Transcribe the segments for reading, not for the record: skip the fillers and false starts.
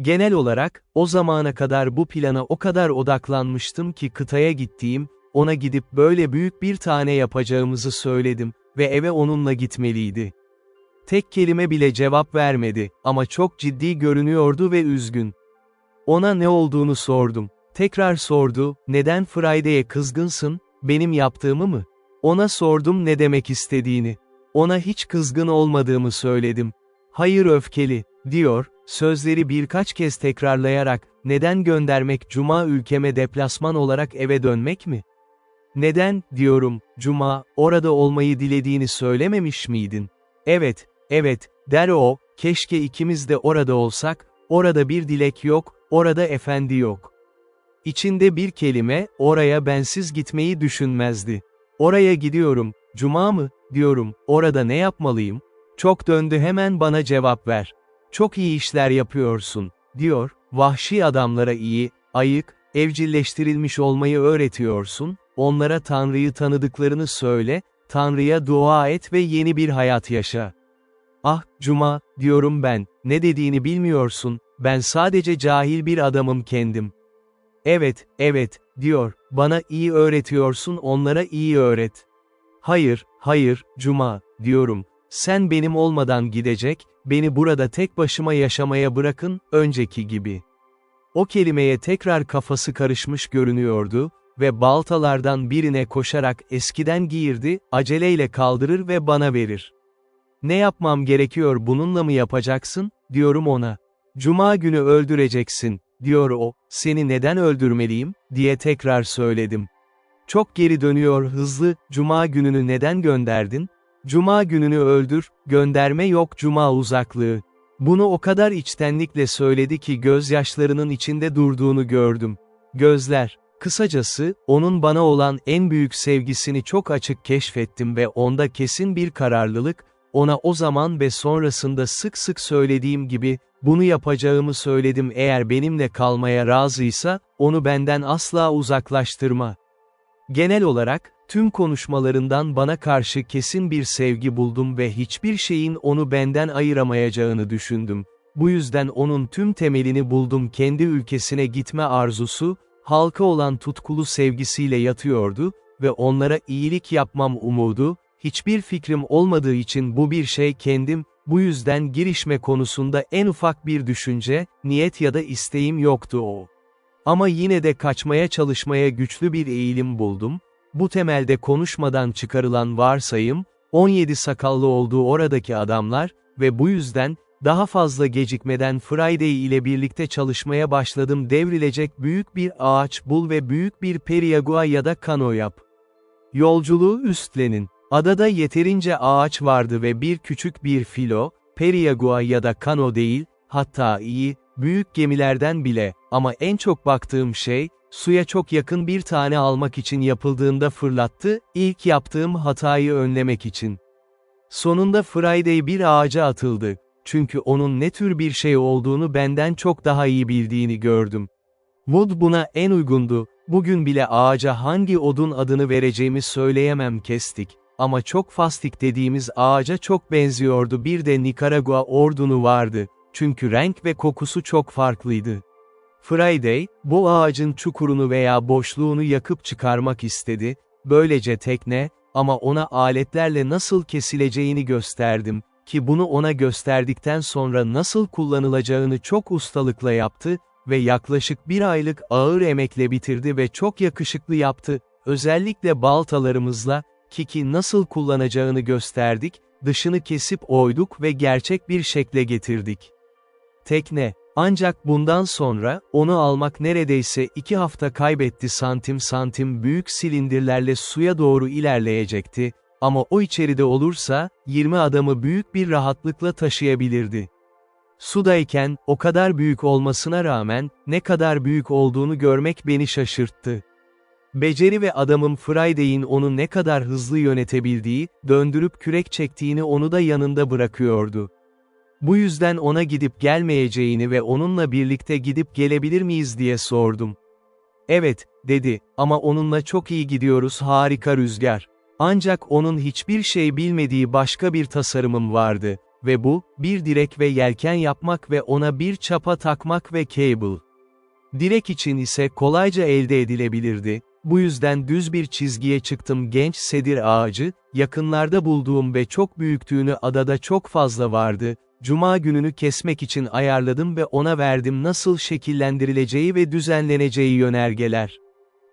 Genel olarak, o zamana kadar bu plana o kadar odaklanmıştım ki kıtaya gittiğim, ona gidip böyle büyük bir tane yapacağımızı söyledim ve eve onunla gitmeliydi. Tek kelime bile cevap vermedi ama çok ciddi görünüyordu ve üzgün. Ona ne olduğunu sordum. Tekrar sordu, neden Friday'e kızgınsın, benim yaptığımı mı? Ona sordum ne demek istediğini. Ona hiç kızgın olmadığımı söyledim. Hayır öfkeli, diyor, sözleri birkaç kez tekrarlayarak, neden göndermek Cuma ülkeme deplasman olarak eve dönmek mi? Neden, diyorum, Cuma, orada olmayı dilediğini söylememiş miydin? Evet, evet, der o, keşke ikimiz de orada olsak, orada bir dilek yok, orada efendi yok. İçinde bir kelime, oraya bensiz gitmeyi düşünmezdi. Oraya gidiyorum, Cuma mı, diyorum, orada ne yapmalıyım? Çok döndü hemen bana cevap ver. Çok iyi işler yapıyorsun, diyor, vahşi adamlara iyi, ayık, evcilleştirilmiş olmayı öğretiyorsun, onlara Tanrı'yı tanıdıklarını söyle, Tanrı'ya dua et ve yeni bir hayat yaşa. Ah, Cuma, diyorum ben, ne dediğini bilmiyorsun, ben sadece cahil bir adamım kendim. Evet, evet, diyor, bana iyi öğretiyorsun onlara iyi öğret. Hayır, hayır, Cuma, diyorum, sen benim olmadan gidecek, beni burada tek başıma yaşamaya bırakın, önceki gibi. O kelimeye tekrar kafası karışmış görünüyordu ve baltalardan birine koşarak eskiden giyirdi, aceleyle kaldırır ve bana verir. Ne yapmam gerekiyor bununla mı yapacaksın, diyorum ona. Cuma günü öldüreceksin, diyor o, seni neden öldürmeliyim, diye tekrar söyledim. Çok geri dönüyor hızlı, Cuma gününü neden gönderdin? Cuma gününü öldür, gönderme yok Cuma uzaklığı. Bunu o kadar içtenlikle söyledi ki gözyaşlarının içinde durduğunu gördüm. Gözler. Kısacası, onun bana olan en büyük sevgisini çok açık keşfettim ve onda kesin bir kararlılık, ona o zaman ve sonrasında sık sık söylediğim gibi, bunu yapacağımı söyledim eğer benimle kalmaya razıysa, onu benden asla uzaklaştırma. Genel olarak, tüm konuşmalarından bana karşı kesin bir sevgi buldum ve hiçbir şeyin onu benden ayıramayacağını düşündüm. Bu yüzden onun tüm temelini buldum kendi ülkesine gitme arzusu, halka olan tutkulu sevgisiyle yatıyordu ve onlara iyilik yapmam umudu, hiçbir fikrim olmadığı için bu bir şey kendim, bu yüzden girişme konusunda en ufak bir düşünce, niyet ya da isteğim yoktu o. Ama yine de kaçmaya çalışmaya güçlü bir eğilim buldum, bu temelde konuşmadan çıkarılan varsayım, 17 sakallı olduğu oradaki adamlar ve bu yüzden, daha fazla gecikmeden Friday ile birlikte çalışmaya başladım devrilecek büyük bir ağaç bul ve büyük bir periagua ya da kano yap. Yolculuğu üstlenin. Adada yeterince ağaç vardı ve bir küçük bir filo, periagua ya da kano değil, hatta iyi, büyük gemilerden bile, ama en çok baktığım şey, suya çok yakın bir tane almak için yapıldığında fırlattı, ilk yaptığım hatayı önlemek için. Sonunda Friday bir ağaca atıldı, çünkü onun ne tür bir şey olduğunu benden çok daha iyi bildiğini gördüm. Wood buna en uygundu, bugün bile ağaca hangi odun adını vereceğimi söyleyemem kestik. Ama çok fastik dediğimiz ağaca çok benziyordu bir de Nikaragua ordunu vardı, çünkü renk ve kokusu çok farklıydı. Friday, bu ağacın çukurunu veya boşluğunu yakıp çıkarmak istedi, böylece tekne, ama ona aletlerle nasıl kesileceğini gösterdim, ki bunu ona gösterdikten sonra nasıl kullanılacağını çok ustalıkla yaptı ve yaklaşık bir aylık ağır emekle bitirdi ve çok yakışıklı yaptı, özellikle baltalarımızla, Kiki nasıl kullanacağını gösterdik, dışını kesip oyduk ve gerçek bir şekle getirdik. Tekne, ancak bundan sonra, onu almak neredeyse 2 hafta kaybetti santim santim büyük silindirlerle suya doğru ilerleyecekti, ama o içeride olursa, 20 adamı büyük bir rahatlıkla taşıyabilirdi. Sudayken, o kadar büyük olmasına rağmen, ne kadar büyük olduğunu görmek beni şaşırttı. Beceri ve adamım Friday'in onu ne kadar hızlı yönetebildiği, döndürüp kürek çektiğini onu da yanında bırakıyordu. Bu yüzden ona gidip gelmeyeceğini ve onunla birlikte gidip gelebilir miyiz diye sordum. Evet, dedi, ama onunla çok iyi gidiyoruz harika rüzgar. Ancak onun hiçbir şey bilmediği başka bir tasarımım vardı. ve bu, bir direk ve yelken yapmak ve ona bir çapa takmak ve cable. Direk için ise kolayca elde edilebilirdi. Bu yüzden düz bir çizgiye çıktım. Genç sedir ağacı, yakınlarda bulduğum ve çok büyüktüğünü adada çok fazla vardı. Cuma gününü kesmek için ayarladım ve ona verdim nasıl şekillendirileceği ve düzenleneceği yönergeler.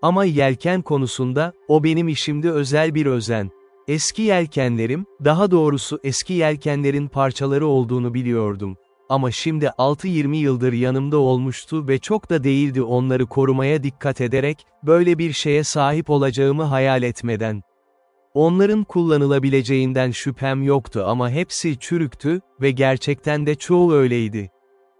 Ama yelken konusunda, o benim işimde özel bir özen. Eski yelkenlerim, daha doğrusu eski yelkenlerin parçaları olduğunu biliyordum. Ama şimdi 6-20 yıldır yanımda olmuştu ve çok da değildi onları korumaya dikkat ederek, böyle bir şeye sahip olacağımı hayal etmeden. Onların kullanılabileceğinden şüphem yoktu ama hepsi çürüktü ve gerçekten de çoğu öyleydi.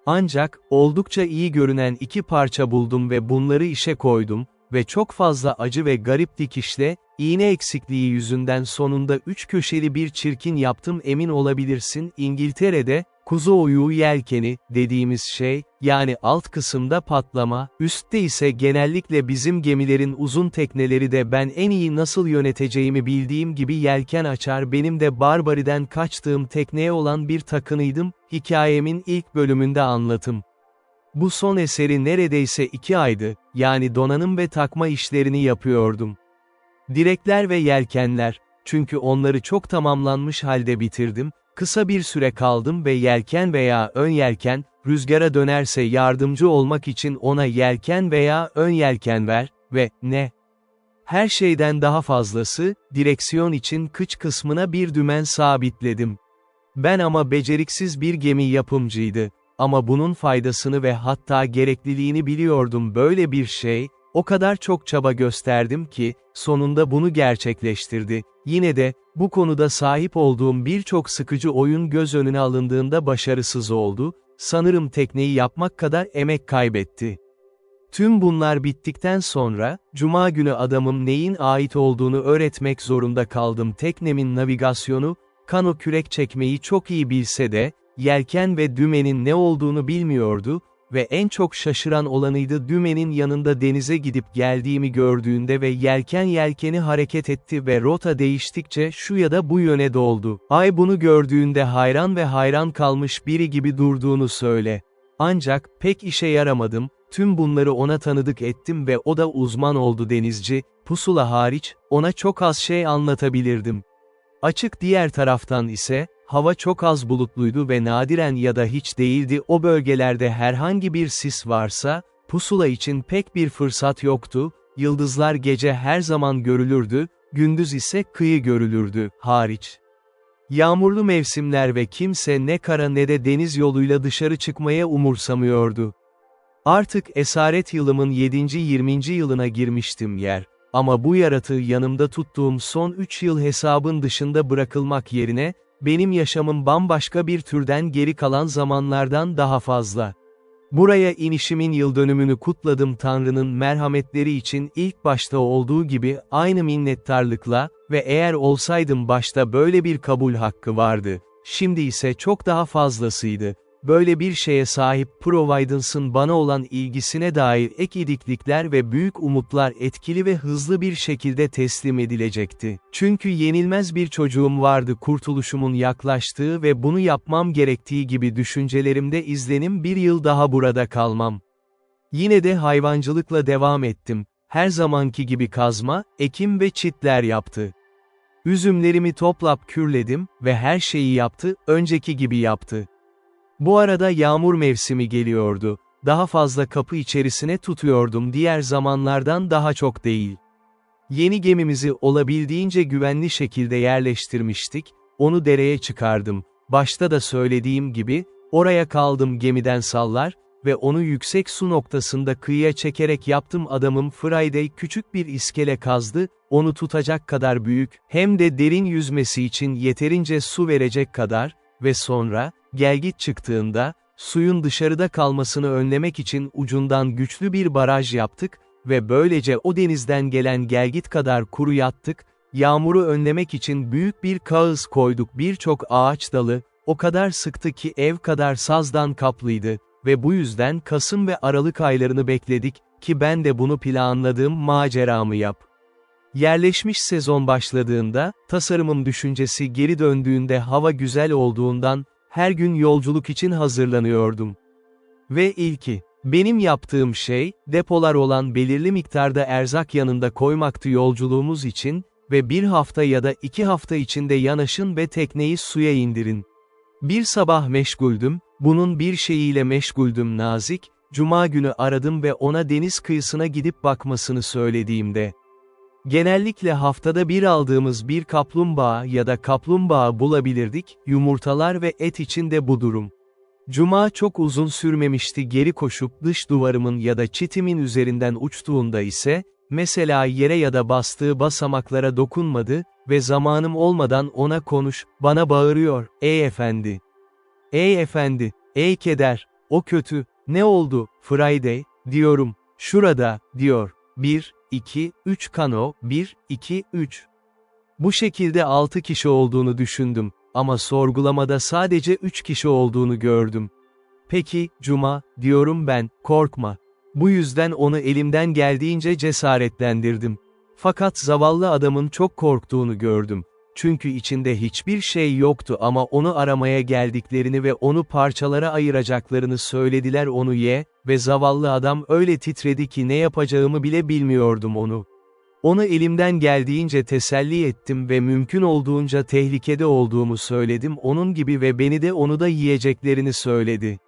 Ancak, oldukça iyi görünen 2 parça buldum ve bunları işe koydum ve çok fazla acı ve garip dikişle, iğne eksikliği yüzünden sonunda 3 köşeli bir çirkin yaptım. Emin olabilirsin, İngiltere'de, kuzu oyuğu yelkeni, dediğimiz şey, yani alt kısımda patlama, üstte ise genellikle bizim gemilerin uzun tekneleri de ben en iyi nasıl yöneteceğimi bildiğim gibi yelken açar. Benim de Barbari'den kaçtığım tekneye olan bir takınıydım, hikayemin ilk bölümünde anlatım. Bu son eseri neredeyse 2 aydı, yani donanım ve takma işlerini yapıyordum. Direkler ve yelkenler, çünkü onları çok tamamlanmış halde bitirdim, kısa bir süre kaldım ve yelken veya ön yelken, rüzgara dönerse yardımcı olmak için ona yelken veya ön yelken ver, ve, ne? Her şeyden daha fazlası, direksiyon için kıç kısmına bir dümen sabitledim. Ben ama beceriksiz bir gemi yapımcıydı. Ama bunun faydasını ve hatta gerekliliğini biliyordum. Böyle bir şey, o kadar çok çaba gösterdim ki, sonunda bunu gerçekleştirdi. Yine de, bu konuda sahip olduğum birçok sıkıcı oyun göz önüne alındığında başarısız oldu, sanırım tekneyi yapmak kadar emek kaybetti. Tüm bunlar bittikten sonra, Cuma günü adamım neyin ait olduğunu öğretmek zorunda kaldım. Teknemin navigasyonu, kano kürek çekmeyi çok iyi bilse de, yelken ve dümenin ne olduğunu bilmiyordu ve en çok şaşıran olanıydı dümenin yanında denize gidip geldiğimi gördüğünde ve yelkeni hareket etti ve rota değiştikçe şu ya da bu yöne doldu. Ay bunu gördüğünde hayran ve hayran kalmış biri gibi durduğunu söyle. Ancak, pek işe yaramadım, tüm bunları ona tanıdık ettim ve o da uzman oldu denizci, pusula hariç, ona çok az şey anlatabilirdim. Açık diğer taraftan ise, hava çok az bulutluydu ve nadiren ya da hiç değildi o bölgelerde herhangi bir sis varsa, pusula için pek bir fırsat yoktu, yıldızlar gece her zaman görülürdü, gündüz ise kıyı görülürdü, hariç. Yağmurlu mevsimler ve kimse ne kara ne de deniz yoluyla dışarı çıkmaya umursamıyordu. Artık esaret yılımın 7. 20. yılına girmiştim ama bu yaratığı yanımda tuttuğum son 3 yıl hesabın dışında bırakılmak yerine, benim yaşamım bambaşka bir türden geri kalan zamanlardan daha fazla. Buraya inişimin yıldönümünü kutladım. Tanrı'nın merhametleri için ilk başta olduğu gibi aynı minnettarlıkla ve eğer olsaydım başta böyle bir kabul hakkı vardı, şimdi ise çok daha fazlasıydı. Böyle bir şeye sahip Providence'ın bana olan ilgisine dair ek idiklikler ve büyük umutlar etkili ve hızlı bir şekilde teslim edilecekti. Çünkü yenilmez bir çocuğum vardı, kurtuluşumun yaklaştığı ve bunu yapmam gerektiği gibi düşüncelerimde izlenim bir yıl daha burada kalmam. Yine de hayvancılıkla devam ettim. Her zamanki gibi kazma, ekim ve çitler yaptı. Üzümlerimi toplap kürledim ve her şeyi yaptı, önceki gibi yaptı. Bu arada yağmur mevsimi geliyordu. Daha fazla kapı içerisine tutuyordum, diğer zamanlardan daha çok değil. Yeni gemimizi olabildiğince güvenli şekilde yerleştirmiştik, onu dereye çıkardım. Başta da söylediğim gibi, oraya kaldım gemiden sallar ve onu yüksek su noktasında kıyıya çekerek yaptım. Adamım Friday küçük bir iskele kazdı, onu tutacak kadar büyük, hem de derin yüzmesi için yeterince su verecek kadar ve sonra, gelgit çıktığında, suyun dışarıda kalmasını önlemek için ucundan güçlü bir baraj yaptık ve böylece o denizden gelen gelgit kadar kuru yattık, yağmuru önlemek için büyük bir kağız koyduk, birçok ağaç dalı, o kadar sıktı ki ev kadar sazdan kaplıydı ve bu yüzden Kasım ve Aralık aylarını bekledik ki ben de bunu planladığım maceramı yap. Yerleşmiş sezon başladığında, tasarımım düşüncesi geri döndüğünde hava güzel olduğundan, her gün yolculuk için hazırlanıyordum. Ve ilki, benim yaptığım şey, depolar olan belirli miktarda erzak yanında koymaktı yolculuğumuz için ve 1 hafta ya da 2 hafta içinde yanaşın ve tekneyi suya indirin. Bir sabah meşguldüm, bunun bir şeyiyle meşguldüm nazik, cuma günü aradım ve ona deniz kıyısına gidip bakmasını söylediğimde. Genellikle haftada bir aldığımız bir kaplumbağa ya da kaplumbağa bulabilirdik, yumurtalar ve et için de bu durum. Cuma çok uzun sürmemişti, geri koşup dış duvarımın ya da çitimin üzerinden uçtuğunda ise, mesela yere ya da bastığı basamaklara dokunmadı ve zamanım olmadan ona konuş, bana bağırıyor, ey efendi. Ey efendi, ey keder, o kötü, ne oldu, Friday, diyorum, şurada, diyor, 1, 2, 3 kano, 1, 2, 3. Bu şekilde 6 kişi olduğunu düşündüm, ama sorgulamada sadece 3 kişi olduğunu gördüm. Peki, Cuma, diyorum ben, korkma. Bu yüzden onu elimden geldiğince cesaretlendirdim. Fakat zavallı adamın çok korktuğunu gördüm. Çünkü içinde hiçbir şey yoktu ama onu aramaya geldiklerini ve onu parçalara ayıracaklarını söylediler, onu ye, ve zavallı adam öyle titredi ki ne yapacağımı bile bilmiyordum onu. Onu elimden geldiğince teselli ettim ve mümkün olduğunca tehlikede olduğumu söyledim onun gibi ve beni de onu da yiyeceklerini söyledi.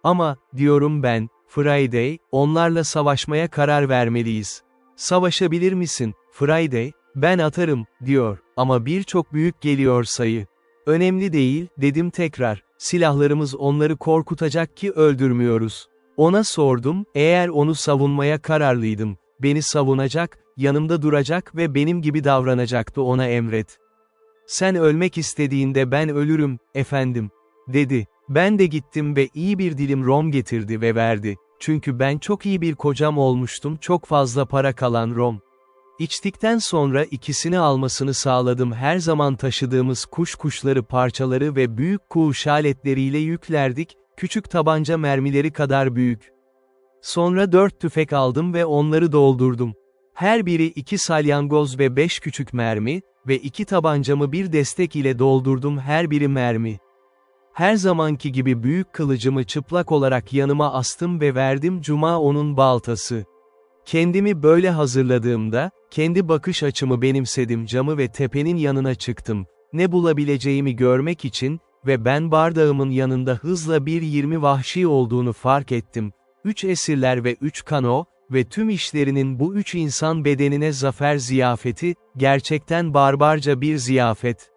Ama, diyorum ben, Friday, onlarla savaşmaya karar vermeliyiz. Savaşabilir misin, Friday? Ben atarım, diyor, ama birçok büyük geliyor sayı. Önemli değil, dedim tekrar, silahlarımız onları korkutacak ki öldürmüyoruz. Ona sordum, eğer onu savunmaya kararlıydım, beni savunacak, yanımda duracak ve benim gibi davranacaktı, ona emret. Sen ölmek istediğinde ben ölürüm, efendim, dedi. Ben de gittim ve iyi bir dilim rom getirdi ve verdi. Çünkü ben çok iyi bir kocam olmuştum, çok fazla para kalan rom. İçtikten sonra ikisini almasını sağladım. Her zaman taşıdığımız kuşları parçaları ve büyük kuğuş aletleriyle yüklerdik, küçük tabanca mermileri kadar büyük. Sonra 4 tüfek aldım ve onları doldurdum. Her biri 2 salyangoz ve 5 küçük mermi ve 2 tabancamı bir destek ile doldurdum, her biri mermi. Her zamanki gibi büyük kılıcımı çıplak olarak yanıma astım ve verdim, Cuma onun baltası. Kendimi böyle hazırladığımda, kendi bakış açımı benimsedim, camı ve tepenin yanına çıktım, ne bulabileceğimi görmek için ve ben bardağımın yanında hızla bir 20 vahşi olduğunu fark ettim, 3 esirler ve 3 kano ve tüm işlerinin bu 3 insan bedenine zafer ziyafeti, gerçekten barbarca bir ziyafet.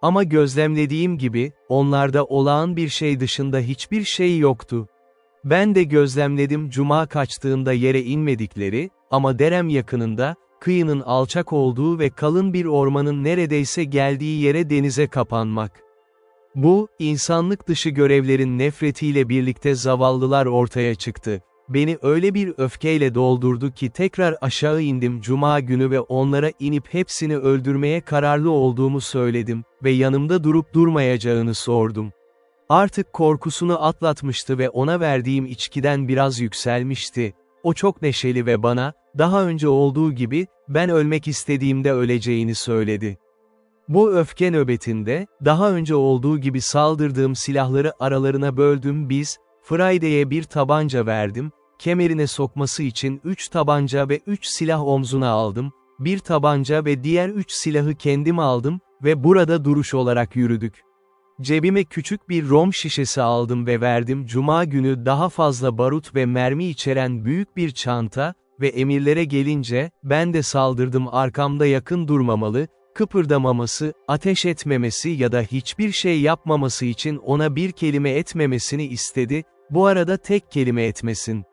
Ama gözlemlediğim gibi, onlarda olağan bir şey dışında hiçbir şey yoktu. Ben de gözlemledim, Cuma kaçtığında yere inmedikleri, ama derem yakınında, kıyının alçak olduğu ve kalın bir ormanın neredeyse geldiği yere denize kapanmak. Bu, insanlık dışı görevlerin nefretiyle birlikte zavallılar ortaya çıktı. Beni öyle bir öfkeyle doldurdu ki tekrar aşağı indim Cuma günü ve onlara inip hepsini öldürmeye kararlı olduğumu söyledim ve yanımda durup durmayacağını sordum. Artık korkusunu atlatmıştı ve ona verdiğim içkiden biraz yükselmişti. O çok neşeli ve bana, daha önce olduğu gibi, ben ölmek istediğimde öleceğini söyledi. Bu öfke nöbetinde, daha önce olduğu gibi saldırdığım silahları aralarına böldüm, Friday'e bir tabanca verdim, kemerine sokması için 3 tabanca ve 3 silah omzuna aldım, bir tabanca ve diğer 3 silahı kendim aldım ve burada duruş olarak yürüdük. Cebime küçük bir rom şişesi aldım ve verdim, Cuma günü daha fazla barut ve mermi içeren büyük bir çanta ve emirlere gelince, ben de saldırdım, arkamda yakın durmamalı, kıpırdamaması, ateş etmemesi ya da hiçbir şey yapmaması için ona bir kelime etmemesini istedi, bu arada tek kelime etmesin.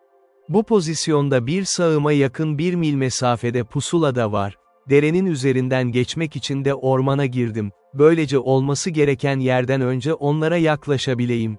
Bu pozisyonda bir sağıma yakın 1 mil mesafede pusula da var. Derenin üzerinden geçmek için de ormana girdim, böylece olması gereken yerden önce onlara yaklaşabileyim.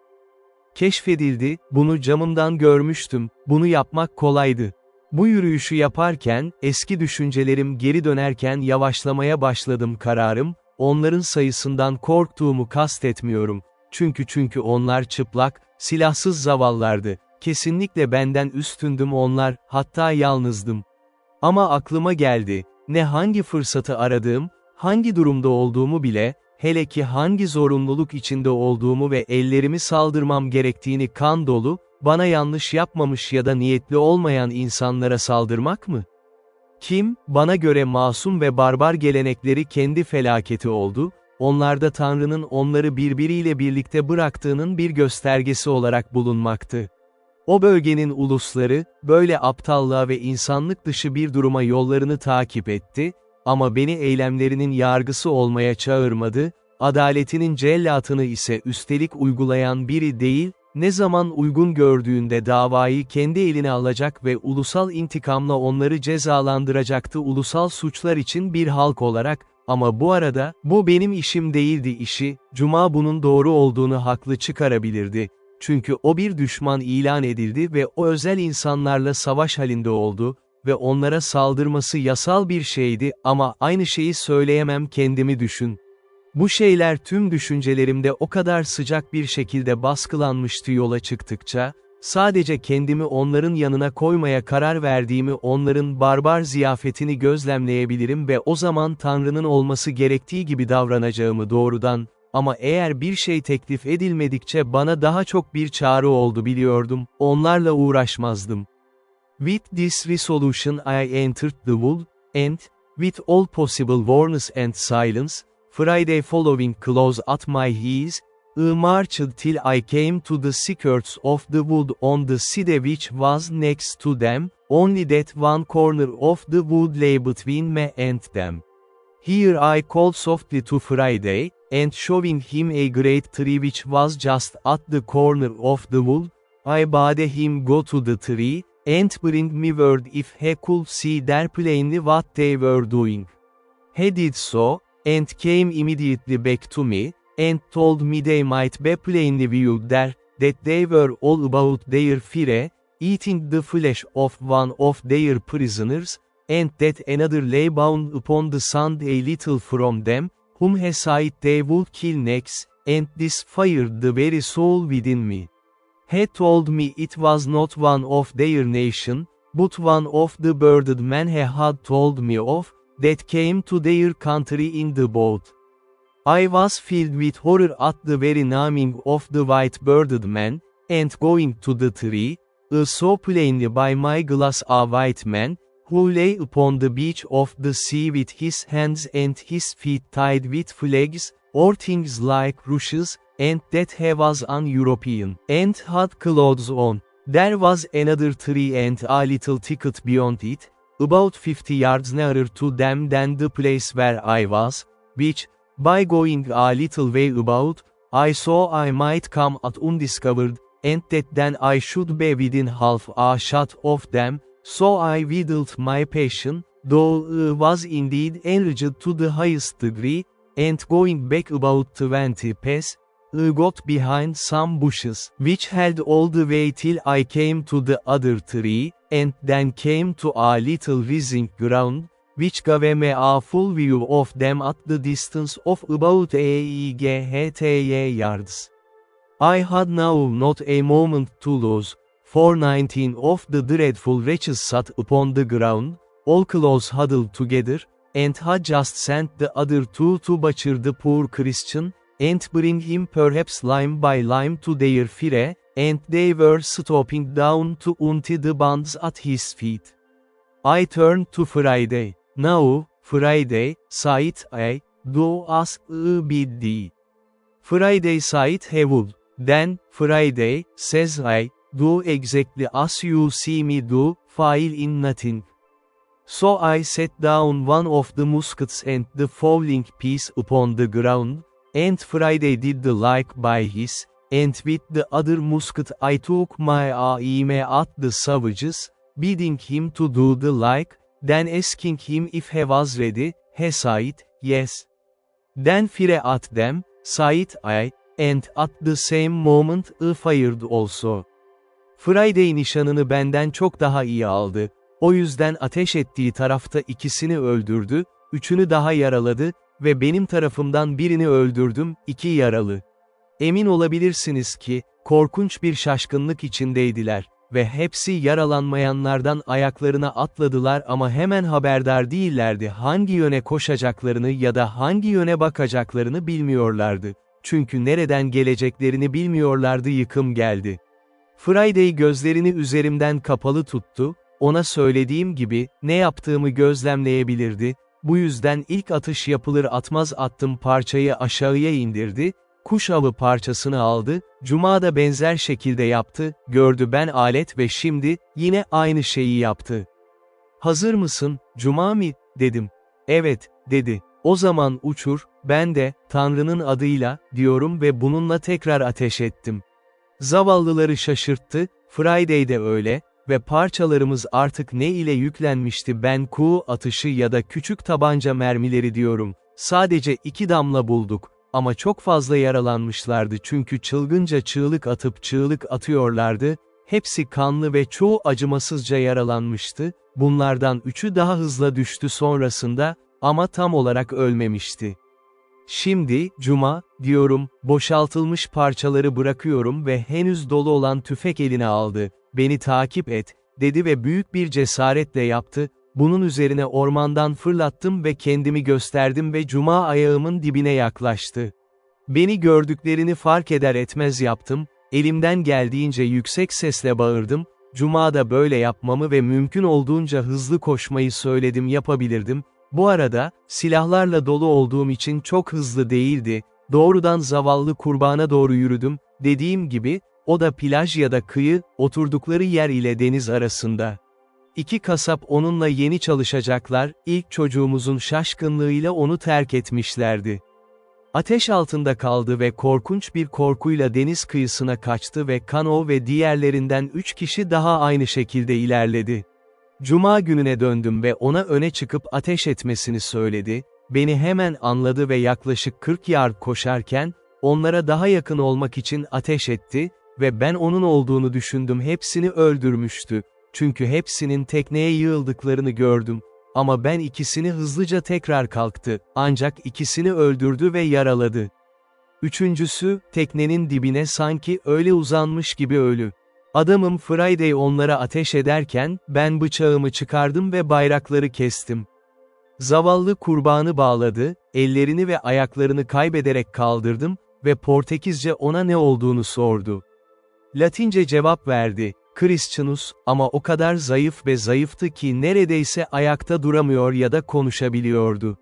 Keşfedildi, bunu camımdan görmüştüm, bunu yapmak kolaydı. Bu yürüyüşü yaparken, eski düşüncelerim geri dönerken yavaşlamaya başladım, kararım, onların sayısından korktuğumu kastetmiyorum. Çünkü onlar çıplak, silahsız zavallardı. Kesinlikle benden üstündüm onlar, hatta yalnızdım. Ama aklıma geldi, ne hangi fırsatı aradığım, hangi durumda olduğumu bile, hele ki hangi zorunluluk içinde olduğumu ve ellerimi saldırmam gerektiğini kan dolu, bana yanlış yapmamış ya da niyetli olmayan insanlara saldırmak mı? Kim, bana göre masum ve barbar gelenekleri kendi felaketi oldu, onlarda Tanrı'nın onları birbiriyle birlikte bıraktığının bir göstergesi olarak bulunmaktı. O bölgenin ulusları, böyle aptallığa ve insanlık dışı bir duruma yollarını takip etti, ama beni eylemlerinin yargısı olmaya çağırmadı, adaletinin cellatını ise üstelik uygulayan biri değil, ne zaman uygun gördüğünde davayı kendi eline alacak ve ulusal intikamla onları cezalandıracaktı ulusal suçlar için bir halk olarak, ama bu arada, bu benim işim değildi işi, Cuma bunun doğru olduğunu haklı çıkarabilirdi. Çünkü o bir düşman ilan edildi ve o özel insanlarla savaş halinde oldu ve onlara saldırması yasal bir şeydi ama aynı şeyi söyleyemem kendimi düşün. Bu şeyler tüm düşüncelerimde o kadar sıcak bir şekilde baskılanmıştı yola çıktıkça, sadece kendimi onların yanına koymaya karar verdiğimi onların barbar ziyafetini gözlemleyebilirim ve o zaman Tanrı'nın olması gerektiği gibi davranacağımı doğrudan, ama eğer bir şey teklif edilmedikçe bana daha çok bir çağrı oldu biliyordum, onlarla uğraşmazdım. With this resolution I entered the wood, and, with all possible warnings and silence, Friday following close at my heels, I marched till I came to the skirts of the wood on the side which was next to them, only that one corner of the wood lay between me and them. Here I called softly to Friday, and showing him a great tree which was just at the corner of the wood, I bade him go to the tree, and bring me word if he could see there plainly what they were doing. He did so, and came immediately back to me, and told me they might be plainly viewed there, that they were all about their fire, eating the flesh of one of their prisoners, and that another lay bound upon the sand a little from them, whom he said they would kill next, and this fired the very soul within me. He told me it was not one of their nation, but one of the bearded men he had told me of, that came to their country in the boat. I was filled with horror at the very naming of the white-bearded man, and going to the tree, I saw plainly by my glass a white man, who lay upon the beach of the sea with his hands and his feet tied with flags, or things like rushes, and that he was an European, and had clothes on. There was another tree and a little thicket beyond it, about 50 yards nearer to them than the place where I was, which, by going a little way about, I saw I might come at undiscovered, and that then I should be within half a shot of them, so I wheedled my passion, though I was indeed enraged to the highest degree, and going back about 20 paces, I got behind some bushes, which held all the way till I came to the other tree, and then came to a little rising ground, which gave me a full view of them at the distance of about a yards. I had now not a moment to lose, for 19 of the dreadful wretches sat upon the ground, all close huddled together, and had just sent the other two to butcher the poor Christian, and bring him perhaps limb by limb to their fire, and they were stooping down to untie the bands at his feet. I turned to Friday. Now, Friday, said I, do as I bid thee. Friday said he would. Then, Friday, says I, do exactly as you see me do, fail in nothing. So I set down one of the muskets and the fowling piece upon the ground, and Friday did the like by his, and with the other musket I took my aim at the savages, bidding him to do the like, then asking him if he was ready, he said, yes. Then fire at them, said I, and at the same moment I fired also. Friday nişanını benden çok daha iyi aldı, o yüzden ateş ettiği tarafta ikisini öldürdü, üçünü daha yaraladı ve benim tarafımdan birini öldürdüm, 2 yaralı. Emin olabilirsiniz ki, korkunç bir şaşkınlık içindeydiler. ve hepsi yaralanmayanlardan ayaklarına atladılar ama hemen haberdar değillerdi, hangi yöne koşacaklarını ya da hangi yöne bakacaklarını bilmiyorlardı. Çünkü nereden geleceklerini bilmiyorlardı. Yıkım geldi. Friday gözlerini üzerimden kapalı tuttu, ona söylediğim gibi, ne yaptığımı gözlemleyebilirdi, bu yüzden ilk atış yapılır atmaz attım parçayı aşağıya indirdi, kuş avı parçasını aldı, Cuma da benzer şekilde yaptı, gördü ben alet ve şimdi, yine aynı şeyi yaptı. Hazır mısın, Cuma mı, dedim. Evet, dedi. O zaman uçur, ben de, Tanrı'nın adıyla, diyorum ve bununla tekrar ateş ettim. Zavallıları şaşırttı, Friday de öyle ve parçalarımız artık ne ile yüklenmişti, ben kuğu atışı ya da küçük tabanca mermileri diyorum, sadece 2 damla bulduk, ama çok fazla yaralanmışlardı çünkü çılgınca çığlık atıp çığlık atıyorlardı, hepsi kanlı ve çoğu acımasızca yaralanmıştı, bunlardan 3'ü daha hızlı düştü sonrasında, ama tam olarak ölmemişti. Şimdi, Cuma, diyorum, boşaltılmış parçaları bırakıyorum ve henüz dolu olan tüfek eline aldı, beni takip et, dedi ve büyük bir cesaretle yaptı, bunun üzerine ormandan fırlattım ve kendimi gösterdim ve Cuma ayağımın dibine yaklaştı. Beni gördüklerini fark eder etmez yaptım, elimden geldiğince yüksek sesle bağırdım, Cuma da böyle yapmamı ve mümkün olduğunca hızlı koşmayı söyledim, yapabilirdim. Bu arada, silahlarla dolu olduğum için çok hızlı değildi, doğrudan zavallı kurbana doğru yürüdüm, dediğim gibi, o da plaj ya da kıyı, oturdukları yer ile deniz arasında. 2 kasap onunla yeni çalışacaklar, ilk çocuğumuzun şaşkınlığıyla onu terk etmişlerdi. Ateş altında kaldı ve korkunç bir korkuyla deniz kıyısına kaçtı ve Kano ve diğerlerinden 3 kişi daha aynı şekilde ilerledi. Cuma gününe döndüm ve ona öne çıkıp ateş etmesini söyledi, beni hemen anladı ve yaklaşık 40 yard koşarken, onlara daha yakın olmak için ateş etti ve ben onun olduğunu düşündüm, hepsini öldürmüştü, çünkü hepsinin tekneye yığıldıklarını gördüm, ama ben ikisini hızlıca tekrar kalktı, ancak ikisini öldürdü ve yaraladı. Üçüncüsü, teknenin dibine sanki öyle uzanmış gibi ölü. Adamım Friday onlara ateş ederken, ben bıçağımı çıkardım ve bayrakları kestim. Zavallı kurbanı bağladı, ellerini ve ayaklarını kaybederek kaldırdım ve Portekizce ona ne olduğunu sordu. Latince cevap verdi, Christianus, ama o kadar zayıf ve zayıftı ki neredeyse ayakta duramıyor ya da konuşabiliyordu.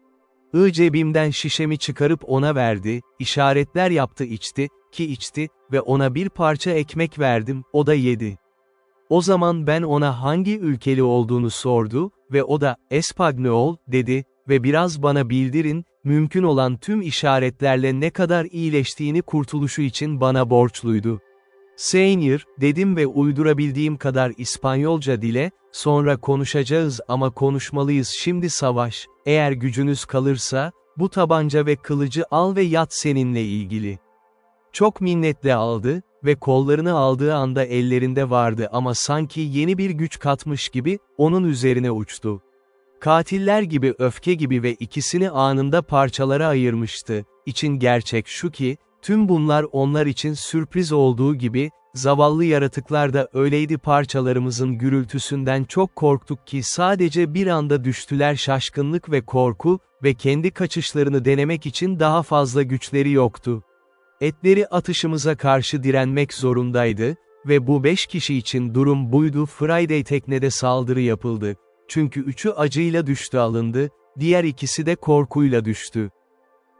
Cebimden şişemi çıkarıp ona verdi, işaretler yaptı, içti ve ona bir parça ekmek verdim, o da yedi. O zaman ben ona hangi ülkeli olduğunu sordu ve o da, Espanyol, dedi ve biraz bana bildirin, mümkün olan tüm işaretlerle ne kadar iyileştiğini kurtuluşu için bana borçluydu. Señor, dedim ve uydurabildiğim kadar İspanyolca dile, sonra konuşacağız ama konuşmalıyız, şimdi savaş, eğer gücünüz kalırsa, bu tabanca ve kılıcı al ve yat, seninle ilgili. Çok minnetle aldı ve kollarını aldığı anda ellerinde vardı ama sanki yeni bir güç katmış gibi, onun üzerine uçtu. Katiller gibi, öfke gibi ve ikisini anında parçalara ayırmıştı. İçin gerçek şu ki, tüm bunlar onlar için sürpriz olduğu gibi, zavallı yaratıklar da öyleydi, parçalarımızın gürültüsünden çok korktuk ki sadece bir anda düştüler, şaşkınlık ve korku ve kendi kaçışlarını denemek için daha fazla güçleri yoktu. Etleri atışımıza karşı direnmek zorundaydı ve bu 5 kişi için durum buydu. Friday teknede saldırı yapıldı. Çünkü 3'ü acıyla düştü, alındı, diğer ikisi de korkuyla düştü.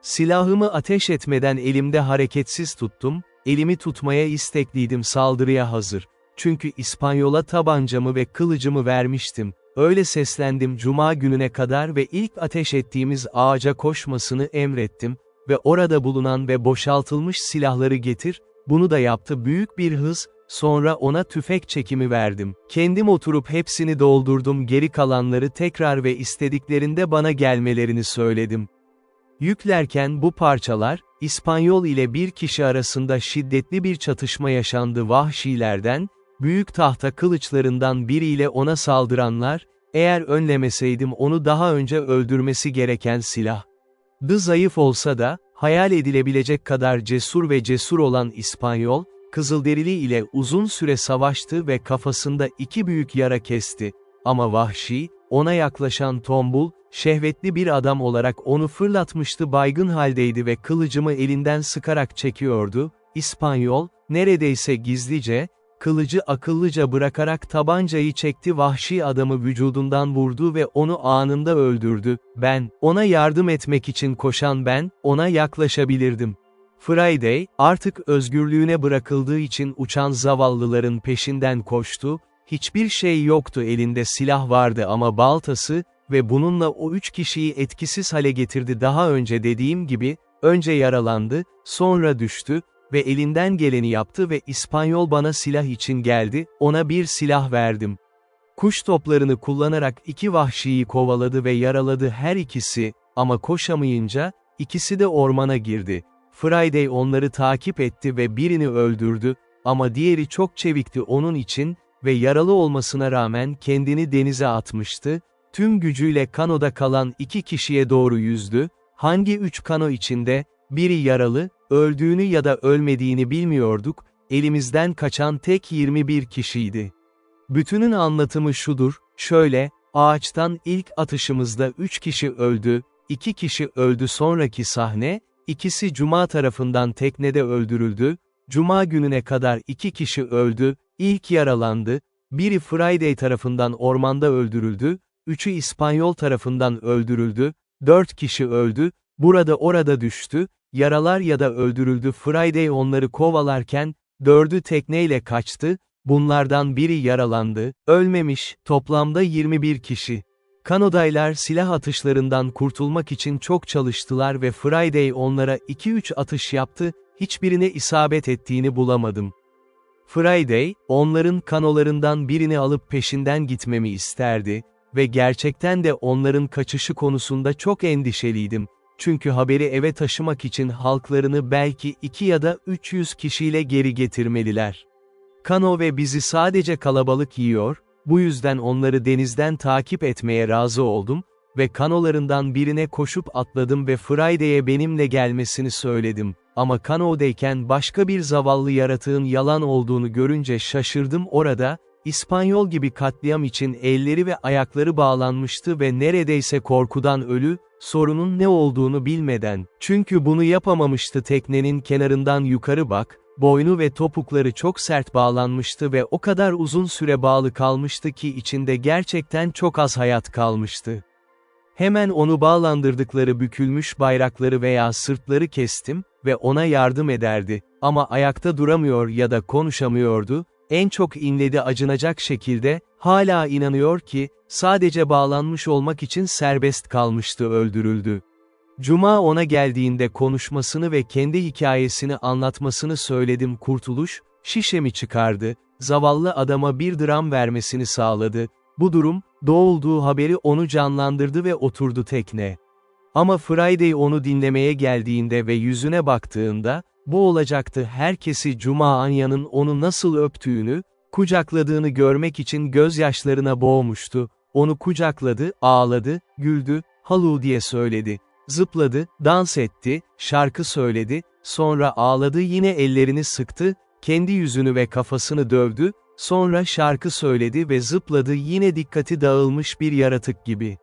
Silahımı ateş etmeden elimde hareketsiz tuttum, elimi tutmaya istekliydim, saldırıya hazır. Çünkü İspanyol'a tabancamı ve kılıcımı vermiştim. Öyle seslendim Cuma gününe kadar ve ilk ateş ettiğimiz ağaca koşmasını emrettim ve orada bulunan ve boşaltılmış silahları getir, bunu da yaptı büyük bir hız, sonra ona tüfek çekimi verdim. Kendim oturup hepsini doldurdum, geri kalanları tekrar ve istediklerinde bana gelmelerini söyledim. Yüklerken bu parçalar, İspanyol ile bir kişi arasında şiddetli bir çatışma yaşandı. Vahşilerden, büyük tahta kılıçlarından biriyle ona saldıranlar, eğer önlemeseydim onu daha önce öldürmesi gereken silah. Zayıf olsa da, hayal edilebilecek kadar cesur ve cesur olan İspanyol, Kızılderili ile uzun süre savaştı ve kafasında 2 büyük yara kesti. Ama vahşi, ona yaklaşan tombul, şehvetli bir adam olarak onu fırlatmıştı, baygın haldeydi ve kılıcımı elinden sıkarak çekiyordu. İspanyol, neredeyse gizlice, kılıcı akıllıca bırakarak tabancayı çekti, vahşi adamı vücudundan vurdu ve onu anında öldürdü. Ona yardım etmek için koşan ona yaklaşabilirdim. Friday, artık özgürlüğüne bırakıldığı için uçan zavallıların peşinden koştu, hiçbir şey yoktu, elinde silah vardı ama baltası ve bununla o 3 kişiyi etkisiz hale getirdi. Daha önce dediğim gibi, önce yaralandı, sonra düştü ve elinden geleni yaptı ve İspanyol bana silah için geldi, ona bir silah verdim. Kuş toplarını kullanarak 2 vahşiyi kovaladı ve yaraladı her ikisi, ama koşamayınca, ikisi de ormana girdi. Friday onları takip etti ve birini öldürdü, ama diğeri çok çevikti onun için ve yaralı olmasına rağmen kendini denize atmıştı, tüm gücüyle kanoda kalan 2 kişiye doğru yüzdü, hangi 3 kano içinde, biri yaralı, öldüğünü ya da ölmediğini bilmiyorduk, elimizden kaçan tek 21 kişiydi. Bütünün anlatımı şudur, şöyle, ağaçtan ilk atışımızda 3 kişi öldü, 2 kişi öldü, sonraki sahne, ikisi Cuma tarafından teknede öldürüldü, Cuma gününe kadar 2 kişi öldü, ilk yaralandı, biri Friday tarafından ormanda öldürüldü, 3'ü İspanyol tarafından öldürüldü, 4 kişi öldü, orada düştü, yaralar ya da öldürüldü. Friday onları kovalarken, 4'ü tekneyle kaçtı, bunlardan biri yaralandı, ölmemiş, toplamda 21 kişi. Kanodaylar silah atışlarından kurtulmak için çok çalıştılar ve Friday onlara 2-3 atış yaptı, hiçbirine isabet ettiğini bulamadım. Friday, onların kanolarından birini alıp peşinden gitmemi isterdi ve gerçekten de onların kaçışı konusunda çok endişeliydim. Çünkü haberi eve taşımak için halklarını belki 2 ya da 300 kişiyle geri getirmeliler. Kano ve bizi sadece kalabalık yiyor, bu yüzden onları denizden takip etmeye razı oldum ve kanolarından birine koşup atladım ve Friday'e benimle gelmesini söyledim. Ama kanodayken başka bir zavallı yaratığın yalan olduğunu görünce şaşırdım. Orada, İspanyol gibi katliam için elleri ve ayakları bağlanmıştı ve neredeyse korkudan ölü, sorunun ne olduğunu bilmeden, çünkü bunu yapamamıştı. Teknenin kenarından yukarı bak, boynu ve topukları çok sert bağlanmıştı ve o kadar uzun süre bağlı kalmıştı ki içinde gerçekten çok az hayat kalmıştı. Hemen onu bağlandırdıkları bükülmüş bayrakları veya sırtları kestim ve ona yardım ederdi, ama ayakta duramıyor ya da konuşamıyordu, en çok inledi acınacak şekilde, hala inanıyor ki, sadece bağlanmış olmak için serbest kalmıştı, öldürüldü. Cuma ona geldiğinde konuşmasını ve kendi hikayesini anlatmasını söyledim. Kurtuluş, şişemi çıkardı, zavallı adama 1 dram vermesini sağladı. Bu durum, doğulduğu haberi onu canlandırdı ve oturdu tekne. Ama Friday onu dinlemeye geldiğinde ve yüzüne baktığında, bu olacaktı. Herkesi Cuma Anya'nın onu nasıl öptüğünü, kucakladığını görmek için gözyaşlarına boğmuştu. Onu kucakladı, ağladı, güldü, halu diye söyledi. Zıpladı, dans etti, şarkı söyledi, sonra ağladı, yine ellerini sıktı, kendi yüzünü ve kafasını dövdü, sonra şarkı söyledi ve zıpladı, yine dikkati dağılmış bir yaratık gibi.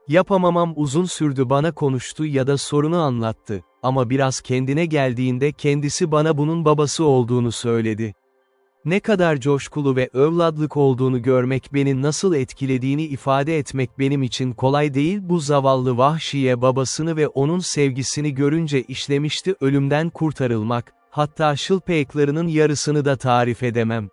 Yapamamam uzun sürdü, bana konuştu ya da sorunu anlattı, ama biraz kendine geldiğinde kendisi bana bunun babası olduğunu söyledi. Ne kadar coşkulu ve evladlık olduğunu görmek, beni nasıl etkilediğini ifade etmek benim için kolay değil. Bu zavallı vahşiye babasını ve onun sevgisini görünce işlemişti ölümden kurtarılmak, hatta şılpayıklarının yarısını da tarif edemem.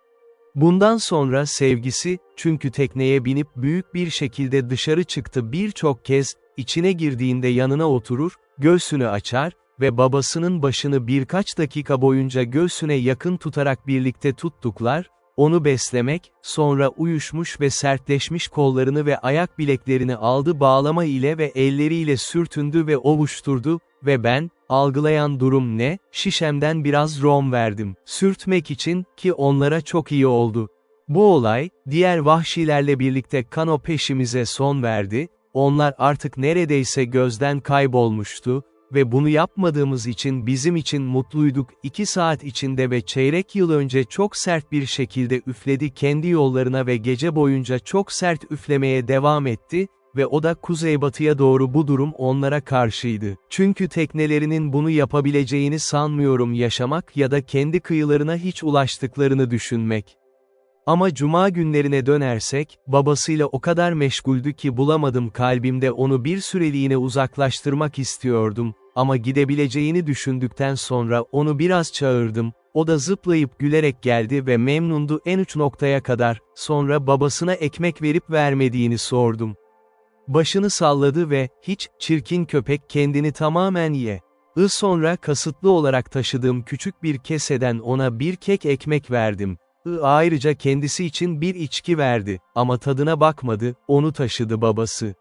Bundan sonra sevgisi, çünkü tekneye binip büyük bir şekilde dışarı çıktı, birçok kez, içine girdiğinde yanına oturur, göğsünü açar ve babasının başını birkaç dakika boyunca göğsüne yakın tutarak birlikte tuttuklar, onu beslemek, sonra uyuşmuş ve sertleşmiş kollarını ve ayak bileklerini aldı, bağlama ile ve elleriyle sürtündü ve ovuşturdu ve ben, algılayan durum ne, şişemden biraz rom verdim, sürtmek için, ki onlara çok iyi oldu. Bu olay, diğer vahşilerle birlikte kano peşimize son verdi, onlar artık neredeyse gözden kaybolmuştu, ve bunu yapmadığımız için bizim için mutluyduk. 2 saat içinde ve çeyrek yıl önce çok sert bir şekilde üfledi kendi yollarına ve gece boyunca çok sert üflemeye devam etti ve o da kuzeybatıya doğru. Bu durum onlara karşıydı. Çünkü teknelerinin bunu yapabileceğini sanmıyorum, yaşamak ya da kendi kıyılarına hiç ulaştıklarını düşünmek. Ama cuma günlerine dönersek, babasıyla o kadar meşguldü ki bulamadım, kalbimde onu bir süreliğine uzaklaştırmak istiyordum, ama gidebileceğini düşündükten sonra onu biraz çağırdım, o da zıplayıp gülerek geldi ve memnundu en uç noktaya kadar. Sonra babasına ekmek verip vermediğini sordum. Başını salladı ve, hiç, çirkin köpek, kendini tamamen ye. Sonra kasıtlı olarak taşıdığım küçük bir keseden ona bir kek ekmek verdim. Ayrıca kendisi için bir içki verdi, ama tadına bakmadı, onu taşıdı babası.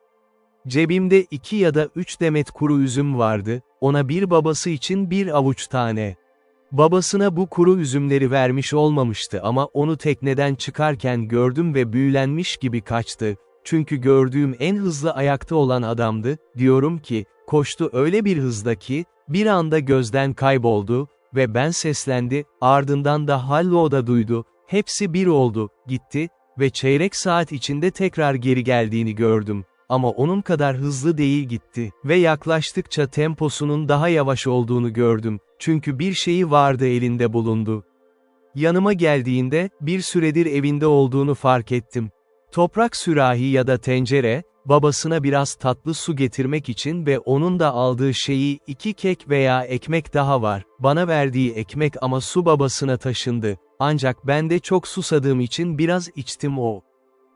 Cebimde 2 ya da 3 demet kuru üzüm vardı, ona bir, babası için bir avuç tane. Babasına bu kuru üzümleri vermiş olmamıştı ama onu tekneden çıkarken gördüm ve büyülenmiş gibi kaçtı. Çünkü gördüğüm en hızlı ayakta olan adamdı, diyorum ki, koştu öyle bir hızda ki, bir anda gözden kayboldu ve ben seslendi, ardından da Hallo da duydu, hepsi bir oldu, gitti ve çeyrek saat içinde tekrar geri geldiğini gördüm. Ama onun kadar hızlı değil, gitti ve yaklaştıkça temposunun daha yavaş olduğunu gördüm, çünkü bir şeyi vardı, elinde bulundu. Yanıma geldiğinde, bir süredir evinde olduğunu fark ettim. Toprak sürahi ya da tencere, babasına biraz tatlı su getirmek için ve onun da aldığı şeyi, 2 kek veya ekmek daha var, bana verdiği ekmek ama su babasına taşındı, ancak ben de çok susadığım için biraz içtim o.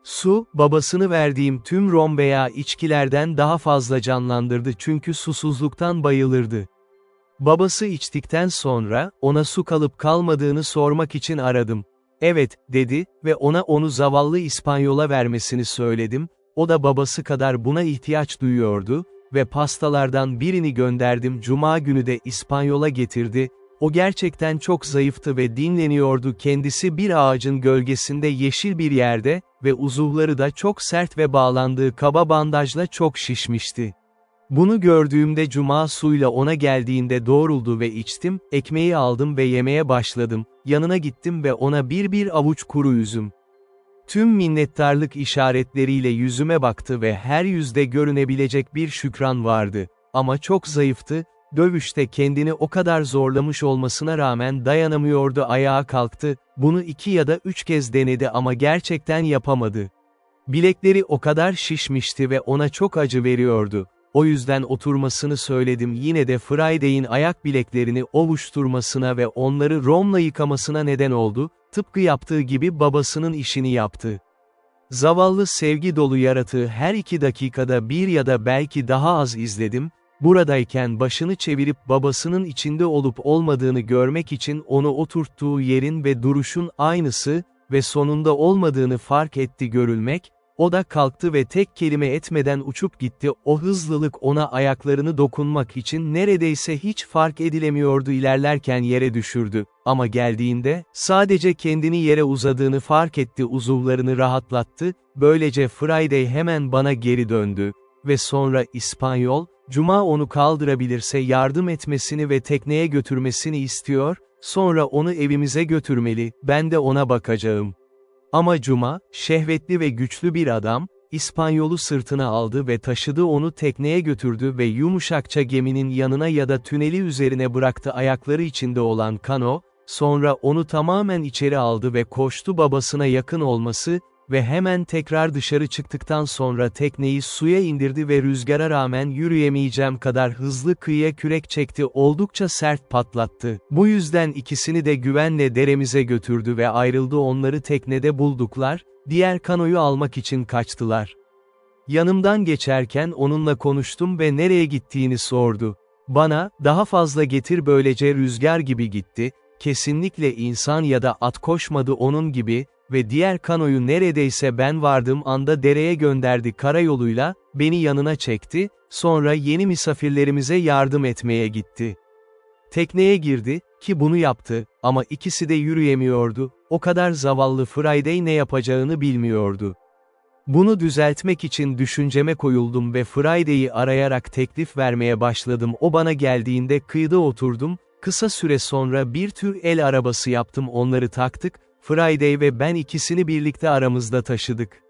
Su, babasını verdiğim tüm rom veya içkilerden daha fazla canlandırdı çünkü susuzluktan bayılırdı. Babası içtikten sonra, ona su kalıp kalmadığını sormak için aradım. Evet, dedi ve onu zavallı İspanyola vermesini söyledim, o da babası kadar buna ihtiyaç duyuyordu ve pastalardan birini gönderdim, cuma günü de İspanyola getirdi, o gerçekten çok zayıftı ve dinleniyordu, kendisi bir ağacın gölgesinde yeşil bir yerde ve uzuvları da çok sert ve bağlandığı kaba bandajla çok şişmişti. Bunu gördüğümde cuma suyla ona geldiğinde doğruldu ve içtim, ekmeği aldım ve yemeye başladım, yanına gittim ve ona bir avuç kuru üzüm. Tüm minnettarlık işaretleriyle yüzüme baktı ve her yüzde görünebilecek bir şükran vardı. Ama çok zayıftı, dövüşte kendini o kadar zorlamış olmasına rağmen dayanamıyordu, ayağa kalktı, bunu 2 ya da 3 kez denedi ama gerçekten yapamadı. Bilekleri o kadar şişmişti ve ona çok acı veriyordu. O yüzden oturmasını söyledim, yine de Friday'in ayak bileklerini ovuşturmasına ve onları romla yıkamasına neden oldu, tıpkı yaptığı gibi babasının işini yaptı. Zavallı sevgi dolu yaratığı her 2 dakikada bir ya da belki daha az izledim, buradayken başını çevirip babasının içinde olup olmadığını görmek için onu oturttuğu yerin ve duruşun aynısı ve sonunda olmadığını fark etti görülmek, o da kalktı ve tek kelime etmeden uçup gitti, o hızlılık ona ayaklarını dokunmak için neredeyse hiç fark edilemiyordu, ilerlerken yere düşürdü, ama geldiğinde, sadece kendini yere uzadığını fark etti, uzuvlarını rahatlattı, böylece Friday hemen bana geri döndü, ve sonra İspanyol, cuma onu kaldırabilirse yardım etmesini ve tekneye götürmesini istiyor, sonra onu evimize götürmeli, ben de ona bakacağım. Ama cuma, şehvetli ve güçlü bir adam, İspanyol'u sırtına aldı ve taşıdı, onu tekneye götürdü ve yumuşakça geminin yanına ya da tüneli üzerine bıraktı, ayakları içinde olan kano, sonra onu tamamen içeri aldı ve koştu babasına yakın olması ve hemen tekrar dışarı çıktıktan sonra tekneyi suya indirdi ve rüzgara rağmen yürüyemeyeceğim kadar hızlı kıyıya kürek çekti, oldukça sert patlattı. Bu yüzden ikisini de güvenle deremize götürdü ve ayrıldı, onları teknede bulduklar, diğer kanoyu almak için kaçtılar. Yanımdan geçerken onunla konuştum ve nereye gittiğini sordu. Bana, daha fazla getir, böylece rüzgar gibi gitti, kesinlikle insan ya da at koşmadı onun gibi, ve diğer kanoyu neredeyse ben vardığım anda dereye gönderdi, karayoluyla, beni yanına çekti, sonra yeni misafirlerimize yardım etmeye gitti. Tekneye girdi, ki bunu yaptı, ama ikisi de yürüyemiyordu, o kadar zavallı Friday ne yapacağını bilmiyordu. Bunu düzeltmek için düşünceme koyuldum ve Friday'i arayarak teklif vermeye başladım. O bana geldiğinde kıyıda oturdum, kısa süre sonra bir tür el arabası yaptım, onları taktık, Friday ve ben ikisini birlikte aramızda taşıdık.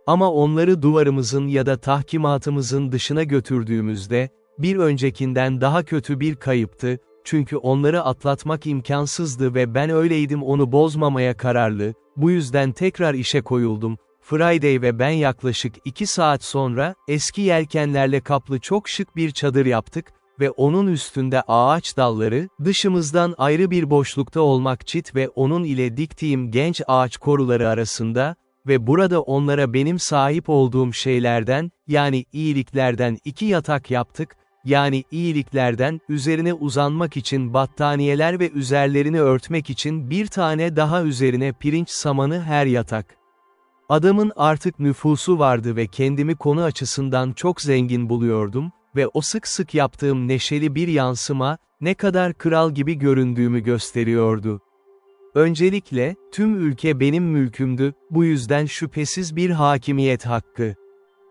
Ama onları duvarımızın ya da tahkimatımızın dışına götürdüğümüzde, bir öncekinden daha kötü bir kayıptı, çünkü onları atlatmak imkansızdı ve ben öyleydim, onu bozmamaya kararlı, bu yüzden tekrar işe koyuldum. Friday ve ben yaklaşık 2 saat sonra, eski yelkenlerle kaplı çok şık bir çadır yaptık ve onun üstünde ağaç dalları, dışımızdan ayrı bir boşlukta olmak çit ve onun ile diktiğim genç ağaç koruları arasında, ve burada onlara benim sahip olduğum şeylerden, yani iyiliklerden 2 yatak yaptık, yani iyiliklerden, üzerine uzanmak için battaniyeler ve üzerlerini örtmek için bir tane daha üzerine pirinç samanı her yatak. Adamın artık nüfusu vardı ve kendimi konu açısından çok zengin buluyordum ve o sık sık yaptığım neşeli bir yansıma, ne kadar kral gibi göründüğümü gösteriyordu. Öncelikle, tüm ülke benim mülkümdü, bu yüzden şüphesiz bir hakimiyet hakkı.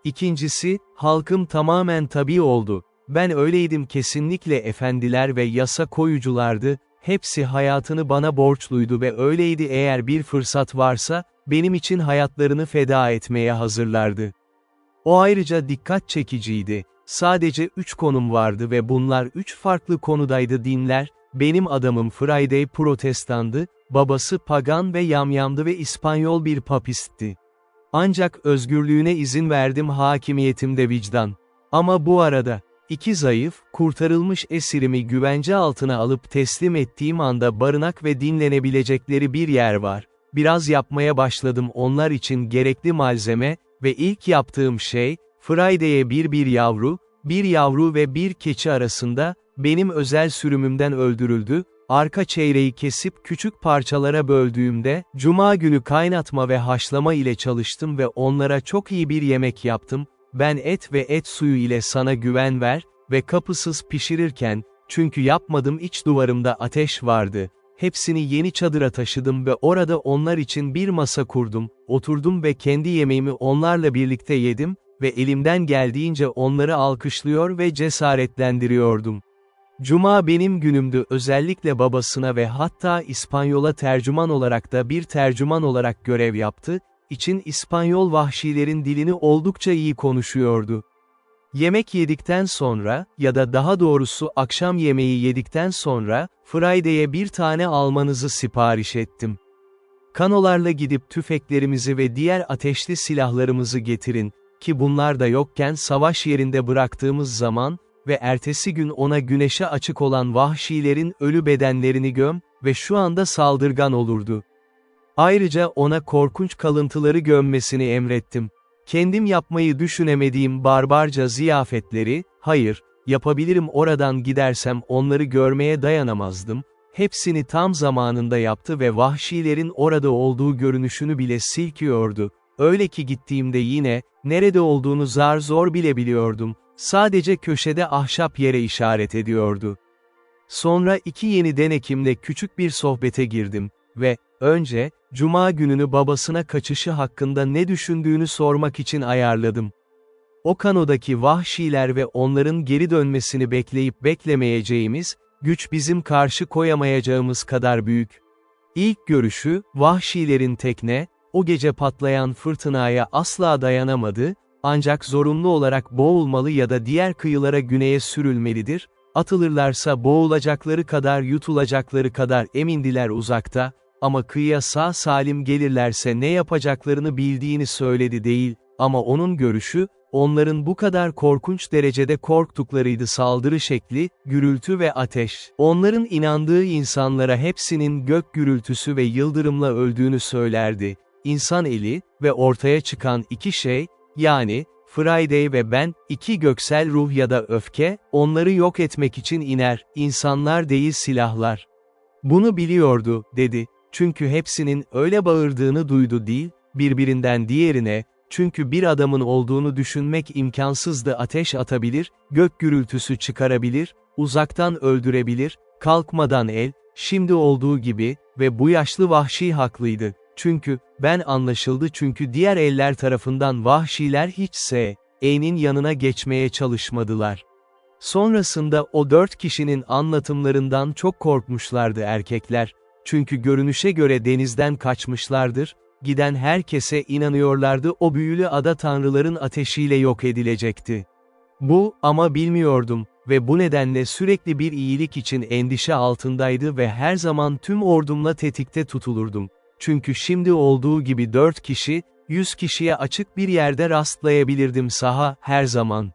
İkincisi, halkım tamamen tabii oldu. Ben öyleydim, kesinlikle efendiler ve yasa koyuculardı, hepsi hayatını bana borçluydu ve öyleydi, eğer bir fırsat varsa, benim için hayatlarını feda etmeye hazırlardı. O ayrıca dikkat çekiciydi. Sadece 3 konum vardı ve bunlar 3 farklı konudaydı: dinler, benim adamım Friday Protestandı, babası pagan ve yamyamdı ve İspanyol bir papistti. Ancak özgürlüğüne izin verdim, hakimiyetimde vicdan. Ama bu arada, 2 zayıf, kurtarılmış esirimi güvence altına alıp teslim ettiğim anda barınak ve dinlenebilecekleri bir yer var. Biraz yapmaya başladım onlar için gerekli malzeme ve ilk yaptığım şey, Friday'e bir yavru ve bir keçi arasında, benim özel sürümümden öldürüldü, arka çeyreği kesip küçük parçalara böldüğümde, cuma günü kaynatma ve haşlama ile çalıştım ve onlara çok iyi bir yemek yaptım. Ben et ve et suyu ile sana güven ver ve kapısız pişirirken, çünkü yapmadım, iç duvarımda ateş vardı. Hepsini yeni çadıra taşıdım ve orada onlar için bir masa kurdum, oturdum ve kendi yemeğimi onlarla birlikte yedim ve elimden geldiğince onları alkışlıyor ve cesaretlendiriyordum. Cuma benim günümdü, özellikle babasına ve hatta İspanyol'a tercüman olarak da bir tercüman olarak görev yaptı, için İspanyol vahşilerin dilini oldukça iyi konuşuyordu. Yemek yedikten sonra, ya da daha doğrusu akşam yemeği yedikten sonra, Friday'e bir tane almanızı sipariş ettim. Kanolarla gidip tüfeklerimizi ve diğer ateşli silahlarımızı getirin, ki bunlar da yokken savaş yerinde bıraktığımız zaman, ve ertesi gün ona güneşe açık olan vahşilerin ölü bedenlerini göm, ve şu anda saldırgan olurdu. Ayrıca ona korkunç kalıntıları gömmesini emrettim. Kendim yapmayı düşünemediğim barbarca ziyafetleri, hayır, yapabilirim, oradan gidersem onları görmeye dayanamazdım, hepsini tam zamanında yaptı ve vahşilerin orada olduğu görünüşünü bile silkiyordu. Öyle ki gittiğimde yine, nerede olduğunu zar zor bilebiliyordum, sadece köşede ahşap yere işaret ediyordu. Sonra 2 yeniden hekimle küçük bir sohbete girdim ve, önce, cuma gününü babasına kaçışı hakkında ne düşündüğünü sormak için ayarladım. O kanodaki vahşiler ve onların geri dönmesini bekleyip beklemeyeceğimiz, güç bizim karşı koyamayacağımız kadar büyük. İlk görüşü, vahşilerin tekne, o gece patlayan fırtınaya asla dayanamadı, ancak zorunlu olarak boğulmalı ya da diğer kıyılara güneye sürülmelidir, atılırlarsa boğulacakları kadar yutulacakları kadar emindiler uzakta, ama kıyıya sağ salim gelirlerse ne yapacaklarını bildiğini söyledi değil, ama onun görüşü, onların bu kadar korkunç derecede korktuklarıydı: saldırı şekli, gürültü ve ateş. Onların inandığı insanlara hepsinin gök gürültüsü ve yıldırımla öldüğünü söylerdi. İnsan eli ve ortaya çıkan 2 şey, yani, Friday ve ben, 2 göksel ruh ya da öfke, onları yok etmek için iner, insanlar değil silahlar. Bunu biliyordu, dedi. Çünkü hepsinin öyle bağırdığını duydu değil, birbirinden diğerine, çünkü bir adamın olduğunu düşünmek imkansızdı, ateş atabilir, gök gürültüsü çıkarabilir, uzaktan öldürebilir, kalkmadan el, şimdi olduğu gibi, ve bu yaşlı vahşi haklıydı. Çünkü diğer eller tarafından vahşiler hiç S.E.'nin yanına geçmeye çalışmadılar. Sonrasında o 4 kişinin anlatımlarından çok korkmuşlardı erkekler, çünkü görünüşe göre denizden kaçmışlardır, giden herkese inanıyorlardı o büyülü ada tanrıların ateşiyle yok edilecekti. Ama bilmiyordum ve bu nedenle sürekli bir iyilik için endişe altındaydı ve her zaman tüm ordumla tetikte tutulurdum. Çünkü şimdi olduğu gibi 4 kişi, 100 kişiye açık bir yerde rastlayabilirdim her zaman.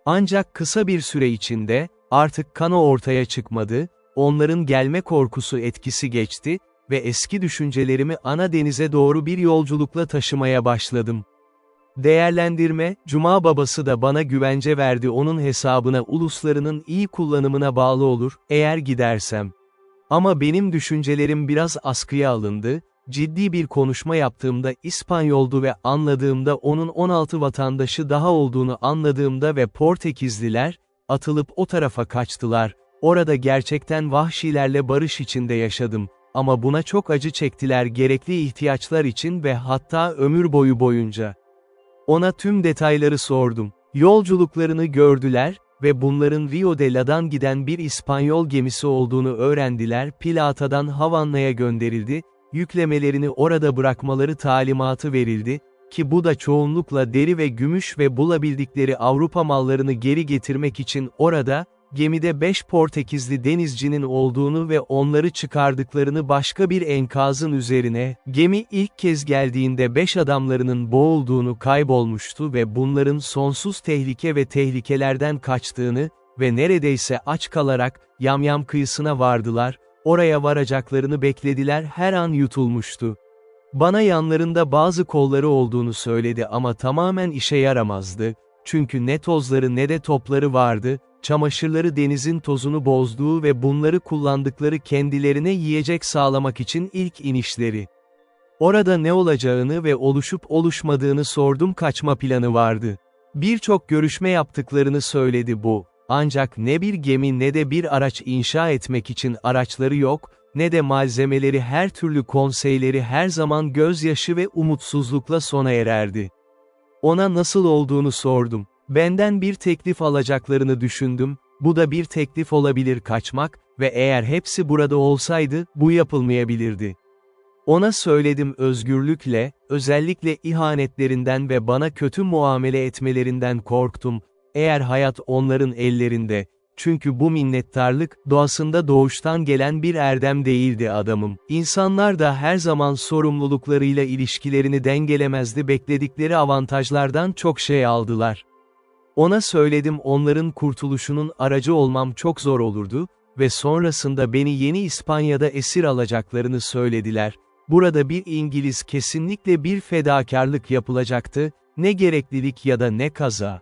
Ancak kısa bir süre içinde, artık Kano ortaya çıkmadı, onların gelme korkusu etkisi geçti ve eski düşüncelerimi ana denize doğru bir yolculukla taşımaya başladım. Değerlendirme, Cuma babası da bana güvence verdi, onun hesabına uluslarının iyi kullanımına bağlı olur, eğer gidersem. Ama benim düşüncelerim biraz askıya alındı, ciddi bir konuşma yaptığımda İspanyoldu ve anladığımda onun 16 vatandaşı daha olduğunu anladığımda ve Portekizliler, atılıp o tarafa kaçtılar, orada gerçekten vahşilerle barış içinde yaşadım, ama buna çok acı çektiler gerekli ihtiyaçlar için ve hatta ömür boyu boyunca. Ona tüm detayları sordum. Yolculuklarını gördüler ve bunların Rio de La'dan giden bir İspanyol gemisi olduğunu öğrendiler. Pilata'dan Havanna'ya gönderildi, yüklemelerini orada bırakmaları talimatı verildi, ki bu da çoğunlukla deri ve gümüş ve bulabildikleri Avrupa mallarını geri getirmek için orada, gemide 5 Portekizli denizcinin olduğunu ve onları çıkardıklarını başka bir enkazın üzerine, gemi ilk kez geldiğinde 5 adamlarının boğulduğunu kaybolmuştu ve bunların sonsuz tehlike ve tehlikelerden kaçtığını ve neredeyse aç kalarak, Yamyam kıyısına vardılar, oraya varacaklarını beklediler her an yutulmuştu. Bana yanlarında bazı kolları olduğunu söyledi ama tamamen işe yaramazdı, çünkü ne tozları ne de topları vardı, çamaşırları denizin tozunu bozduğu ve bunları kullandıkları kendilerine yiyecek sağlamak için ilk inişleri. Orada ne olacağını ve oluşup oluşmadığını sordum, kaçma planı vardı. Birçok görüşme yaptıklarını söyledi bu. Ancak ne bir gemi ne de bir araç inşa etmek için araçları yok, ne de malzemeleri, her türlü konseyleri her zaman gözyaşı ve umutsuzlukla sona ererdi. Ona nasıl olduğunu sordum. Benden bir teklif alacaklarını düşündüm, bu da bir teklif olabilir, kaçmak ve eğer hepsi burada olsaydı, bu yapılmayabilirdi. Ona söyledim, özgürlükle, özellikle ihanetlerinden ve bana kötü muamele etmelerinden korktum, eğer hayat onların ellerinde, çünkü bu minnettarlık, doğasında doğuştan gelen bir erdem değildi adamım. İnsanlar da her zaman sorumluluklarıyla ilişkilerini dengelemezdi, bekledikleri avantajlardan çok şey aldılar. Ona söyledim, onların kurtuluşunun aracı olmam çok zor olurdu ve sonrasında beni Yeni İspanya'da esir alacaklarını söylediler. Burada bir İngiliz kesinlikle bir fedakarlık yapılacaktı, ne gereklilik ya da ne kaza.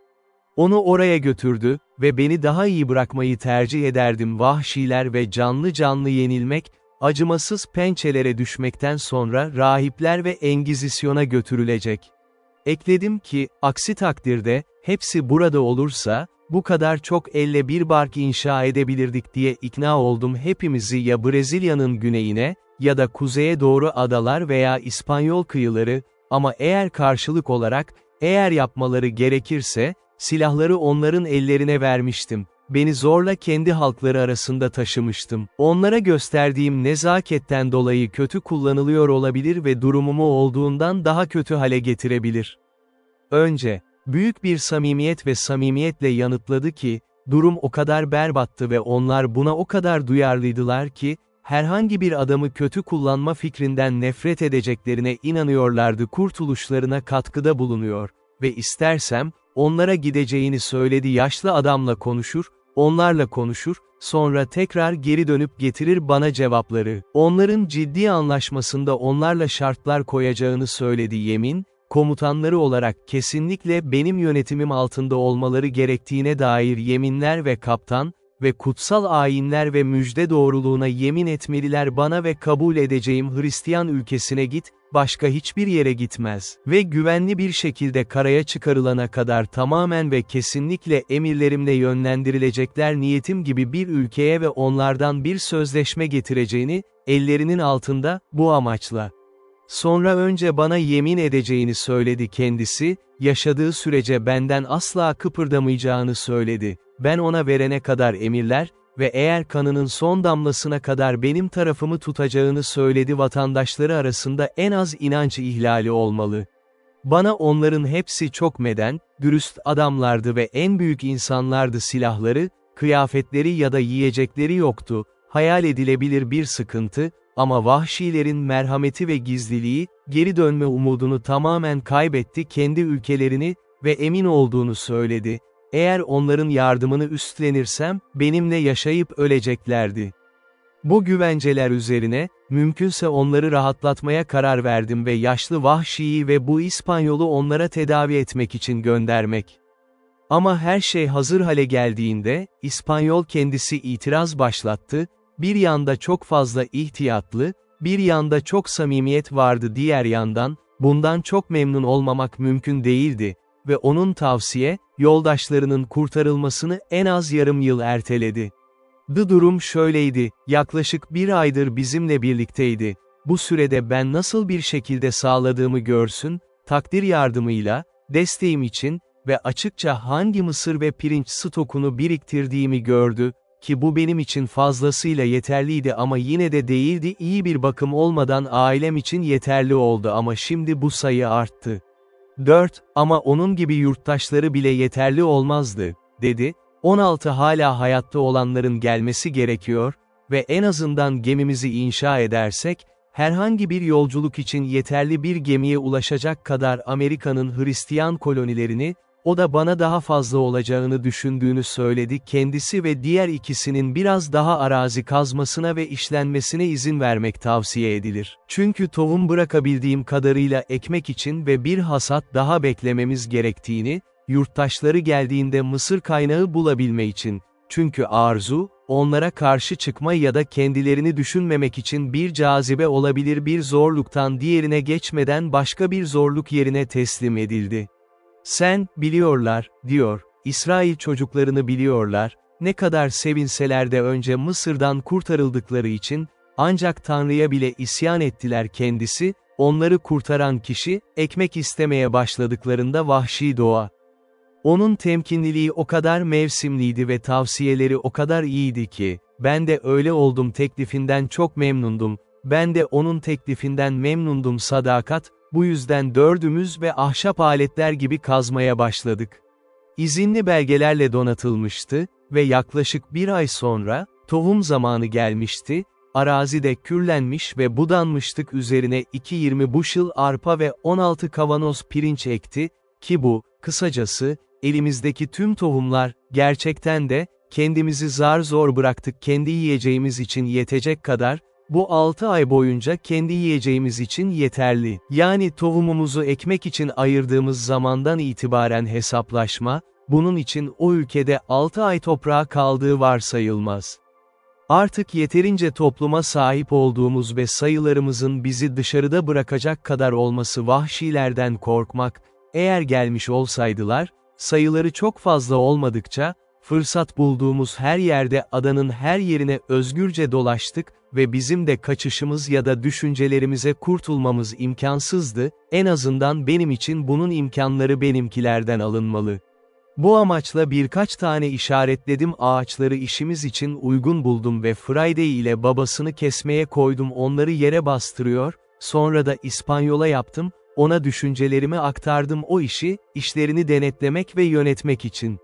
Onu oraya götürdü ve beni daha iyi bırakmayı tercih ederdim. Vahşiler ve canlı canlı yenilmek, acımasız pençelere düşmekten sonra rahipler ve Engizisyon'a götürülecek. Ekledim ki, aksi takdirde, hepsi burada olursa, bu kadar çok elle bir bark inşa edebilirdik diye ikna oldum. Hepimizi ya Brezilya'nın güneyine, ya da kuzeye doğru adalar veya İspanyol kıyıları, ama eğer karşılık olarak, eğer yapmaları gerekirse, silahları onların ellerine vermiştim. Beni zorla kendi halkları arasında taşımıştım. Onlara gösterdiğim nezaketten dolayı kötü kullanılıyor olabilir ve durumumu olduğundan daha kötü hale getirebilir. Önce, büyük bir samimiyetle yanıtladı ki, durum o kadar berbattı ve onlar buna o kadar duyarlıydılar ki, herhangi bir adamı kötü kullanma fikrinden nefret edeceklerine inanıyorlardı, kurtuluşlarına katkıda bulunuyor ve istersem, onlara gideceğini söyledi. Yaşlı adamla konuşur, onlarla konuşur, sonra tekrar geri dönüp getirir bana cevapları. Onların ciddi anlaşmasında onlarla şartlar koyacağını söyledi. Yemin, komutanları olarak kesinlikle benim yönetimim altında olmaları gerektiğine dair yeminler ve kaptan ve kutsal ayinler ve müjde doğruluğuna yemin etmeliler bana ve kabul edeceğim Hristiyan ülkesine git, başka hiçbir yere gitmez ve güvenli bir şekilde karaya çıkarılana kadar tamamen ve kesinlikle emirlerimle yönlendirilecekler, niyetim gibi bir ülkeye ve onlardan bir sözleşme getireceğini, ellerinin altında, bu amaçla. Sonra önce bana yemin edeceğini söyledi kendisi, yaşadığı sürece benden asla kıpırdamayacağını söyledi. Ben ona verene kadar emirler ve eğer kanının son damlasına kadar benim tarafımı tutacağını söyledi. Vatandaşları arasında en az inanç ihlali olmalı. Bana onların hepsi çok meden, dürüst adamlardı ve en büyük insanlardı. Silahları, kıyafetleri ya da yiyecekleri yoktu. Hayal edilebilir bir sıkıntı, ama vahşilerin merhameti ve gizliliği, geri dönme umudunu tamamen kaybetti, kendi ülkelerini ve emin olduğunu söyledi. Eğer onların yardımını üstlenirsem, benimle yaşayıp öleceklerdi. Bu güvenceler üzerine, mümkünse onları rahatlatmaya karar verdim ve yaşlı vahşiyi ve bu İspanyolu onlara tedavi etmek için göndermek. Ama her şey hazır hale geldiğinde, İspanyol kendisi itiraz başlattı, bir yanda çok fazla ihtiyatlı, bir yanda çok samimiyet vardı, diğer yandan, bundan çok memnun olmamak mümkün değildi ve onun yoldaşlarının kurtarılmasını en az yarım yıl erteledi. Durum şöyleydi, yaklaşık bir aydır bizimle birlikteydi. Bu sürede ben nasıl bir şekilde sağladığımı görsün, takdir yardımıyla, desteğim için ve açıkça hangi mısır ve pirinç stokunu biriktirdiğimi gördü, ki bu benim için fazlasıyla yeterliydi ama yine de değildi. İyi bir bakım olmadan ailem için yeterli oldu ama şimdi bu sayı arttı. 4, ama onun gibi yurttaşları bile yeterli olmazdı, dedi. 16 hala hayatta olanların gelmesi gerekiyor ve en azından gemimizi inşa edersek, herhangi bir yolculuk için yeterli bir gemiye ulaşacak kadar Amerika'nın Hristiyan kolonilerini, o da bana daha fazla olacağını düşündüğünü söyledi. Kendisi ve diğer ikisinin biraz daha arazi kazmasına ve işlenmesine izin vermek tavsiye edilir. Çünkü tohum bırakabildiğim kadarıyla ekmek için ve bir hasat daha beklememiz gerektiğini, yurttaşları geldiğinde mısır kaynağı bulabilme için. Çünkü arzu, onlara karşı çıkma ya da kendilerini düşünmemek için bir cazibe olabilir, bir zorluktan diğerine geçmeden başka bir zorluk yerine teslim edildi. Sen, biliyorlar, diyor, İsrail çocuklarını biliyorlar, ne kadar sevinseler de önce Mısır'dan kurtarıldıkları için, ancak Tanrı'ya bile isyan ettiler. Kendisi, onları kurtaran kişi, ekmek istemeye başladıklarında vahşi doğa. Onun temkinliliği o kadar mevsimliydi ve tavsiyeleri o kadar iyiydi ki, ben de öyle oldum, teklifinden çok memnundum, ben de onun teklifinden memnundum. Sadakat, bu yüzden dördümüz ve ahşap aletler gibi kazmaya başladık. İzinli belgelerle donatılmıştı ve yaklaşık bir ay sonra, tohum zamanı gelmişti, arazide kürlenmiş ve budanmıştık, üzerine 2,20 bushel arpa ve 16 kavanoz pirinç ekti, ki bu, kısacası, elimizdeki tüm tohumlar, gerçekten de, kendimizi zar zor bıraktık, kendi yiyeceğimiz için yetecek kadar, bu 6 ay boyunca kendi yiyeceğimiz için yeterli. Yani tohumumuzu ekmek için ayırdığımız zamandan itibaren hesaplaşma, bunun için o ülkede 6 ay toprağa kaldığı varsayılmaz. Artık yeterince topluma sahip olduğumuz ve sayılarımızın bizi dışarıda bırakacak kadar olması, vahşilerden korkmak, eğer gelmiş olsaydılar, sayıları çok fazla olmadıkça, fırsat bulduğumuz her yerde adanın her yerine özgürce dolaştık ve bizim de kaçışımız ya da düşüncelerimize kurtulmamız imkansızdı, en azından benim için bunun imkanları benimkilerden alınmalı. Bu amaçla birkaç tane işaretledim, ağaçları işimiz için uygun buldum ve Friday ile babasını kesmeye koydum, onları yere bastırıyor, sonra da İspanyola yaptım, ona düşüncelerimi aktardım, o işlerini denetlemek ve yönetmek için.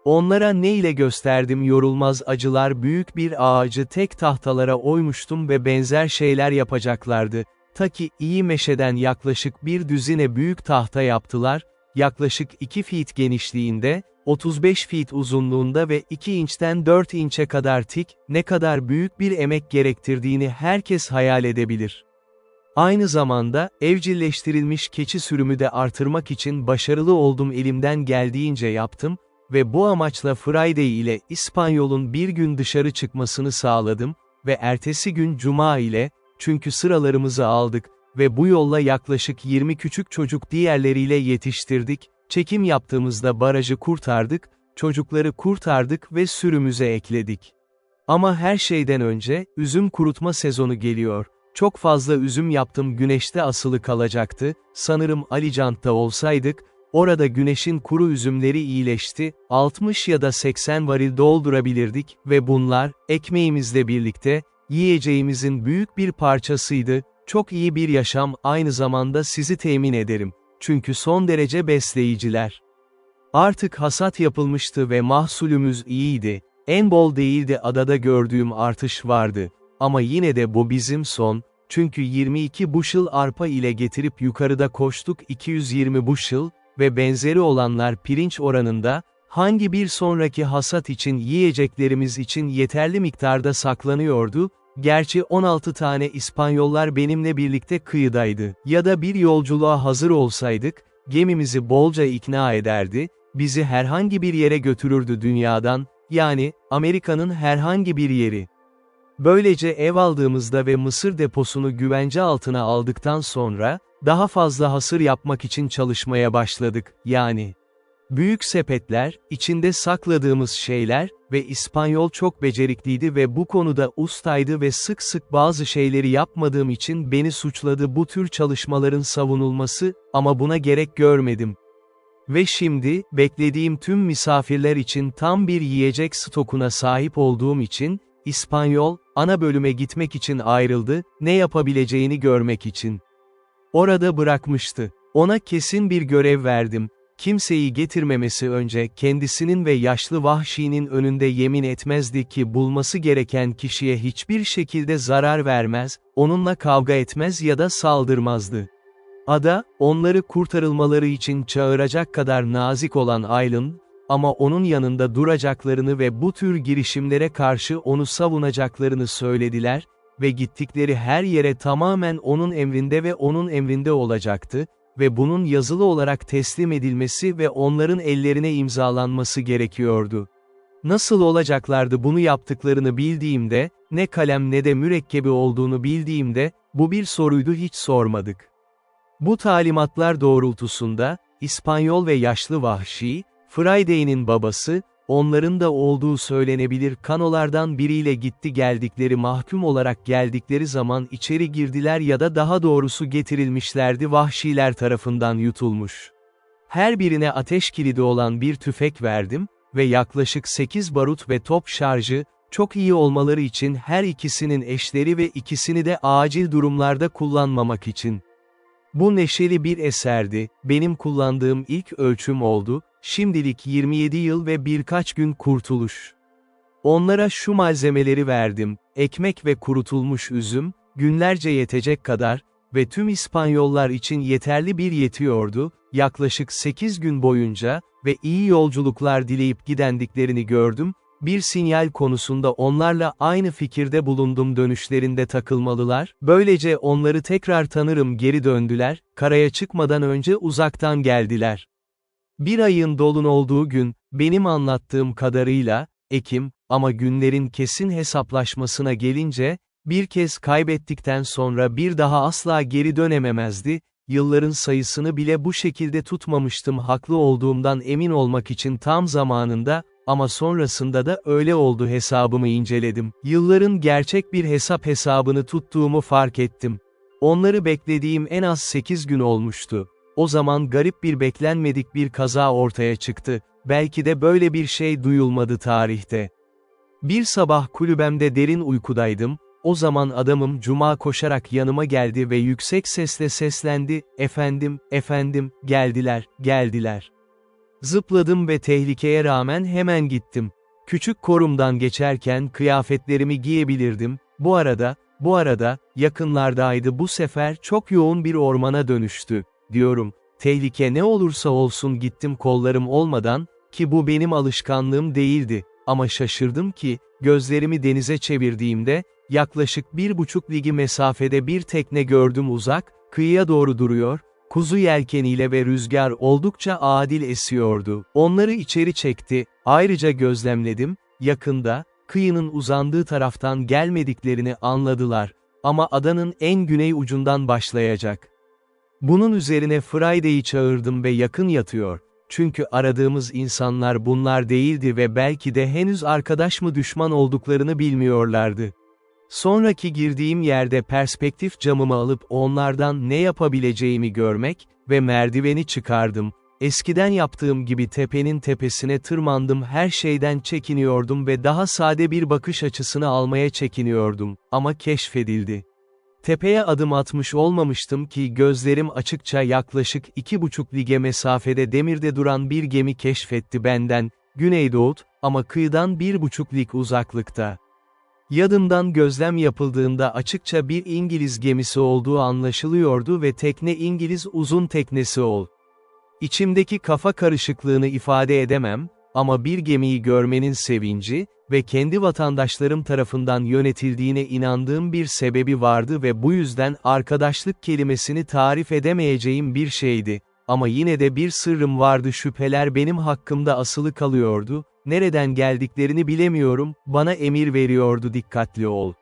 Onlara ne ile gösterdim, yorulmaz acılar, büyük bir ağacı tek tahtalara oymuştum ve benzer şeyler yapacaklardı, ta ki iyi meşeden yaklaşık bir düzine büyük tahta yaptılar, yaklaşık 2 feet genişliğinde, 35 feet uzunluğunda ve 2 inçten 4 inçe kadar tik, ne kadar büyük bir emek gerektirdiğini herkes hayal edebilir. Aynı zamanda, evcilleştirilmiş keçi sürümü de artırmak için başarılı oldum, elimden geldiğince yaptım ve bu amaçla Friday ile İspanyol'un bir gün dışarı çıkmasını sağladım ve ertesi gün Cuma ile, çünkü sıralarımızı aldık ve bu yolla yaklaşık 20 küçük çocuk diğerleriyle yetiştirdik, çekim yaptığımızda barajı kurtardık, çocukları kurtardık ve sürümüze ekledik. Ama her şeyden önce, üzüm kurutma sezonu geliyor. Çok fazla üzüm yaptım, güneşte asılı kalacaktı, sanırım Alicant'ta olsaydık, orada güneşin kuru üzümleri iyileşti, 60 ya da 80 varil doldurabilirdik ve bunlar, ekmeğimizle birlikte, yiyeceğimizin büyük bir parçasıydı. Çok iyi bir yaşam, aynı zamanda sizi temin ederim. Çünkü son derece besleyiciler. Artık hasat yapılmıştı ve mahsulümüz iyiydi. En bol değildi, adada gördüğüm artış vardı. Ama yine de bu bizim son, çünkü 22 bushel arpa ile getirip yukarıda koştuk, 220 bushel ve benzeri olanlar pirinç oranında, hangi bir sonraki hasat için yiyeceklerimiz için yeterli miktarda saklanıyordu. Gerçi 16 tane İspanyollar benimle birlikte kıyıdaydı. Ya da bir yolculuğa hazır olsaydık, gemimizi bolca ikna ederdi, bizi herhangi bir yere götürürdü dünyadan, yani, Amerika'nın herhangi bir yeri. Böylece ev aldığımızda ve mısır deposunu güvence altına aldıktan sonra, daha fazla hasır yapmak için çalışmaya başladık, yani. Büyük sepetler, içinde sakladığımız şeyler ve İspanyol çok becerikliydi ve bu konuda ustaydı ve sık sık bazı şeyleri yapmadığım için beni suçladı bu tür çalışmaların savunulması, ama buna gerek görmedim. Ve şimdi, beklediğim tüm misafirler için tam bir yiyecek stokuna sahip olduğum için, İspanyol, ana bölüme gitmek için ayrıldı, ne yapabileceğini görmek için. Orada bırakmıştı. Ona kesin bir görev verdim. Kimseyi getirmemesi önce kendisinin ve yaşlı vahşinin önünde yemin etmezdi ki bulması gereken kişiye hiçbir şekilde zarar vermez, onunla kavga etmez ya da saldırmazdı. Ada, onları kurtarılmaları için çağıracak kadar nazik olan Aylin, ama onun yanında duracaklarını ve bu tür girişimlere karşı onu savunacaklarını söylediler ve gittikleri her yere tamamen onun emrinde ve onun emrinde olacaktı ve bunun yazılı olarak teslim edilmesi ve onların ellerine imzalanması gerekiyordu. Nasıl olacaklardı bunu yaptıklarını bildiğimde, ne kalem ne de mürekkebi olduğunu bildiğimde, bu bir soruydu, hiç sormadık. Bu talimatlar doğrultusunda, İspanyol ve yaşlı vahşi, Friday'nin babası, onların da olduğu söylenebilir kanolardan biriyle gitti, geldikleri mahkum olarak geldikleri zaman içeri girdiler ya da daha doğrusu getirilmişlerdi, vahşiler tarafından yutulmuş. Her birine ateş kilidi olan bir tüfek verdim ve yaklaşık 8 barut ve top şarjı, çok iyi olmaları için her ikisinin eşleri ve ikisini de acil durumlarda kullanmamak için. Bu neşeli bir eserdi, benim kullandığım ilk ölçüm oldu, şimdilik 27 yıl ve birkaç gün kurtuluş. Onlara şu malzemeleri verdim, ekmek ve kurutulmuş üzüm, günlerce yetecek kadar ve tüm İspanyollar için yeterli bir yetiyordu, yaklaşık 8 gün boyunca ve iyi yolculuklar dileyip gidendiklerini gördüm. Bir sinyal konusunda onlarla aynı fikirde bulundum, dönüşlerinde takılmalılar, böylece onları tekrar tanırım, geri döndüler, karaya çıkmadan önce uzaktan geldiler. Bir ayın dolun olduğu gün, benim anlattığım kadarıyla, Ekim, ama günlerin kesin hesaplaşmasına gelince, bir kez kaybettikten sonra bir daha asla geri dönememezdi, yılların sayısını bile bu şekilde tutmamıştım haklı olduğumdan emin olmak için tam zamanında, ama sonrasında da öyle oldu, hesabımı inceledim. Yılların gerçek bir hesabını tuttuğumu fark ettim. Onları beklediğim en az 8 gün olmuştu. O zaman garip bir beklenmedik bir kaza ortaya çıktı. Belki de böyle bir şey duyulmadı tarihte. Bir sabah kulübemde derin uykudaydım. O zaman adamım Cuma koşarak yanıma geldi ve yüksek sesle seslendi, "Efendim, efendim, geldiler, geldiler." Zıpladım ve tehlikeye rağmen hemen gittim. Küçük korumdan geçerken kıyafetlerimi giyebilirdim. Bu arada, yakınlardaydı, bu sefer çok yoğun bir ormana dönüştü, diyorum. Tehlike ne olursa olsun gittim kollarım olmadan, ki bu benim alışkanlığım değildi, ama şaşırdım ki, gözlerimi denize çevirdiğimde, yaklaşık 1,5 ligi mesafede bir tekne gördüm, uzak, kıyıya doğru duruyor, kuzu yelkeniyle ve rüzgar oldukça adil esiyordu. Onları içeri çekti, ayrıca gözlemledim, yakında, kıyının uzandığı taraftan gelmediklerini anladılar, ama adanın en güney ucundan başlayacak. Bunun üzerine Friday'i çağırdım ve yakın yatıyor, çünkü aradığımız insanlar bunlar değildi ve belki de henüz arkadaş mı düşman olduklarını bilmiyorlardı. Sonraki girdiğim yerde perspektif camımı alıp onlardan ne yapabileceğimi görmek ve merdiveni çıkardım. Eskiden yaptığım gibi tepenin tepesine tırmandım, her şeyden çekiniyordum ve daha sade bir bakış açısını almaya çekiniyordum, ama keşfedildi. Tepeye adım atmış olmamıştım ki gözlerim açıkça yaklaşık 2,5 lige mesafede demirde duran bir gemi keşfetti benden, güneydoğu, ama kıyıdan 1,5 lig uzaklıkta. Yadımdan gözlem yapıldığında açıkça bir İngiliz gemisi olduğu anlaşılıyordu ve tekne İngiliz uzun teknesi ol. İçimdeki kafa karışıklığını ifade edemem, ama bir gemiyi görmenin sevinci ve kendi vatandaşlarım tarafından yönetildiğine inandığım bir sebebi vardı ve bu yüzden arkadaşlık kelimesini tarif edemeyeceğim bir şeydi. Ama yine de bir sırrım vardı, şüpheler benim hakkımda asılı kalıyordu, nereden geldiklerini bilemiyorum, bana emir veriyordu, dikkatli ol.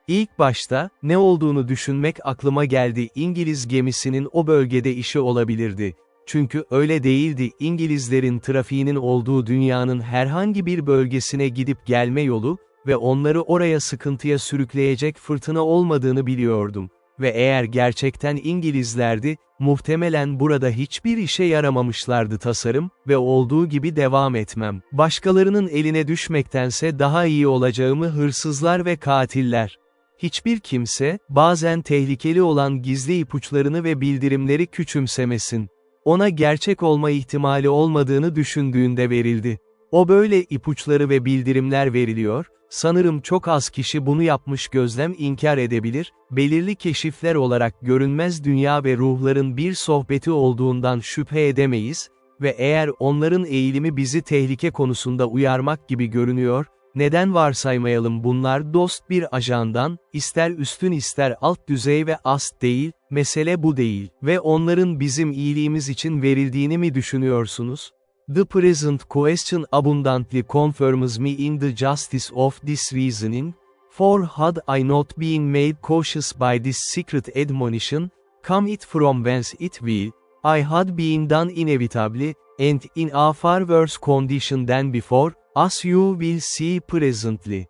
İlk başta, ne olduğunu düşünmek aklıma geldi, İngiliz gemisinin o bölgede işi olabilirdi. Çünkü öyle değildi, İngilizlerin trafiğinin olduğu dünyanın herhangi bir bölgesine gidip gelme yolu ve onları oraya sıkıntıya sürükleyecek fırtına olmadığını biliyordum. Ve eğer gerçekten İngilizlerdi, muhtemelen burada hiçbir işe yaramamışlardı tasarım ve olduğu gibi devam etmem. Başkalarının eline düşmektense daha iyi olacağımı hırsızlar ve katiller. Hiçbir kimse, bazen tehlikeli olan gizli ipuçlarını ve bildirimleri küçümsemesin. Ona gerçek olma ihtimali olmadığını düşündüğünde verildi. O böyle ipuçları ve bildirimler veriliyor, sanırım çok az kişi bunu yapmış, gözlem inkar edebilir, belirli keşifler olarak görünmez dünya ve ruhların bir sohbeti olduğundan şüphe edemeyiz ve eğer onların eğilimi bizi tehlike konusunda uyarmak gibi görünüyor, neden varsaymayalım, bunlar dost bir ajandan, ister üstün ister alt düzey ve ast değil, mesele bu değil ve onların bizim iyiliğimiz için verildiğini mi düşünüyorsunuz? The present question abundantly confirms me in the justice of this reasoning, for had I not been made cautious by this secret admonition, come it from whence it will, I had been done inevitably, and in a far worse condition than before, as you will see presently.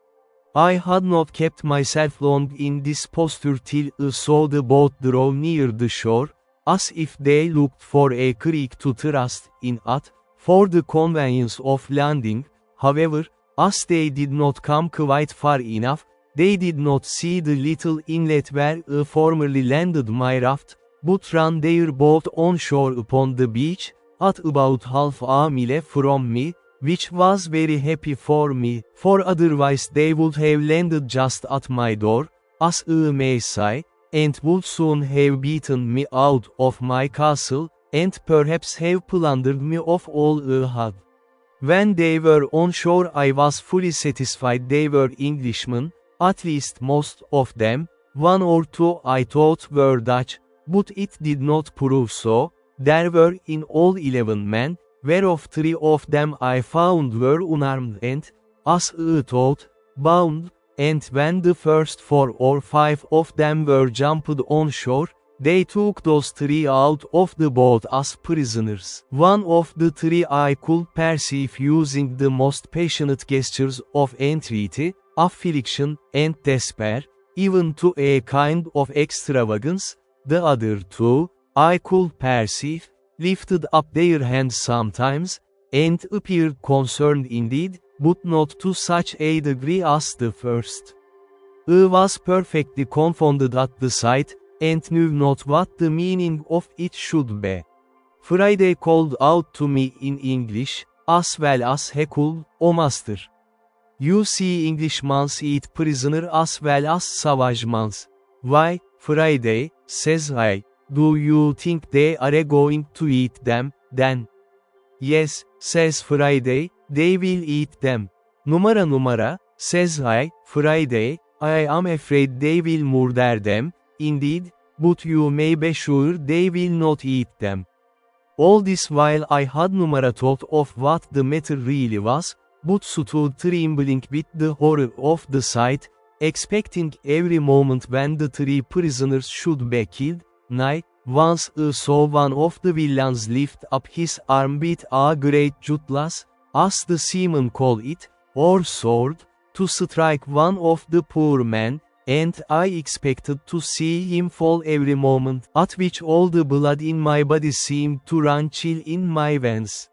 I had not kept myself long in this posture till I saw the boat draw near the shore, as if they looked for a creek to thrust in at, for the convenience of landing. However, as they did not come quite far enough, they did not see the little inlet where I formerly landed my raft, but ran their boat on shore upon the beach, at about half a mile from me, which was very happy for me, for otherwise they would have landed just at my door, as I may say, and would soon have beaten me out of my castle, and perhaps have plundered me of all I had. When they were on shore I was fully satisfied they were Englishmen, at least most of them, one or two I thought were Dutch, but it did not prove so. There were in all 11 men, whereof 3 of them I found were unarmed and, as I thought, bound, and when the first 4 or 5 of them were jumped on shore, they took those 3 out of the boat as prisoners. One of the 3 I could perceive using the most passionate gestures of entreaty, affliction, and despair, even to a kind of extravagance. The other 2, I could perceive, lifted up their hands sometimes, and appeared concerned indeed, but not to such a degree as the first. I was perfectly confounded at the sight, and knew not what the meaning of it should be. Friday called out to me in English, as well as he could, "O master! You see Englishmen eat prisoner as well as savagemans. Why, Friday, says I, do you think they are going to eat them, then?" "Yes," says Friday, "they will eat them." Numara, says I, Friday, "I am afraid they will murder them, indeed, but you may be sure they will not eat them." All this while I had thought of what the matter really was, but stood trembling with the horror of the sight, expecting every moment when the 3 prisoners should be killed. Nay, once I saw one of the villains lift up his arm with a great cutlass, as the seamen call it, or sword, to strike one of the poor men, and I expected to see him fall every moment, at which all the blood in my body seemed to run chill in my veins.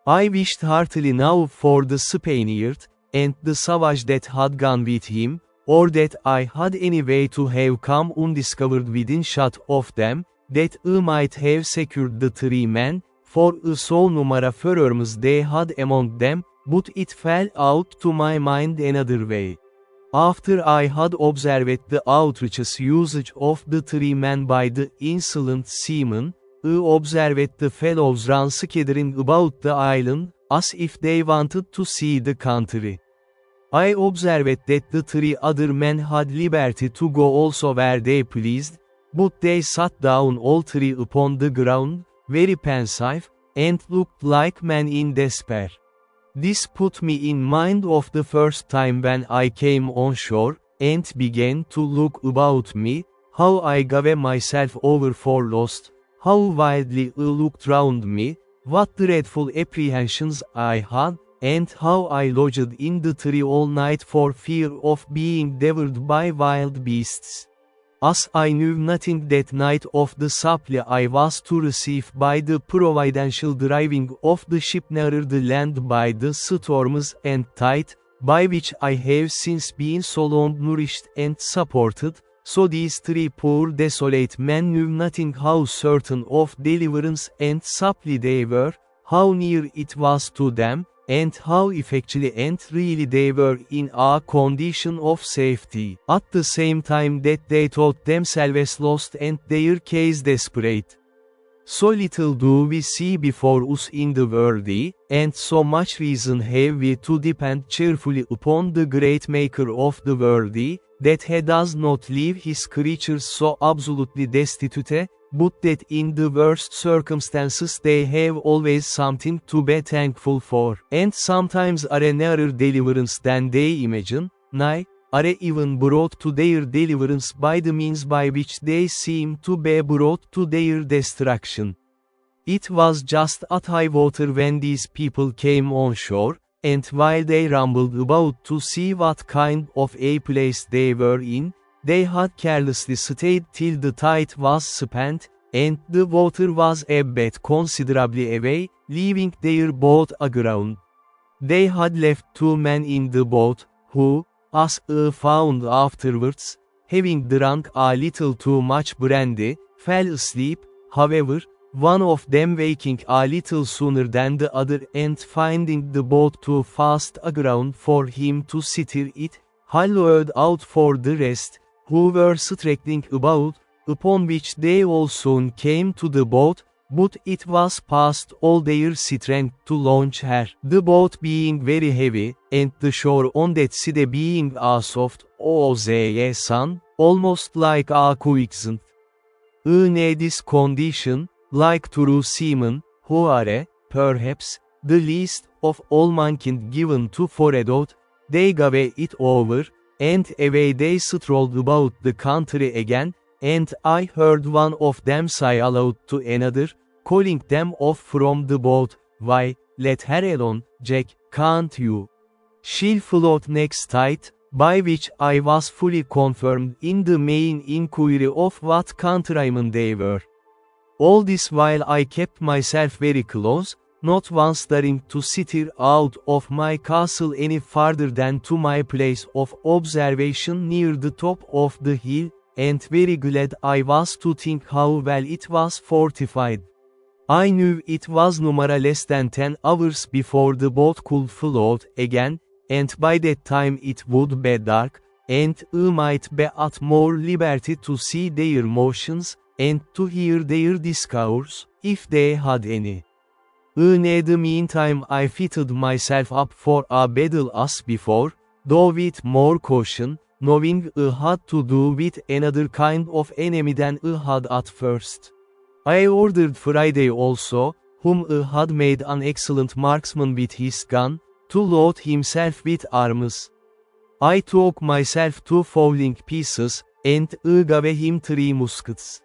I wished heartily now for the Spaniard, and the savage that had gone with him, or that I had any way to have come undiscovered within shot of them, that I might have secured the 3 men, for I saw numara firearms they had among them, but it fell out to my mind another way. After I had observed the outrageous usage of the 3 men by the insolent seamen, I observed the fellows run scattering about the island, as if they wanted to see the country. I observed that the 3 other men had liberty to go also where they pleased, but they sat down all 3 upon the ground, very pensive, and looked like men in despair. This put me in mind of the first time when I came on shore, and began to look about me, how I gave myself over for lost, how wildly I looked round me, what dreadful apprehensions I had, and how I lodged in the tree all night for fear of being devoured by wild beasts. As I knew nothing that night of the supply I was to receive by the providential driving of the ship nearer the land by the storms and tide, by which I have since been so long nourished and supported, so these 3 poor desolate men knew nothing how certain of deliverance and supply they were, how near it was to them, and how effectually and really they were in a condition of safety, at the same time that they thought themselves lost and their case desperate. So little do we see before us in the world, and so much reason have we to depend cheerfully upon the great Maker of the world, that he does not leave his creatures so absolutely destitute, but that in the worst circumstances they have always something to be thankful for, and sometimes are nearer deliverance than they imagine, nay, are even brought to their deliverance by the means by which they seem to be brought to their destruction. It was just at high water when these people came on shore, and while they rambled about to see what kind of a place they were in, they had carelessly stayed till the tide was spent, and the water was ebbed considerably away, leaving their boat aground. They had left 2 men in the boat, who, as I found afterwards, having drunk a little too much brandy, fell asleep. However, one of them waking a little sooner than the other and finding the boat too fast aground for him to steer it, hallooed out for the rest, who were straggling about, upon which they all soon came to the boat, but it was past all their strength to launch her, the boat being very heavy, and the shore on that side being a soft, sun, almost like a quicksand. In this condition, like true seamen, who are, perhaps, the least of all mankind given to foredoubt, they gave it over, and away they strolled about the country again, and I heard one of them say aloud to another, calling them off from the boat, "Why, let her alone, Jack, can't you? She'll float next tide," by which I was fully confirmed in the main inquiry of what countrymen they were. All this while I kept myself very close, not once daring to stir out of my castle any farther than to my place of observation near the top of the hill, and very glad I was to think how well it was fortified. I knew it was numara less than 10 hours before the boat could float again, and by that time it would be dark, and I might be at more liberty to see their motions, and to hear their discourse, if they had any. In the meantime I fitted myself up for a battle as before, though with more caution, knowing I had to do with another kind of enemy than I had at first. I ordered Friday also, whom I had made an excellent marksman with his gun, to load himself with arms. I took myself 2 fowling pieces, and I gave him 3 muskets.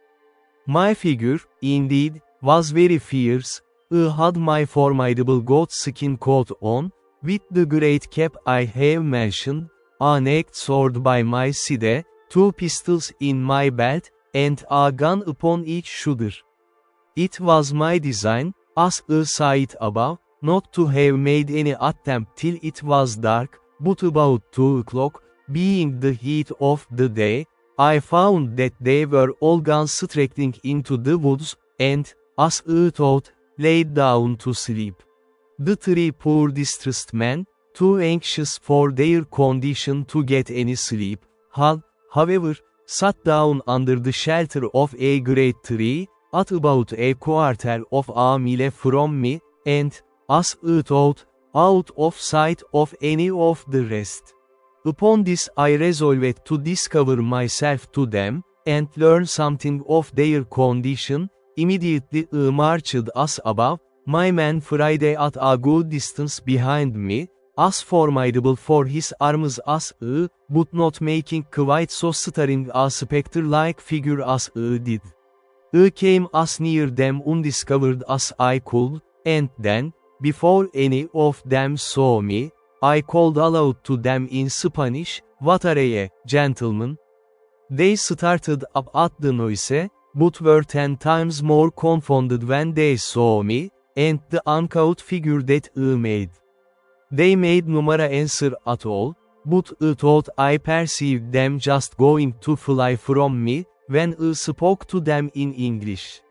My figure, indeed, was very fierce. I had my formidable goatskin coat on, with the great cap I have mentioned, a naked sword by my side, 2 pistols in my belt, and a gun upon each shoulder. It was my design, as I said above, not to have made any attempt till it was dark, but about 2 o'clock, being the heat of the day, I found that they were all gone straying into the woods, and, as I thought, laid down to sleep. The 3 poor distressed men, too anxious for their condition to get any sleep, had, however, sat down under the shelter of a great tree, at about a quarter of a mile from me, and, as I thought, out of sight of any of the rest. Upon this I resolved to discover myself to them, and learn something of their condition. Immediately I marched as above, my man Friday at a good distance behind me, as formidable for his arms as I, but not making quite so staring a spectre-like figure as I did. I came as near them undiscovered as I could, and then, before any of them saw me, I called aloud to them in Spanish, "What are ye, gentlemen?" They started up at the noise, but were 10 times more confounded when they saw me, and the uncouth figure that I made. They made no answer at all, but I thought I perceived them just going to fly from me, when I spoke to them in English.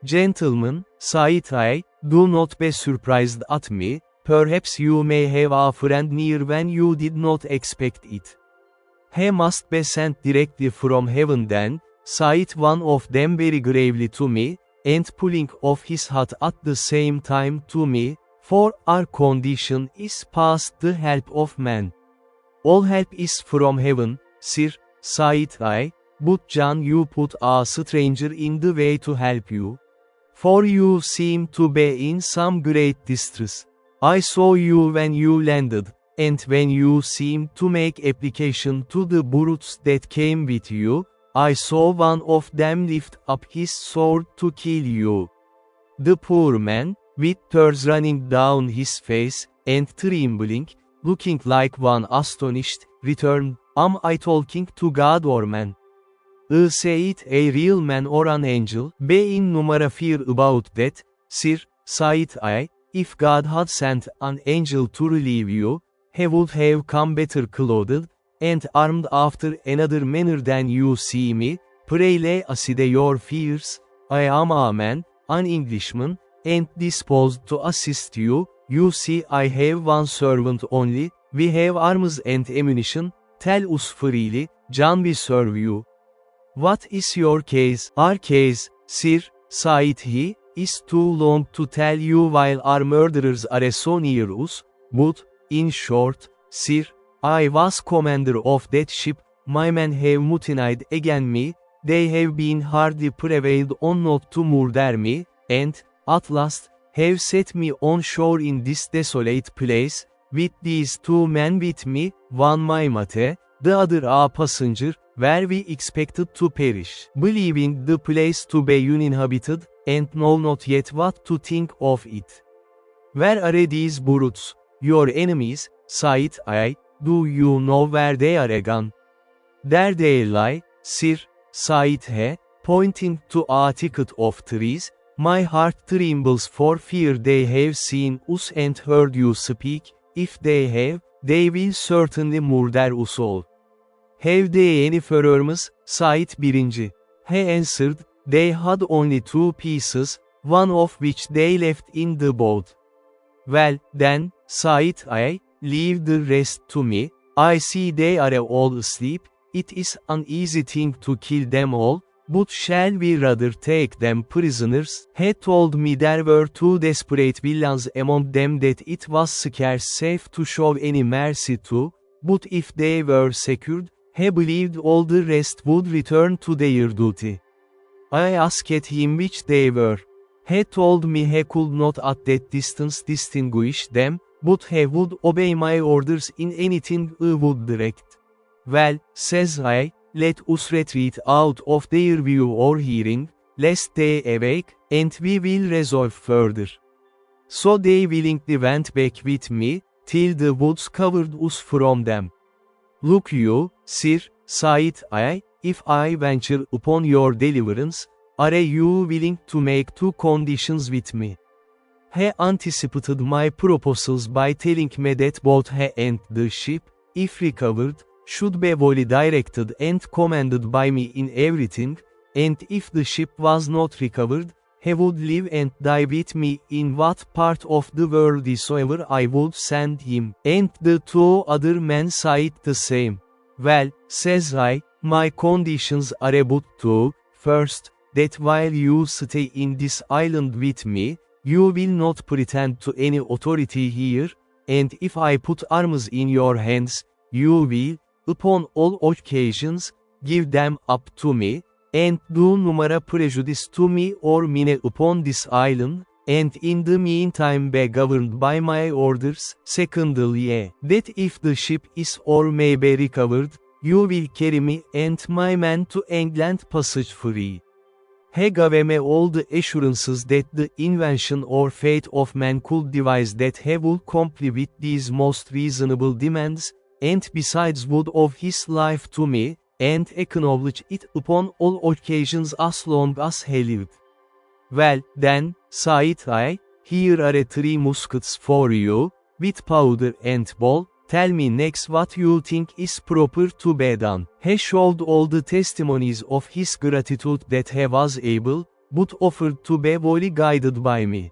"Gentlemen," said I, "do not be surprised at me, perhaps you may have a friend near when you did not expect it." "He must be sent directly from heaven then," said one of them very gravely to me, and pulling off his hat at the same time to me, "for our condition is past the help of man." "All help is from heaven, sir," said I, "but John, you put a stranger in the way to help you. For you seem to be in some great distress. I saw you when you landed, and when you seemed to make application to the brutes that came with you, I saw one of them lift up his sword to kill you." The poor man, with tears running down his face, and trembling, looking like one astonished, returned, "Am I talking to God or man?" "I say it a real man or an angel, be in no fear about that, sir," said I. "If God had sent an angel to relieve you, he would have come better clothed, and armed after another manner than you see me. Pray lay aside your fears. I am a man, an Englishman, and disposed to assist you. You see I have one servant only, we have arms and ammunition, tell us freely, John, we serve you." "What is your case?" "Our case, sir," said he, "is too long to tell you while our murderers are so near us, but, in short, sir, I was commander of that ship, my men have mutinied against me, they have been hardly prevailed on not to murder me, and, at last, have set me on shore in this desolate place, with these 2 men with me, one my mate, the other a passenger, where we expected to perish, believing the place to be uninhabited, and know not yet what to think of it." "Where are these brutes, your enemies?" said I. "Do you know where they are gone?" "There they lie, sir," said he, pointing to a thicket of trees. "My heart trembles for fear they have seen us and heard you speak. If they have, they will certainly murder us all." "Have they any firearms?" said birinci. He answered, "They had only 2 pieces, one of which they left in the boat." "Well, then," said I, "leave the rest to me. I see they are all asleep. It is an easy thing to kill them all, but shall we rather take them prisoners?" He told me there were 2 desperate villains among them that it was scarce safe to show any mercy to, but if they were secured, he believed all the rest would return to their duty. I asked him which they were. He told me he could not at that distance distinguish them, but he would obey my orders in anything I would direct. "Well," says I, "let us retreat out of their view or hearing, lest they awake, and we will resolve further." So they willingly went back with me, till the woods covered us from them. "Look you, sir," said I, if I venture upon your deliverance, are you willing to make two conditions with me? He anticipated my proposals by telling me that both he and the ship, if recovered, should be wholly directed and commanded by me in everything, and if the ship was not recovered, he would live and die with me in what part of the world soever I would send him. And the two other men said the same. Well, says I, my conditions are about two: first, that while you stay in this island with me, you will not pretend to any authority here, and if I put arms in your hands, you will, upon all occasions, give them up to me, and do no prejudice to me or mine upon this island, and in the meantime be governed by my orders. Secondly, that if the ship is or may be recovered, you will carry me and my men to England passage free. He gave me all the assurances that the invention or fate of man could devise that he would comply with these most reasonable demands, and besides would owe his life to me, and acknowledge it upon all occasions as long as he lived. Well, then, said I, here are 3 muskets for you, with powder and ball. Tell me next what you think is proper to be done. He showed all the testimonies of his gratitude that he was able, but offered to be wholly guided by me.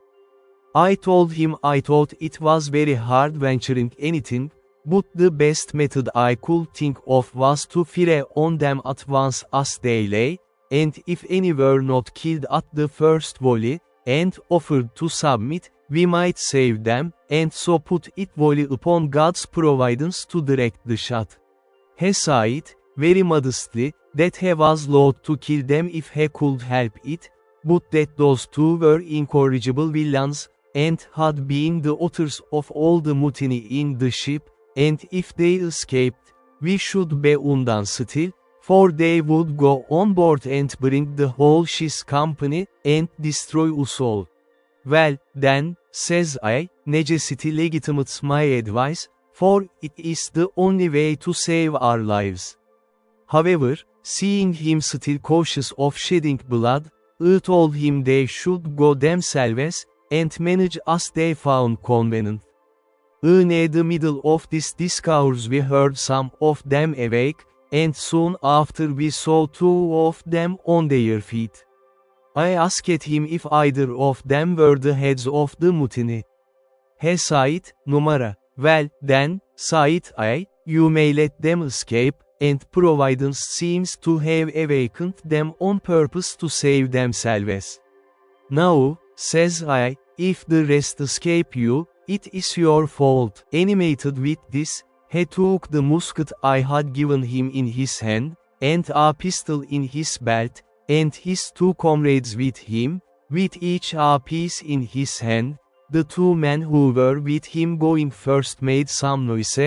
I told him I thought it was very hard venturing anything, but the best method I could think of was to fire on them at once as they lay, and if any were not killed at the first volley, and offered to submit, we might save them, and so put it wholly upon God's providence to direct the shot. He said, very modestly, that he was loath to kill them if he could help it, but that those two were incorrigible villains, and had been the authors of all the mutiny in the ship, and if they escaped, we should be undone still, for they would go on board and bring the whole ship's company, and destroy us all. Well, then, says I, necessity legitimates my advice, for it is the only way to save our lives. However, seeing him still cautious of shedding blood, I told him they should go themselves, and manage as they found convenient. In the middle of this discourse we heard some of them awake, and soon after we saw 2 of them on their feet. I asked him if either of them were the heads of the mutiny. He said, numara. Well, then, said I, you may let them escape, and Providence seems to have awakened them on purpose to save themselves. Now, says I, if the rest escape you, it is your fault. Animated with this, he took the musket I had given him in his hand, and a pistol in his belt, and his 2 comrades with him, with each a piece in his hand. The 2 men who were with him going first made some noise,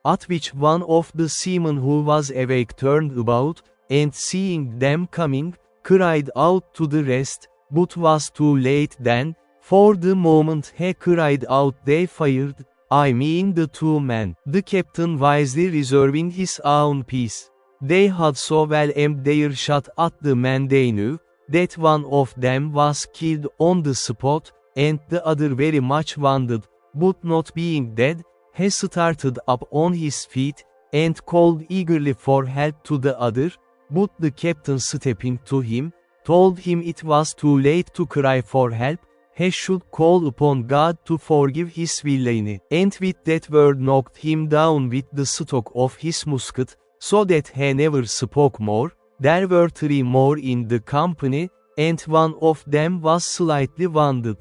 at which one of the seamen who was awake turned about, and seeing them coming, cried out to the rest, but was too late then, for the moment he cried out they fired, I mean the 2 men, the captain wisely reserving his own piece. They had so well aimed their shot at the man they knew, that one of them was killed on the spot, and the other very much wounded, but not being dead, he started up on his feet, and called eagerly for help to the other, but the captain stepping to him, told him it was too late to cry for help, he should call upon God to forgive his villainy, and with that word knocked him down with the stock of his musket, so that he never spoke more. There were 3 more in the company, and one of them was slightly wounded.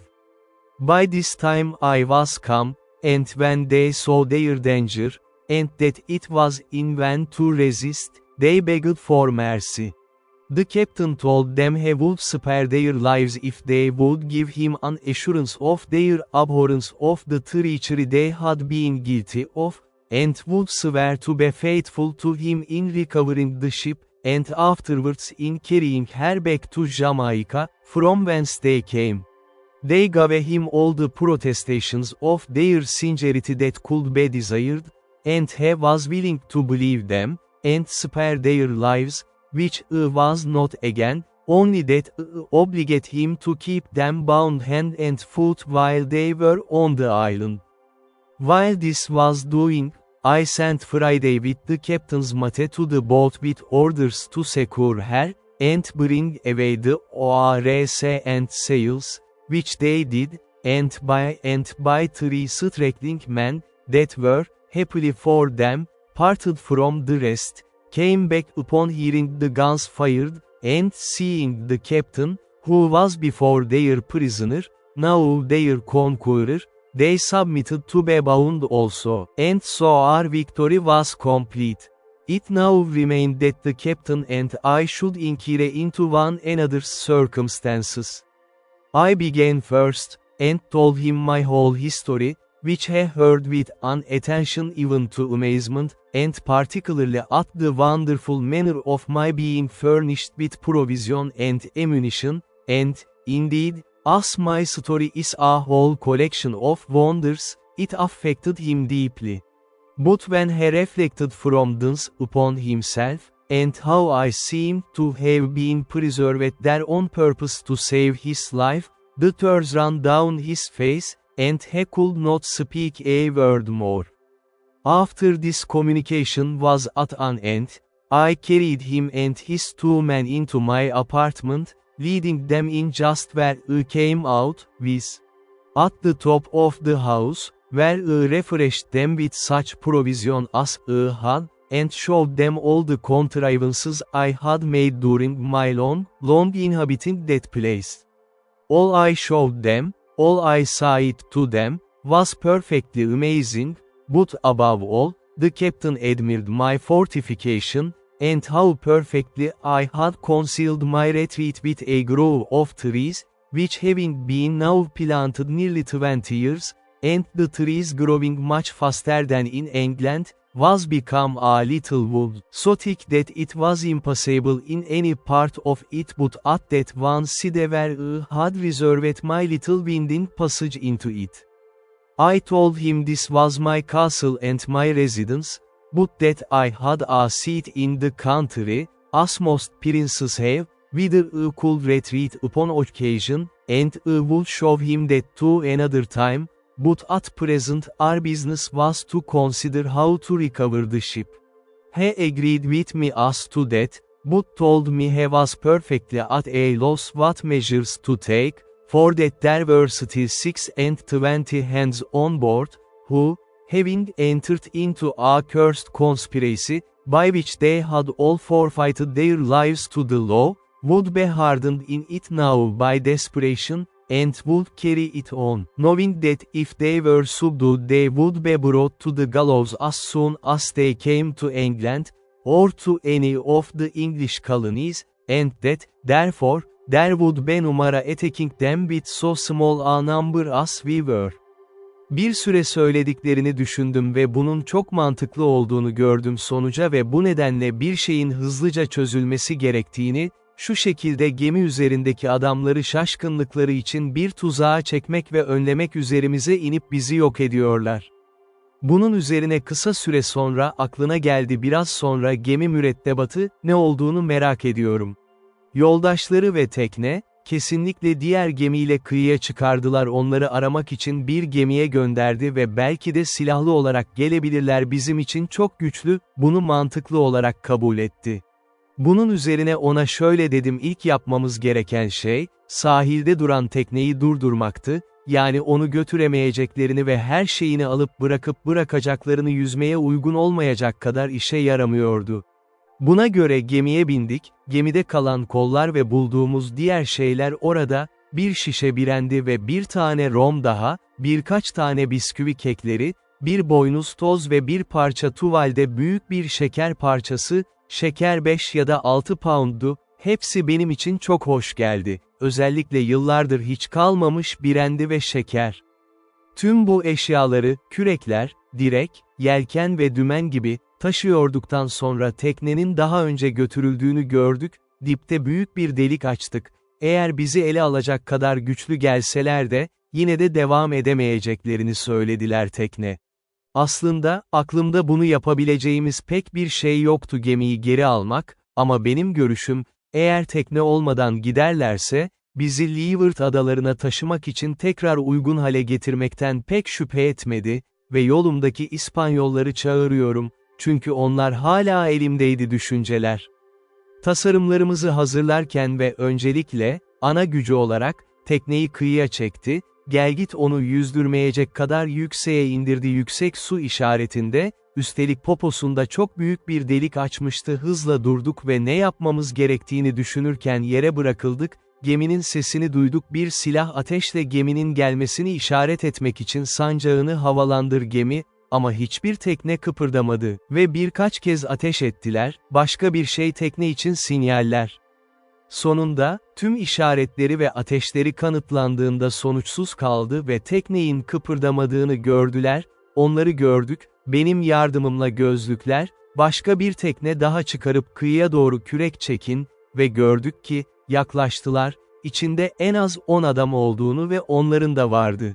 By this time I was come, and when they saw their danger, and that it was in vain to resist, they begged for mercy. The captain told them he would spare their lives if they would give him an assurance of their abhorrence of the treachery they had been guilty of, and would swear to be faithful to him in recovering the ship, and afterwards in carrying her back to Jamaica, from whence they came. They gave him all the protestations of their sincerity that could be desired, and he was willing to believe them, and spare their lives, which was not again, only that obliged him to keep them bound hand and foot while they were on the island. While this was doing, I sent Friday with the captain's mate to the boat with orders to secure her, and bring away the ORS and sails, which they did, and by 3 struggling men, that were, happily for them, parted from the rest, came back upon hearing the guns fired, and seeing the captain, who was before their prisoner, now their conqueror, they submitted to be bound also, and so our victory was complete. It now remained that the captain and I should inquire into one another's circumstances. I began first, and told him my whole history, which he heard with an attention even to amazement, and particularly at the wonderful manner of my being furnished with provision and ammunition, and, indeed, as my story is a whole collection of wonders, it affected him deeply. But when he reflected from thence upon himself, and how I seemed to have been preserved there on purpose to save his life, the tears ran down his face, and he could not speak a word more. After this communication was at an end, I carried him and his 2 men into my apartment, leading them in just where I came out, viz. At the top of the house, where I refreshed them with such provision as I had, and showed them all the contrivances I had made during my long inhabiting that place. All I showed them, all I said to them, was perfectly amazing, but above all, the captain admired my fortification, and how perfectly I had concealed my retreat with a grove of trees, which having been now planted nearly 20 years, and the trees growing much faster than in England, was become a little wood, so thick that it was impossible in any part of it but at that one side where I had reserved my little winding passage into it. I told him this was my castle and my residence, but that I had a seat in the country, as most princes have, whither I could retreat upon occasion, and I would show him that to another time, but at present our business was to consider how to recover the ship. He agreed with me as to that, but told me he was perfectly at a loss what measures to take, for that there were still 26 hands on board, who, having entered into a cursed conspiracy, by which they had all forfeited their lives to the law, would be hardened in it now by desperation, and would carry it on, knowing that if they were subdued they would be brought to the gallows as soon as they came to England, or to any of the English colonies, and that, therefore, there would be no more attacking them with so small a number as we were. Bir süre söylediklerini düşündüm ve bunun çok mantıklı olduğunu gördüm sonuca ve bu nedenle bir şeyin hızlıca çözülmesi gerektiğini, şu şekilde gemi üzerindeki adamları şaşkınlıkları için bir tuzağa çekmek ve önlemek üzerimize inip bizi yok ediyorlar. Bunun üzerine kısa süre sonra aklına geldi biraz sonra gemi mürettebatı, ne olduğunu merak ediyorum. Yoldaşları ve tekne, kesinlikle diğer gemiyle kıyıya çıkardılar onları aramak için bir gemiye gönderdi ve belki de silahlı olarak gelebilirler bizim için çok güçlü, bunu mantıklı olarak kabul etti. Bunun üzerine ona şöyle dedim ilk yapmamız gereken şey, sahilde duran tekneyi durdurmaktı, yani onu götüremeyeceklerini ve her şeyini alıp bırakacaklarını yüzmeye uygun olmayacak kadar işe yaramıyordu. Buna göre gemiye bindik, gemide kalan kollar ve bulduğumuz diğer şeyler orada, bir şişe birendi ve bir tane rom daha, birkaç tane bisküvi kekleri, bir boynuz toz ve bir parça tuvalde büyük bir şeker parçası, şeker 5 ya da 6 pounddu, hepsi benim için çok hoş geldi, özellikle yıllardır hiç kalmamış birendi ve şeker. Tüm bu eşyaları, kürekler, direk, yelken ve dümen gibi, taşıyorduktan sonra teknenin daha önce götürüldüğünü gördük, dipte büyük bir delik açtık, eğer bizi ele alacak kadar güçlü gelseler de, yine de devam edemeyeceklerini söylediler tekne. Aslında, aklımda bunu yapabileceğimiz pek bir şey yoktu gemiyi geri almak, Ama benim görüşüm, eğer tekne olmadan giderlerse, bizi Leeward adalarına taşımak için tekrar uygun hale getirmekten pek şüphe etmedi ve yolumdaki İspanyolları çağırıyorum, çünkü onlar hala elimdeydi düşünceler. Tasarımlarımızı hazırlarken ve öncelikle, ana gücü olarak, tekneyi kıyıya çekti, gelgit onu yüzdürmeyecek kadar yükseğe indirdi yüksek su işaretinde, üstelik poposunda çok büyük bir delik açmıştı hızla durduk ve ne yapmamız gerektiğini düşünürken yere bırakıldık, geminin sesini duyduk bir silah ateşle geminin gelmesini işaret etmek için sancağını havalandır gemi, ama hiçbir tekne kıpırdamadı ve birkaç kez ateş ettiler, başka bir şey tekne için sinyaller. Sonunda, tüm işaretleri ve ateşleri kanıtlandığında sonuçsuz kaldı ve teknenin kıpırdamadığını gördüler, onları gördük, benim yardımımla gözlükler, başka bir tekne daha çıkarıp kıyıya doğru kürek çekin, ve gördük ki, yaklaştılar, içinde en az 10 adam olduğunu ve onların da vardı.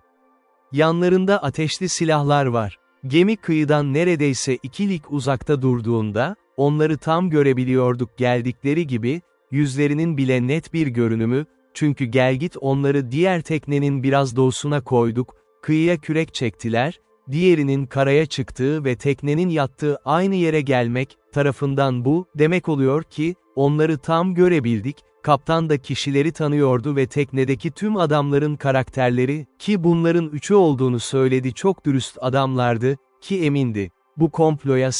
Yanlarında ateşli silahlar var. Gemi kıyıdan neredeyse 2 lig uzakta durduğunda, onları tam görebiliyorduk geldikleri gibi, yüzlerinin bile net bir görünümü, çünkü gelgit onları diğer teknenin biraz doğusuna koyduk, kıyıya kürek çektiler, diğerinin karaya çıktığı ve teknenin yattığı aynı yere gelmek, tarafından bu, demek oluyor ki, onları tam görebildik, kaptan da kişileri tanıyordu ve teknedeki tüm adamların karakterleri, ki bunların 3'ü olduğunu söyledi çok dürüst adamlardı, ki emindi. Bu komploya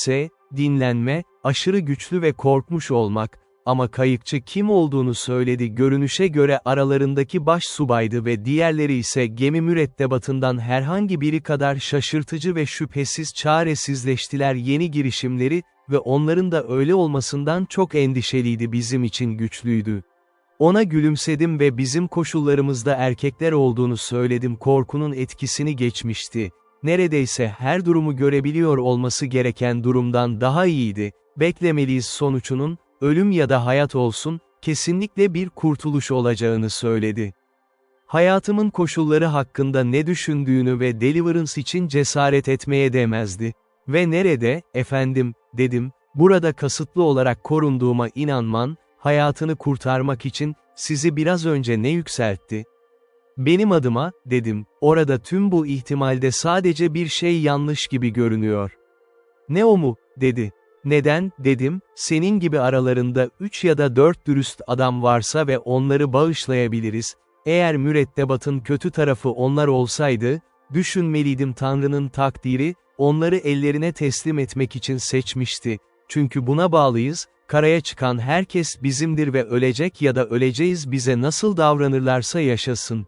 dinlenme, aşırı güçlü ve korkmuş olmak, ama kayıkçı kim olduğunu söyledi görünüşe göre aralarındaki baş subaydı ve diğerleri ise gemi mürettebatından herhangi biri kadar şaşırtıcı ve şüphesiz çaresizleştiler yeni girişimleri, ve onların da öyle olmasından çok endişeliydi bizim için güçlüydü. Ona gülümsedim ve bizim koşullarımızda erkekler olduğunu söyledim korkunun etkisini geçmişti. Neredeyse her durumu görebiliyor olması gereken durumdan daha iyiydi, beklemeliyiz sonucunun, ölüm ya da hayat olsun, kesinlikle bir kurtuluş olacağını söyledi. Hayatımın koşulları hakkında ne düşündüğünü ve Deliverance için cesaret etmeye değmezdi. Ve nerede, efendim, dedim, burada kasıtlı olarak korunduğuma inanman, hayatını kurtarmak için, sizi biraz önce ne yükseltti? Benim adıma, dedim, orada tüm bu ihtimalde sadece bir şey yanlış gibi görünüyor. Ne o mu, dedi. Neden, dedim, senin gibi aralarında 3 ya da 4 dürüst adam varsa ve onları bağışlayabiliriz, eğer mürettebatın kötü tarafı onlar olsaydı, düşünmeliydim Tanrı'nın takdiri, onları ellerine teslim etmek için seçmişti, çünkü buna bağlıyız, karaya çıkan herkes bizimdir ve ölecek ya da öleceğiz bize nasıl davranırlarsa yaşasın.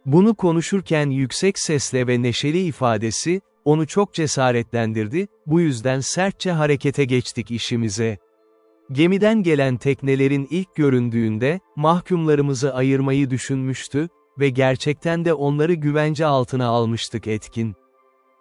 Bunu konuşurken yüksek sesle ve neşeli ifadesi, onu çok cesaretlendirdi, bu yüzden sertçe harekete geçtik işimize. Gemiden gelen teknelerin ilk göründüğünde, mahkumlarımızı ayırmayı düşünmüştü ve gerçekten de onları güvence altına almıştık Etkin.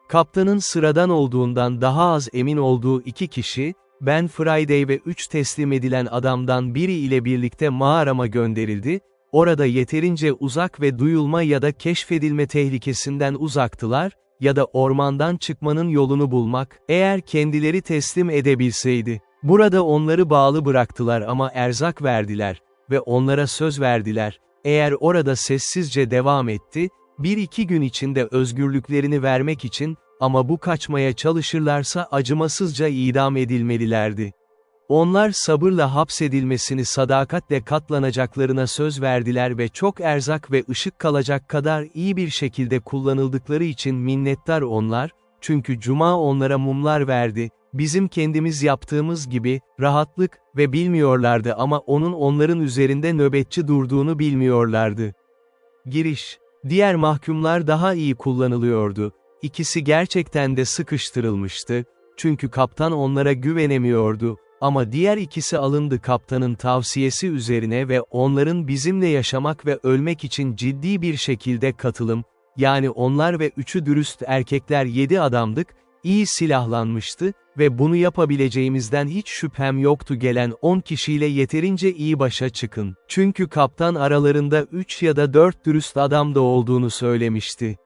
Kaptanın sıradan olduğundan daha az emin olduğu 2 kişi, Ben Friday ve 3 teslim edilen adamdan biri ile birlikte mağarama gönderildi, orada yeterince uzak ve duyulma ya da keşfedilme tehlikesinden uzaktılar, ya da ormandan çıkmanın yolunu bulmak, eğer kendileri teslim edebilseydi. Burada onları bağlı bıraktılar ama erzak verdiler ve onlara söz verdiler, eğer orada sessizce devam etti, 1-2 gün içinde özgürlüklerini vermek için, ama bu kaçmaya çalışırlarsa acımasızca idam edilmelilerdi. Onlar sabırla hapsedilmesini sadakatle katlanacaklarına söz verdiler ve çok erzak ve ışık kalacak kadar iyi bir şekilde kullanıldıkları için minnettar onlar, çünkü Cuma onlara mumlar verdi, bizim kendimiz yaptığımız gibi, rahatlık ve bilmiyorlardı ama onun onların üzerinde nöbetçi durduğunu bilmiyorlardı. Giriş. Diğer mahkumlar daha iyi kullanılıyordu. İkisi gerçekten de sıkıştırılmıştı, çünkü kaptan onlara güvenemiyordu, ama diğer ikisi alındı kaptanın tavsiyesi üzerine ve onların bizimle yaşamak ve ölmek için ciddi bir şekilde katılım, yani onlar ve 3'ü dürüst erkekler 7 adamdık, iyi silahlanmıştı ve bunu yapabileceğimizden hiç şüphem yoktu gelen 10 kişiyle yeterince iyi başa çıkın. Çünkü kaptan aralarında 3 ya da 4 dürüst adam da olduğunu söylemişti.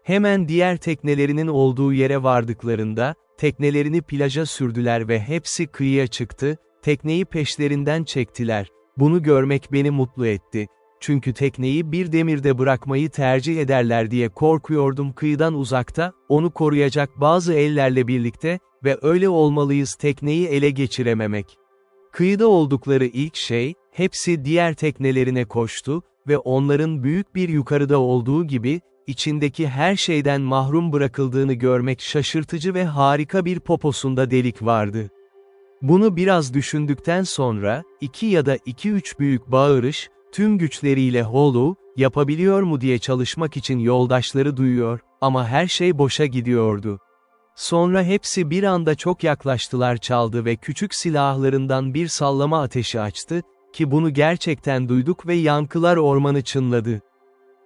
Hemen diğer teknelerinin olduğu yere vardıklarında, teknelerini plaja sürdüler ve hepsi kıyıya çıktı, Tekneyi peşlerinden çektiler. Bunu görmek beni mutlu etti. Çünkü tekneyi bir demirde bırakmayı tercih ederler diye korkuyordum kıyıdan uzakta, onu koruyacak bazı ellerle birlikte ve öyle olmalıyız tekneyi ele geçirememek. Kıyıda oldukları ilk şey, hepsi diğer teknelerine koştu ve onların büyük bir yukarıda olduğu gibi, içindeki her şeyden mahrum bırakıldığını görmek şaşırtıcı ve harika bir poposunda delik vardı. Bunu biraz düşündükten sonra, 2 ya da 2-3 büyük bağırış, tüm güçleriyle Hollow, yapabiliyor mu diye çalışmak için yoldaşları duyuyor, ama her şey boşa gidiyordu. Sonra hepsi bir anda çok yaklaştılar çaldı ve küçük silahlarından bir sallama ateşi açtı, ki bunu gerçekten duyduk ve yankılar ormanı çınladı.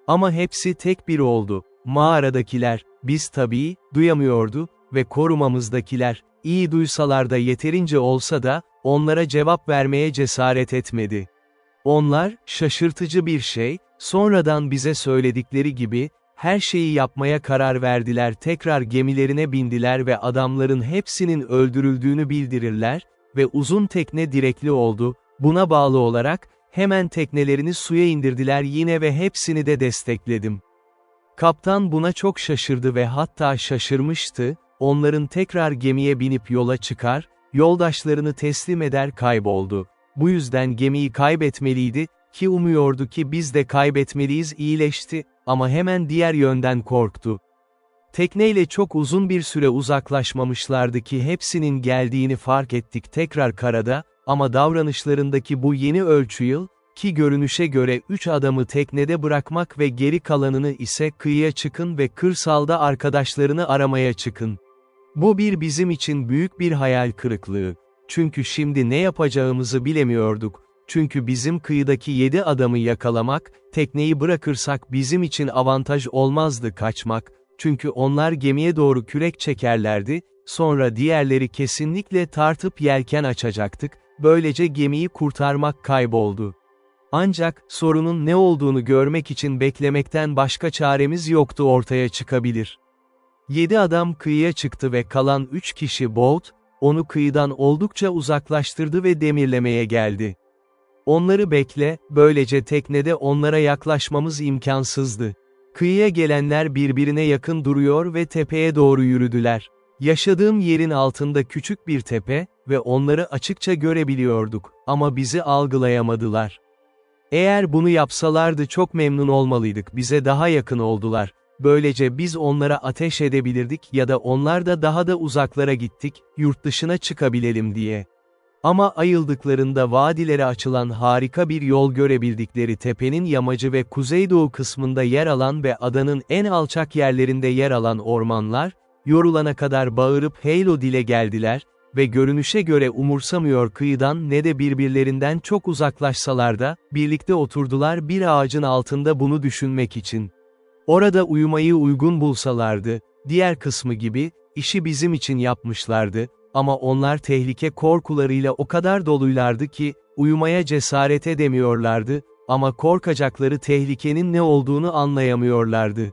Ama hepsi tek bir oldu. Mağaradakiler, biz tabii, duyamıyordu ve korumamızdakiler, iyi duysalar da yeterince olsa da, onlara cevap vermeye cesaret etmedi. Onlar, şaşırtıcı bir şey, sonradan bize söyledikleri gibi, her şeyi yapmaya karar verdiler tekrar gemilerine bindiler ve adamların hepsinin öldürüldüğünü bildirirler ve uzun tekne direkli oldu, buna bağlı olarak, hemen teknelerini suya indirdiler yine ve hepsini de destekledim. Kaptan buna çok şaşırdı ve hatta şaşırmıştı, onların tekrar gemiye binip yola çıkar, yoldaşlarını teslim eder kayboldu. Bu yüzden gemiyi kaybetmeliydi, ki umuyordu ki biz de kaybetmeliyiz iyileşti, ama hemen diğer yönden korktu. Tekneyle çok uzun bir süre uzaklaşmamışlardı ki hepsinin geldiğini fark ettik tekrar karada, ama davranışlarındaki bu yeni ölçü yıl, ki görünüşe göre 3 adamı teknede bırakmak ve geri kalanını ise kıyıya çıkın ve kırsalda arkadaşlarını aramaya çıkın. Bu bizim için büyük bir hayal kırıklığı. Çünkü şimdi ne yapacağımızı bilemiyorduk. Çünkü bizim kıyıdaki 7 adamı yakalamak, tekneyi bırakırsak bizim için avantaj olmazdı kaçmak, çünkü onlar gemiye doğru kürek çekerlerdi, sonra diğerleri kesinlikle tartıp yelken açacaktık, böylece gemiyi kurtarmak kayboldu. Ancak, sorunun ne olduğunu görmek için beklemekten başka çaremiz yoktu ortaya çıkabilir. 7 adam kıyıya çıktı ve kalan 3 kişi Bolt, onu kıyıdan oldukça uzaklaştırdı ve demirlemeye geldi. Onları bekle, böylece teknede onlara yaklaşmamız imkansızdı. Kıyıya gelenler birbirine yakın duruyor ve tepeye doğru yürüdüler. Yaşadığım yerin altında küçük bir tepe ve onları açıkça görebiliyorduk, ama bizi algılayamadılar. Eğer bunu yapsalardı çok memnun olmalıydık, bize daha yakın oldular. Böylece biz onlara ateş edebilirdik ya da onlar da daha da uzaklara gittik, yurt dışına çıkabilelim diye. Ama ayıldıklarında vadilere açılan harika bir yol görebildikleri tepenin yamacı ve kuzeydoğu kısmında yer alan ve adanın en alçak yerlerinde yer alan ormanlar, yorulana kadar bağırıp Halo dile geldiler ve görünüşe göre umursamıyor kıyıdan ne de birbirlerinden çok uzaklaşsalar da, birlikte oturdular bir ağacın altında bunu düşünmek için. Orada uyumayı uygun bulsalardı, diğer kısmı gibi, işi bizim için yapmışlardı, ama onlar tehlike korkularıyla o kadar doluylardı ki, uyumaya cesaret edemiyorlardı, ama korkacakları tehlikenin ne olduğunu anlayamıyorlardı.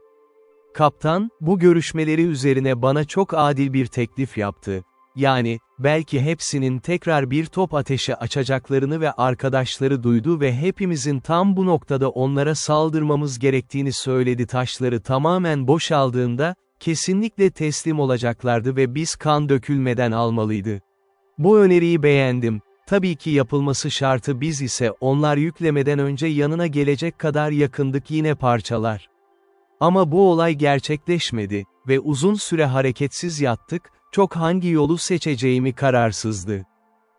Kaptan, bu görüşmeleri üzerine bana çok adil bir teklif yaptı. Yani, belki hepsinin tekrar bir top ateşi açacaklarını ve arkadaşları duydu ve hepimizin tam bu noktada onlara saldırmamız gerektiğini söyledi. Taşları tamamen boşaldığında, kesinlikle teslim olacaklardı ve biz kan dökülmeden almalıydı. Bu öneriyi beğendim. Tabii ki yapılması şartı biz ise onlar yüklemeden önce yanına gelecek kadar yakındık yine parçalar. Ama bu olay gerçekleşmedi ve uzun süre hareketsiz yattık, çok hangi yolu seçeceğimi kararsızdı.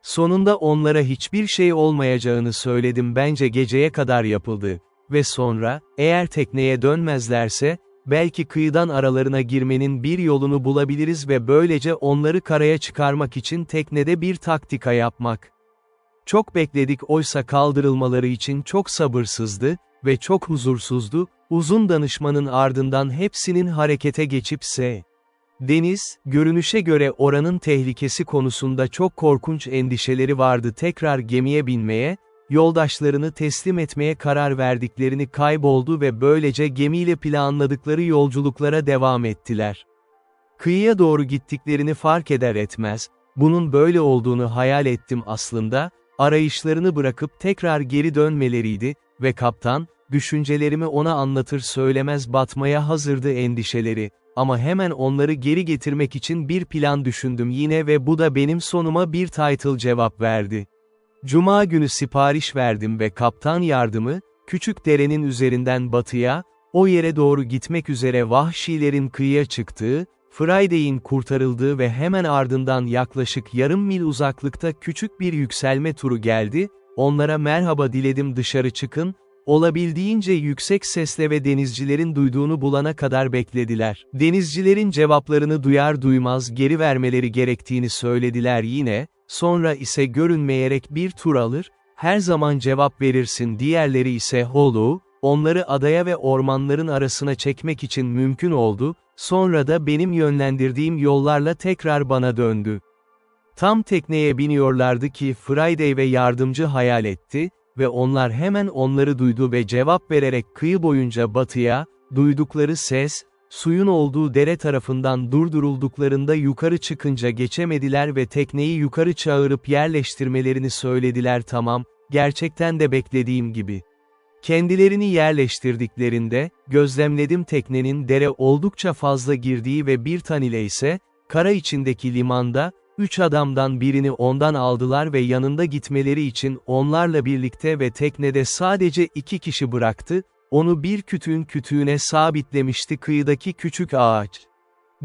Sonunda onlara hiçbir şey olmayacağını söyledim bence geceye kadar yapıldı. Ve sonra, eğer tekneye dönmezlerse, belki kıyıdan aralarına girmenin bir yolunu bulabiliriz ve böylece onları karaya çıkarmak için teknede bir taktika yapmak. Çok bekledik oysa kaldırılmaları için çok sabırsızdı ve çok huzursuzdu, uzun danışmanın ardından hepsinin harekete geçip Deniz, görünüşe göre oranın tehlikesi konusunda çok korkunç endişeleri vardı tekrar gemiye binmeye, yoldaşlarını teslim etmeye karar verdiklerini kayboldu ve böylece gemiyle planladıkları yolculuklara devam ettiler. Kıyıya doğru gittiklerini fark eder etmez, Bunun böyle olduğunu hayal ettim aslında, arayışlarını bırakıp tekrar geri dönmeleriydi ve kaptan, düşüncelerimi ona anlatır söylemez batmaya hazırdı endişeleri. Ama hemen onları geri getirmek için bir plan düşündüm yine ve bu da benim sonuma bir title cevap verdi. Cuma günü sipariş verdim ve kaptan yardımı, küçük derenin üzerinden batıya, o yere doğru gitmek üzere vahşilerin kıyıya çıktığı, Friday'in kurtarıldığı ve hemen ardından yaklaşık yarım mil uzaklıkta küçük bir yükselme turu geldi, onlara merhaba diledim dışarı çıkın, olabildiğince yüksek sesle ve denizcilerin duyduğunu bulana kadar beklediler. Denizcilerin cevaplarını duyar duymaz geri vermeleri gerektiğini söylediler yine, sonra ise görünmeyerek bir tur alır, her zaman cevap verirsin diğerleri ise holu, onları adaya ve ormanların arasına çekmek için mümkün oldu, sonra da benim yönlendirdiğim yollarla tekrar bana döndü. Tam tekneye biniyorlardı ki Friday ve yardımcı hayal etti ve onlar hemen onları duydu ve cevap vererek kıyı boyunca batıya, duydukları ses, suyun olduğu dere tarafından durdurulduklarında yukarı çıkınca geçemediler ve tekneyi yukarı çağırıp yerleştirmelerini söylediler tamam, gerçekten de beklediğim gibi. Kendilerini yerleştirdiklerinde, gözlemledim teknenin dere oldukça fazla girdiği ve bir tan ile ise, kara içindeki limanda, 3 adamdan birini ondan aldılar ve yanında gitmeleri için onlarla birlikte ve teknede sadece 2 kişi bıraktı, onu bir kütüğün kütüğüne sabitlemişti kıyıdaki küçük ağaç.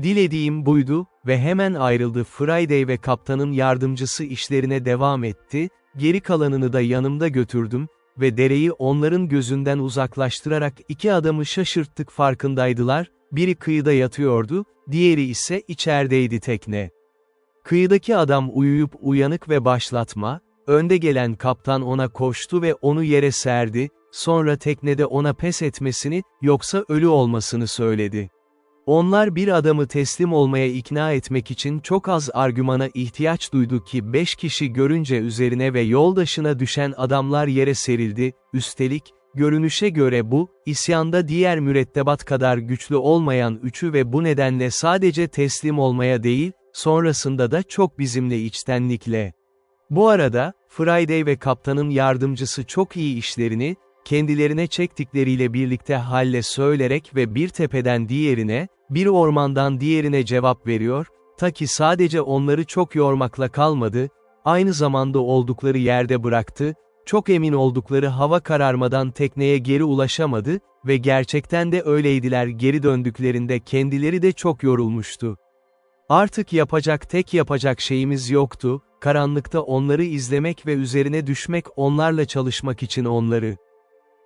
Dilediğim buydu ve hemen ayrıldı Friday ve kaptanın yardımcısı işlerine devam etti, geri kalanını da yanımda götürdüm ve dereyi onların gözünden uzaklaştırarak 2 adamı şaşırttık farkındaydılar, biri kıyıda yatıyordu, diğeri ise içerideydi tekne. Kıyıdaki adam uyuyup uyanık ve başlatma, önde gelen kaptan ona koştu ve onu yere serdi, sonra teknede ona pes etmesini, yoksa ölü olmasını söyledi. Onlar bir adamı teslim olmaya ikna etmek için çok az argümana ihtiyaç duydu ki 5 kişi görünce üzerine ve yoldaşına düşen adamlar yere serildi, üstelik, görünüşe göre bu, isyanda diğer mürettebat kadar güçlü olmayan üçü ve bu nedenle sadece teslim olmaya değil, sonrasında da çok bizimle içtenlikle. Bu arada, Friday ve kaptanın yardımcısı çok iyi işlerini, kendilerine çektikleriyle birlikte halle söylerek ve bir tepeden diğerine, bir ormandan diğerine cevap veriyor, ta ki sadece onları çok yormakla kalmadı, aynı zamanda oldukları yerde bıraktı, çok emin oldukları hava kararmadan tekneye geri ulaşamadı ve gerçekten de öyleydiler geri döndüklerinde kendileri de çok yorulmuştu. Artık tek yapacak şeyimiz yoktu, karanlıkta onları izlemek ve üzerine düşmek onlarla çalışmak için onları.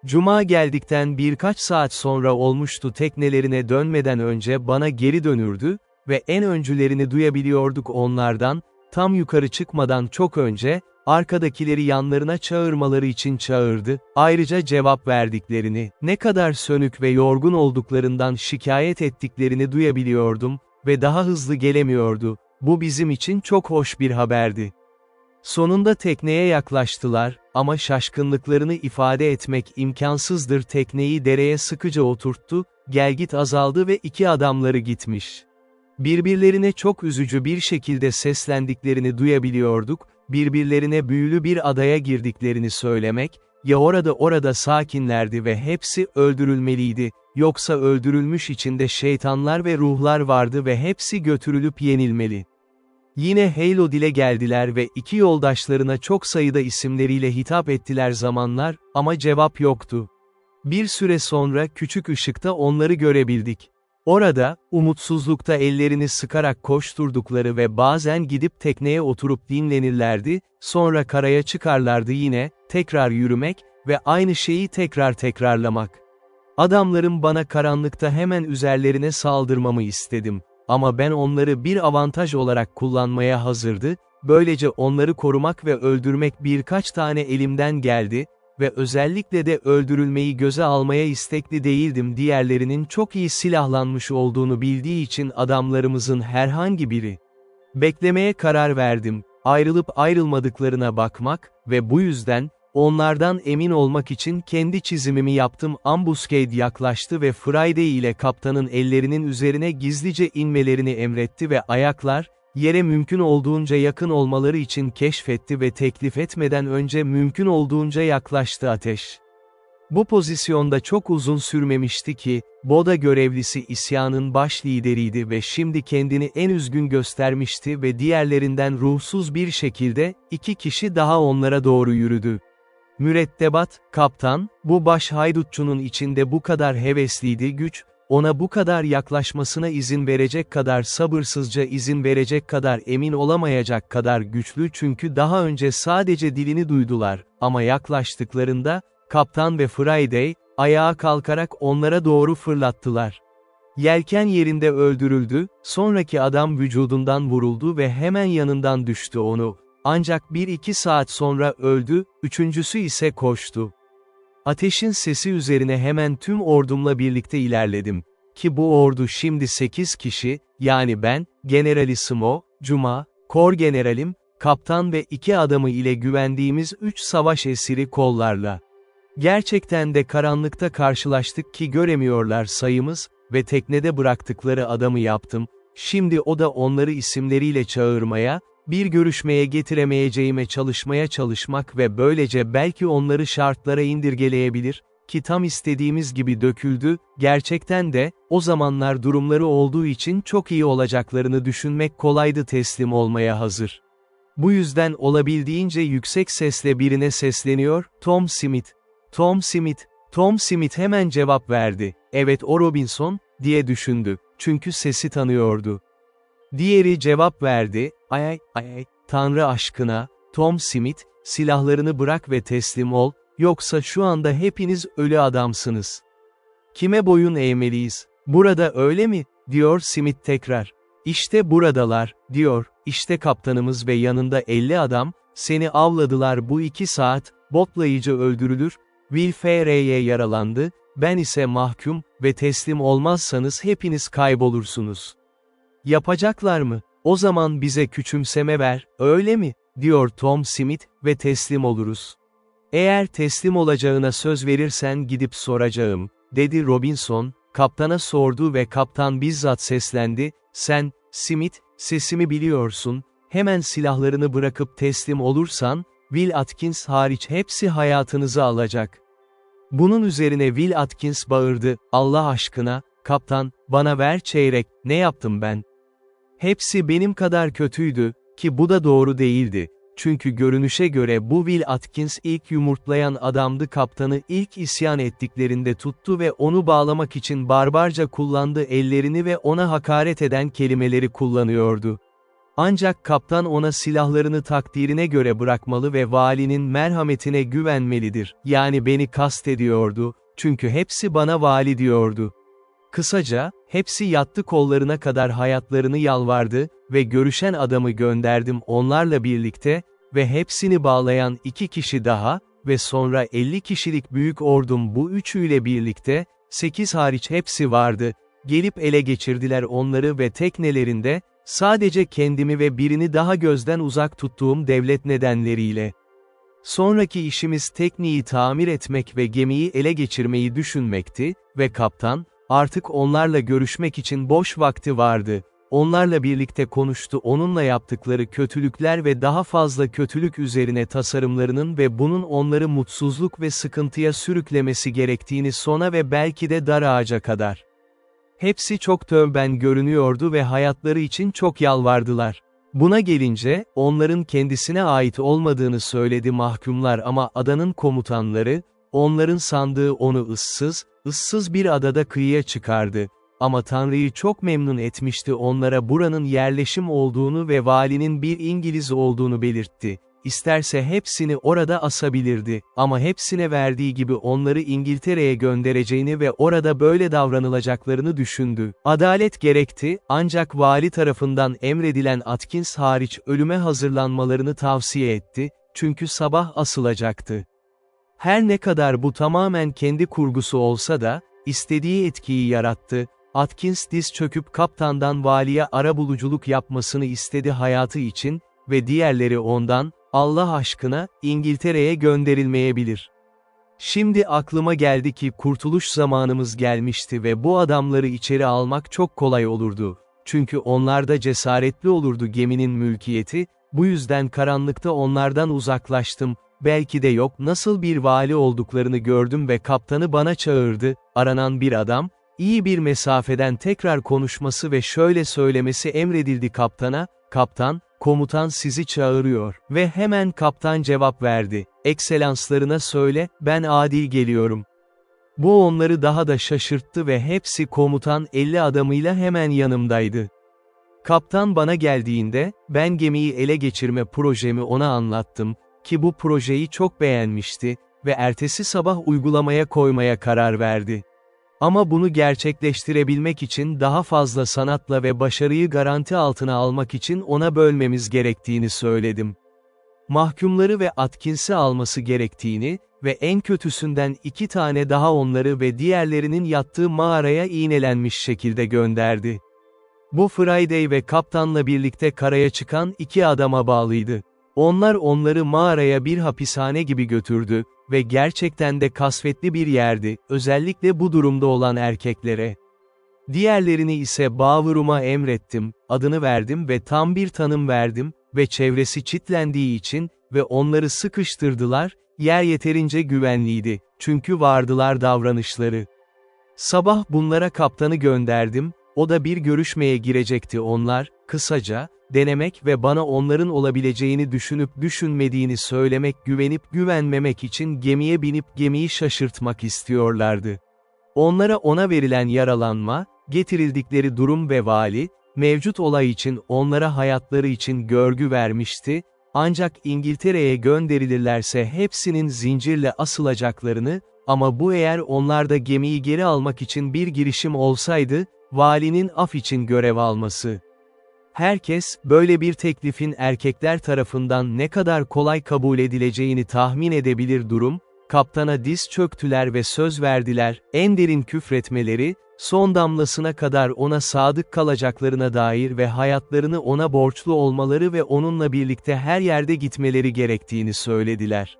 Cuma geldikten birkaç saat sonra olmuştu teknelerine dönmeden önce bana geri dönürdü ve en öncülerini duyabiliyorduk onlardan, tam yukarı çıkmadan çok önce, arkadakileri yanlarına çağırmaları için çağırdı, ayrıca cevap verdiklerini, ne kadar sönük ve yorgun olduklarından şikayet ettiklerini duyabiliyordum ve daha hızlı gelemiyordu, bu bizim için çok hoş bir haberdi. Sonunda tekneye yaklaştılar, ama şaşkınlıklarını ifade etmek imkansızdır tekneyi dereye sıkıca oturttu, gelgit azaldı ve 2 adamları gitmiş. Birbirlerine çok üzücü bir şekilde seslendiklerini duyabiliyorduk, birbirlerine büyülü bir adaya girdiklerini söylemek, ya orada sakinlerdi ve hepsi öldürülmeliydi, yoksa öldürülmüş içinde şeytanlar ve ruhlar vardı ve hepsi götürülüp yenilmeli. Yine Halo dile geldiler ve 2 yoldaşlarına çok sayıda isimleriyle hitap ettiler zamanlar, ama cevap yoktu. Bir süre sonra küçük ışıkta onları görebildik. Orada, umutsuzlukta ellerini sıkarak koşturdukları ve bazen gidip tekneye oturup dinlenirlerdi, sonra karaya çıkarlardı yine, tekrar yürümek ve aynı şeyi tekrarlamak. Adamlarım bana karanlıkta hemen üzerlerine saldırmamı istedim. Ama ben onları bir avantaj olarak kullanmaya hazırdı, böylece onları korumak ve öldürmek birkaç tane elimden geldi ve özellikle de öldürülmeyi göze almaya istekli değildim diğerlerinin çok iyi silahlanmış olduğunu bildiği için adamlarımızın herhangi biri. Beklemeye karar verdim, ayrılıp ayrılmadıklarına bakmak ve bu yüzden, onlardan emin olmak için kendi çizimimi yaptım ambuscade yaklaştı ve Friday ile kaptanın ellerinin üzerine gizlice inmelerini emretti ve ayaklar, Yere mümkün olduğunca yakın olmaları için keşfetti ve teklif etmeden önce mümkün olduğunca yaklaştı ateş. Bu pozisyonda çok uzun sürmemişti ki, Boda görevlisi isyanın baş lideriydi ve şimdi kendini en üzgün göstermişti ve diğerlerinden ruhsuz bir şekilde, 2 kişi daha onlara doğru yürüdü. Mürettebat, kaptan, bu baş haydutçunun içinde bu kadar hevesliydi güç, ona bu kadar yaklaşmasına izin verecek kadar sabırsızca izin verecek kadar emin olamayacak kadar güçlü çünkü daha önce sadece dilini duydular, ama yaklaştıklarında, kaptan ve Friday, ayağa kalkarak onlara doğru fırlattılar. Yelken yerinde öldürüldü, sonraki adam vücudundan vuruldu ve hemen yanından düştü onu. Ancak 1-2 saat sonra öldü, üçüncüsü ise koştu. Ateşin sesi üzerine hemen tüm ordumla birlikte ilerledim. Ki bu ordu şimdi 8 kişi, yani ben, Generalissimo, Cuma, Kor Generalim, Kaptan ve 2 adamı ile güvendiğimiz 3 savaş esiri kollarla. Gerçekten de karanlıkta karşılaştık ki göremiyorlar sayımız ve teknede bıraktıkları adamı yaptım. Şimdi o da onları isimleriyle çağırmaya, bir görüşmeye getiremeyeceğime çalışmak ve böylece belki onları şartlara indirgeleyebilir, ki tam istediğimiz gibi döküldü, gerçekten de, o zamanlar durumları olduğu için çok iyi olacaklarını düşünmek kolaydı teslim olmaya hazır. Bu yüzden olabildiğince yüksek sesle birine sesleniyor, Tom Smith. Tom Smith. Tom Smith hemen cevap verdi, evet o Robinson, diye düşündü, çünkü sesi tanıyordu. Diğeri cevap verdi, ay, Tanrı aşkına, Tom Smith, silahlarını bırak ve teslim ol, yoksa şu anda hepiniz ölü adamsınız. Kime boyun eğmeliyiz? Burada öyle mi? Diyor Smith tekrar. İşte buradalar, diyor, işte kaptanımız ve yanında 50 adam, seni avladılar bu 2 saat, botlayıcı öldürülür, Will Ferrey'e yaralandı, ben ise mahkum ve teslim olmazsanız hepiniz kaybolursunuz. Yapacaklar mı? O zaman bize küçümseme ver, öyle mi? Diyor Tom Smith ve teslim oluruz. Eğer teslim olacağına söz verirsen gidip soracağım, dedi Robinson, kaptana sordu ve kaptan bizzat seslendi, sen, Smith, sesimi biliyorsun, hemen silahlarını bırakıp teslim olursan, Will Atkins hariç hepsi hayatınızı alacak. Bunun üzerine Will Atkins bağırdı, Allah aşkına, kaptan, bana ver çeyrek, ne yaptım ben? Hepsi benim kadar kötüydü, ki bu da doğru değildi. Çünkü görünüşe göre bu Will Atkins ilk yumurtlayan adamdı kaptanı ilk isyan ettiklerinde tuttu ve onu bağlamak için barbarca kullandı ellerini ve ona hakaret eden kelimeleri kullanıyordu. Ancak kaptan ona silahlarını takdirine göre bırakmalı ve valinin merhametine güvenmelidir. Yani beni kastediyordu, çünkü hepsi bana vali diyordu. Kısaca, hepsi yattı kollarına kadar hayatlarını yalvardı ve görüşen adamı gönderdim onlarla birlikte ve hepsini bağlayan 2 kişi daha ve sonra 50 kişilik büyük ordum bu üçüyle birlikte, 8 hariç hepsi vardı, gelip ele geçirdiler onları ve teknelerinde, sadece kendimi ve birini daha gözden uzak tuttuğum devlet nedenleriyle. Sonraki işimiz tekneyi tamir etmek ve gemiyi ele geçirmeyi düşünmekti ve kaptan, artık onlarla görüşmek için boş vakti vardı. Onlarla birlikte konuştu onunla yaptıkları kötülükler ve daha fazla kötülük üzerine tasarımlarının ve bunun onları mutsuzluk ve sıkıntıya sürüklemesi gerektiğini sona ve belki de dar ağaca kadar. Hepsi çok tövben görünüyordu ve hayatları için çok yalvardılar. Buna gelince, onların kendisine ait olmadığını söyledi mahkumlar ama adanın komutanları, onların sandığı onu ıssız bir adada kıyıya çıkardı. Ama Tanrı'yı çok memnun etmişti onlara buranın yerleşim olduğunu ve valinin bir İngiliz olduğunu belirtti. İsterse hepsini orada asabilirdi, ama hepsine verdiği gibi onları İngiltere'ye göndereceğini ve orada böyle davranılacaklarını düşündü. Adalet gerekti, ancak vali tarafından emredilen Atkins hariç ölüme hazırlanmalarını tavsiye etti, çünkü sabah asılacaktı. Her ne kadar bu tamamen kendi kurgusu olsa da, istediği etkiyi yarattı. Atkins diz çöküp kaptandan valiye arabuluculuk yapmasını istedi hayatı için ve diğerleri ondan, Allah aşkına, İngiltere'ye gönderilmeyebilir. Şimdi aklıma geldi ki kurtuluş zamanımız gelmişti ve bu adamları içeri almak çok kolay olurdu. çünkü onlar da cesaretli olurdu geminin mülkiyeti, bu yüzden karanlıkta onlardan uzaklaştım, belki de yok nasıl bir vali olduklarını gördüm ve kaptanı bana çağırdı, aranan bir adam, iyi bir mesafeden tekrar konuşması ve şöyle söylemesi emredildi kaptana, kaptan, komutan sizi çağırıyor, ve hemen kaptan cevap verdi, ekselanslarına söyle, ben Adil geliyorum. Bu onları daha da şaşırttı ve hepsi komutan 50 adamıyla hemen yanımdaydı. Kaptan bana geldiğinde, ben gemiyi ele geçirme projemi ona anlattım, ki bu projeyi çok beğenmişti ve ertesi sabah uygulamaya koymaya karar verdi. Ama bunu gerçekleştirebilmek için daha fazla sanatla ve başarıyı garanti altına almak için ona bölmemiz gerektiğini söyledim. Mahkumları ve Atkins'i alması gerektiğini ve en kötüsünden 2 tane daha onları ve diğerlerinin yattığı mağaraya iğnelenmiş şekilde gönderdi. Bu Friday ve kaptanla birlikte karaya çıkan 2 adama bağlıydı. Onlar onları mağaraya bir hapishane gibi götürdü ve gerçekten de kasvetli bir yerdi, özellikle bu durumda olan erkeklere. Diğerlerini ise Bavurum'a emrettim, adını verdim ve tam bir tanım verdim ve çevresi çitlendiği için ve onları sıkıştırdılar, yer yeterince güvenliydi, çünkü vardılar davranışları. Sabah bunlara kaptanı gönderdim, o da bir görüşmeye girecekti onlar, kısaca, denemek ve bana onların olabileceğini düşünüp düşünmediğini söylemek güvenip güvenmemek için gemiye binip gemiyi şaşırtmak istiyorlardı. Onlara ona verilen yaralanma, getirildikleri durum ve vali, mevcut olay için onlara hayatları için görgü vermişti, ancak İngiltere'ye gönderilirlerse hepsinin zincirle asılacaklarını, ama bu eğer onlarda gemiyi geri almak için bir girişim olsaydı, valinin af için görev alması. Herkes, böyle bir teklifin erkekler tarafından ne kadar kolay kabul edileceğini tahmin edebilir durum, kaptana diz çöktüler ve söz verdiler, en derin küfretmeleri, son damlasına kadar ona sadık kalacaklarına dair ve hayatlarını ona borçlu olmaları ve onunla birlikte her yerde gitmeleri gerektiğini söylediler.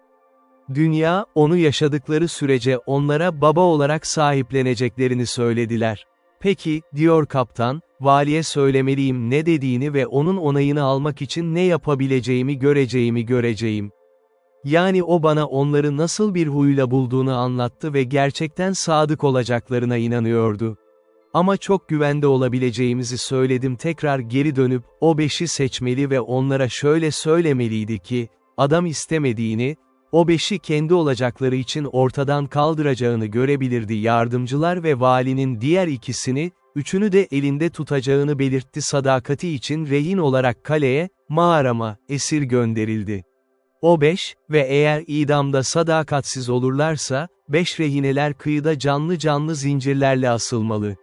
Dünya, onu yaşadıkları sürece onlara baba olarak sahipleneceklerini söylediler. Peki, diyor kaptan, valiye söylemeliyim ne dediğini ve onun onayını almak için ne yapabileceğimi göreceğim. Yani o bana onları nasıl bir huyla bulduğunu anlattı ve gerçekten sadık olacaklarına inanıyordu. Ama çok güvende olabileceğimizi söyledim tekrar geri dönüp, o 5'i seçmeli ve onlara şöyle söylemeliydi ki, adam istemediğini, o 5'i kendi olacakları için ortadan kaldıracağını görebilirdi yardımcılar ve valinin diğer ikisini, 3'ünü de elinde tutacağını belirtti sadakati için rehin olarak kaleye, mağarama, esir gönderildi. O 5 ve eğer idamda sadakatsiz olurlarsa, 5 rehineler kıyıda canlı canlı zincirlerle asılmalı.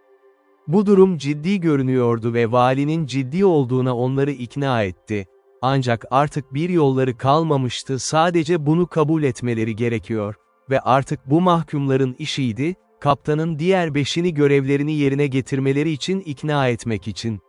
Bu durum ciddi görünüyordu ve valinin ciddi olduğuna onları ikna etti. Ancak artık bir yolları kalmamıştı sadece bunu kabul etmeleri gerekiyor. Ve artık bu mahkumların işiydi, kaptanın diğer 5'ini görevlerini yerine getirmeleri için ikna etmek için.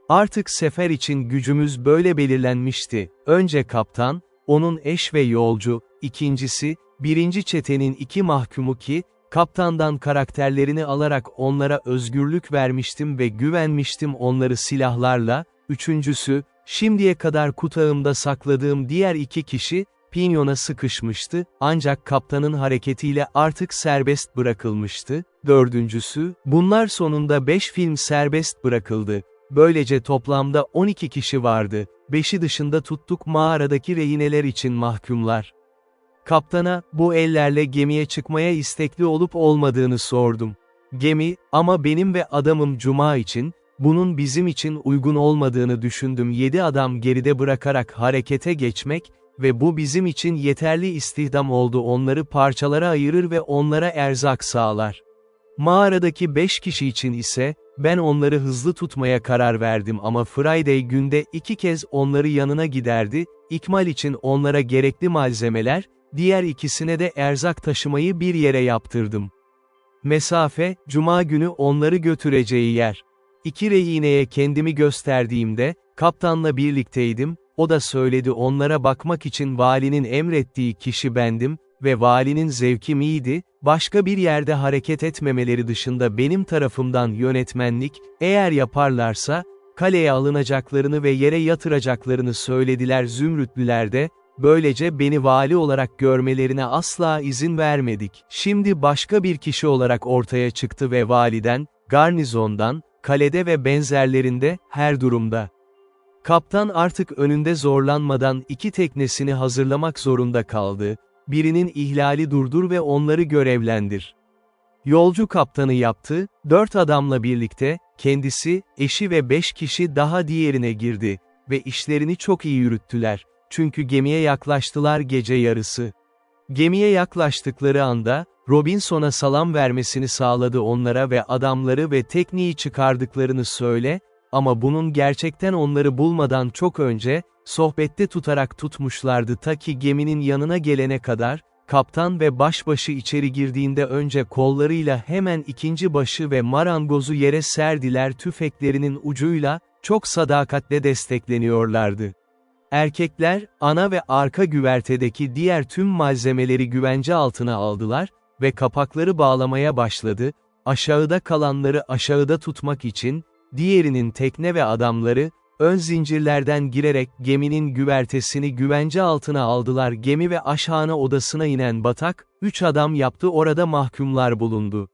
Artık sefer için gücümüz böyle belirlenmişti. Önce kaptan, onun eş ve yolcu, ikincisi, birinci çetenin 2 mahkumu ki, kaptandan karakterlerini alarak onlara özgürlük vermiştim ve güvenmiştim onları silahlarla, üçüncüsü, şimdiye kadar kutağımda sakladığım diğer 2 kişi, pinyona sıkışmıştı, ancak kaptanın hareketiyle artık serbest bırakılmıştı, dördüncüsü, bunlar sonunda 5 film serbest bırakıldı. Böylece toplamda 12 kişi vardı, 5'i dışında tuttuk mağaradaki rehineler için mahkumlar. Kaptana, bu ellerle gemiye çıkmaya istekli olup olmadığını sordum. Gemi, ama benim ve adamım Cuma için, bunun bizim için uygun olmadığını düşündüm 7 adam geride bırakarak harekete geçmek, ve bu bizim için yeterli istihdam oldu onları parçalara ayırır ve onlara erzak sağlar. Mağaradaki 5 kişi için ise, ben onları hızlı tutmaya karar verdim ama Friday günde 2 kez onları yanına giderdi, ikmal için onlara gerekli malzemeler, diğer ikisine de erzak taşımayı bir yere yaptırdım. Mesafe, Cuma günü onları götüreceği yer. 2 rehineye kendimi gösterdiğimde, kaptanla birlikteydim, o da söyledi onlara bakmak için valinin emrettiği kişi bendim, ve valinin zevki miydi, başka bir yerde hareket etmemeleri dışında benim tarafımdan yönetmenlik, eğer yaparlarsa, kaleye alınacaklarını ve yere yatıracaklarını söylediler Zümrütlüler de, böylece beni vali olarak görmelerine asla izin vermedik. Şimdi başka bir kişi olarak ortaya çıktı ve validen, garnizondan, kalede ve benzerlerinde, her durumda. Kaptan artık önünde zorlanmadan 2 teknesini hazırlamak zorunda kaldı, birinin ihlali durdur ve onları görevlendir. Yolcu kaptanı yaptı, 4 adamla birlikte, kendisi, eşi ve 5 kişi daha diğerine girdi ve işlerini çok iyi yürüttüler, çünkü gemiye yaklaştılar gece yarısı. Gemiye yaklaştıkları anda, Robinson'a salam vermesini sağladı onlara ve adamları ve tekneyi çıkardıklarını söyle, ama bunun gerçekten onları bulmadan çok önce, sohbette tutarak tutmuşlardı ta ki geminin yanına gelene kadar, kaptan ve başbaşı içeri girdiğinde önce kollarıyla hemen ikinci başı ve marangozu yere serdiler tüfeklerinin ucuyla, çok sadakatle destekleniyorlardı. Erkekler, ana ve arka güvertedeki diğer tüm malzemeleri güvence altına aldılar ve kapakları bağlamaya başladı, aşağıda kalanları aşağıda tutmak için, diğerinin tekne ve adamları, ön zincirlerden girerek geminin güvertesini güvence altına aldılar. Gemi ve aşhane odasına inen batak, 3 adam yaptı, orada mahkumlar bulundu.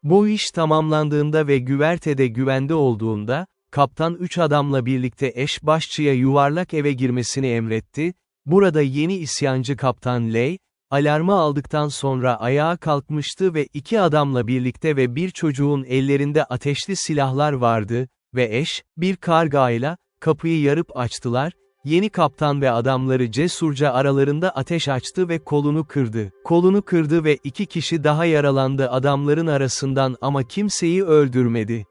Bu iş tamamlandığında ve güvertede güvende olduğunda, kaptan 3 adamla birlikte eşbaşçıya yuvarlak eve girmesini emretti, burada yeni isyancı kaptan Ley, alarmı aldıktan sonra ayağa kalkmıştı ve 2 adamla birlikte ve bir çocuğun ellerinde ateşli silahlar vardı ve bir kargayla, kapıyı yarıp açtılar, yeni kaptan ve adamları cesurca aralarında ateş açtı ve kolunu kırdı. Kolunu kırdı ve 2 kişi daha yaralandı adamların arasından ama kimseyi öldürmedi.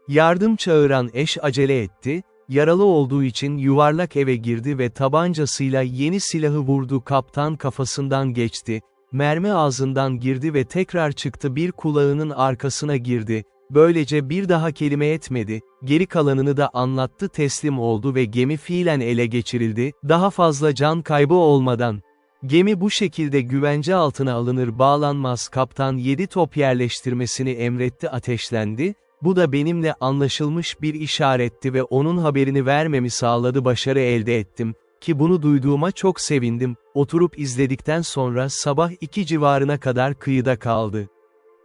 Yardım çağıran acele etti, yaralı olduğu için yuvarlak eve girdi ve tabancasıyla yeni silahı vurdu, kaptan kafasından geçti, mermi ağzından girdi ve tekrar çıktı, bir kulağının arkasına girdi, böylece bir daha kelime etmedi, geri kalanını da anlattı, teslim oldu ve gemi fiilen ele geçirildi, daha fazla can kaybı olmadan. Gemi bu şekilde güvence altına alınır bağlanmaz kaptan 7 top yerleştirmesini emretti, ateşlendi, bu da benimle anlaşılmış bir işaretti ve onun haberini vermemi sağladı, başarı elde ettim, ki bunu duyduğuma çok sevindim, oturup izledikten sonra sabah 2 civarına kadar kıyıda kaldı.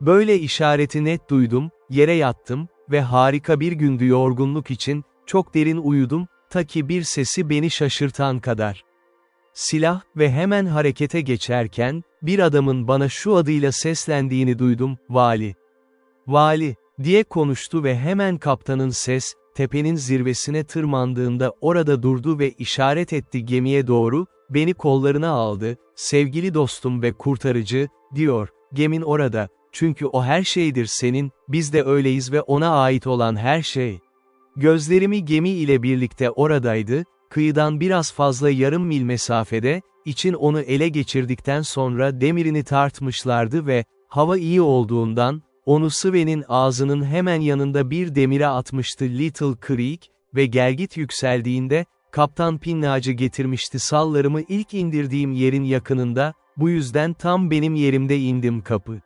Böyle işareti net duydum, yere yattım ve harika bir gündü yorgunluk için, çok derin uyudum, ta ki bir sesi beni şaşırtan kadar. Silah ve hemen harekete geçerken, bir adamın bana şu adıyla seslendiğini duydum, "Vali! Vali!" diye konuştu ve hemen kaptanın ses, tepenin zirvesine tırmandığında orada durdu ve işaret etti gemiye doğru, beni kollarına aldı, "Sevgili dostum ve kurtarıcı," diyor, "gemin orada, çünkü o her şeydir senin, biz de öyleyiz ve ona ait olan her şey." Gözlerimi gemi ile birlikte oradaydı, kıyıdan biraz fazla yarım mil mesafede, için onu ele geçirdikten sonra demirini tartmışlardı ve, hava iyi olduğundan, onu Sven'in ağzının hemen yanında bir demire atmıştı Little Creek, ve gelgit yükseldiğinde, kaptan pinnacı getirmişti sallarımı ilk indirdiğim yerin yakınında, bu yüzden tam benim yerimde indim kapı.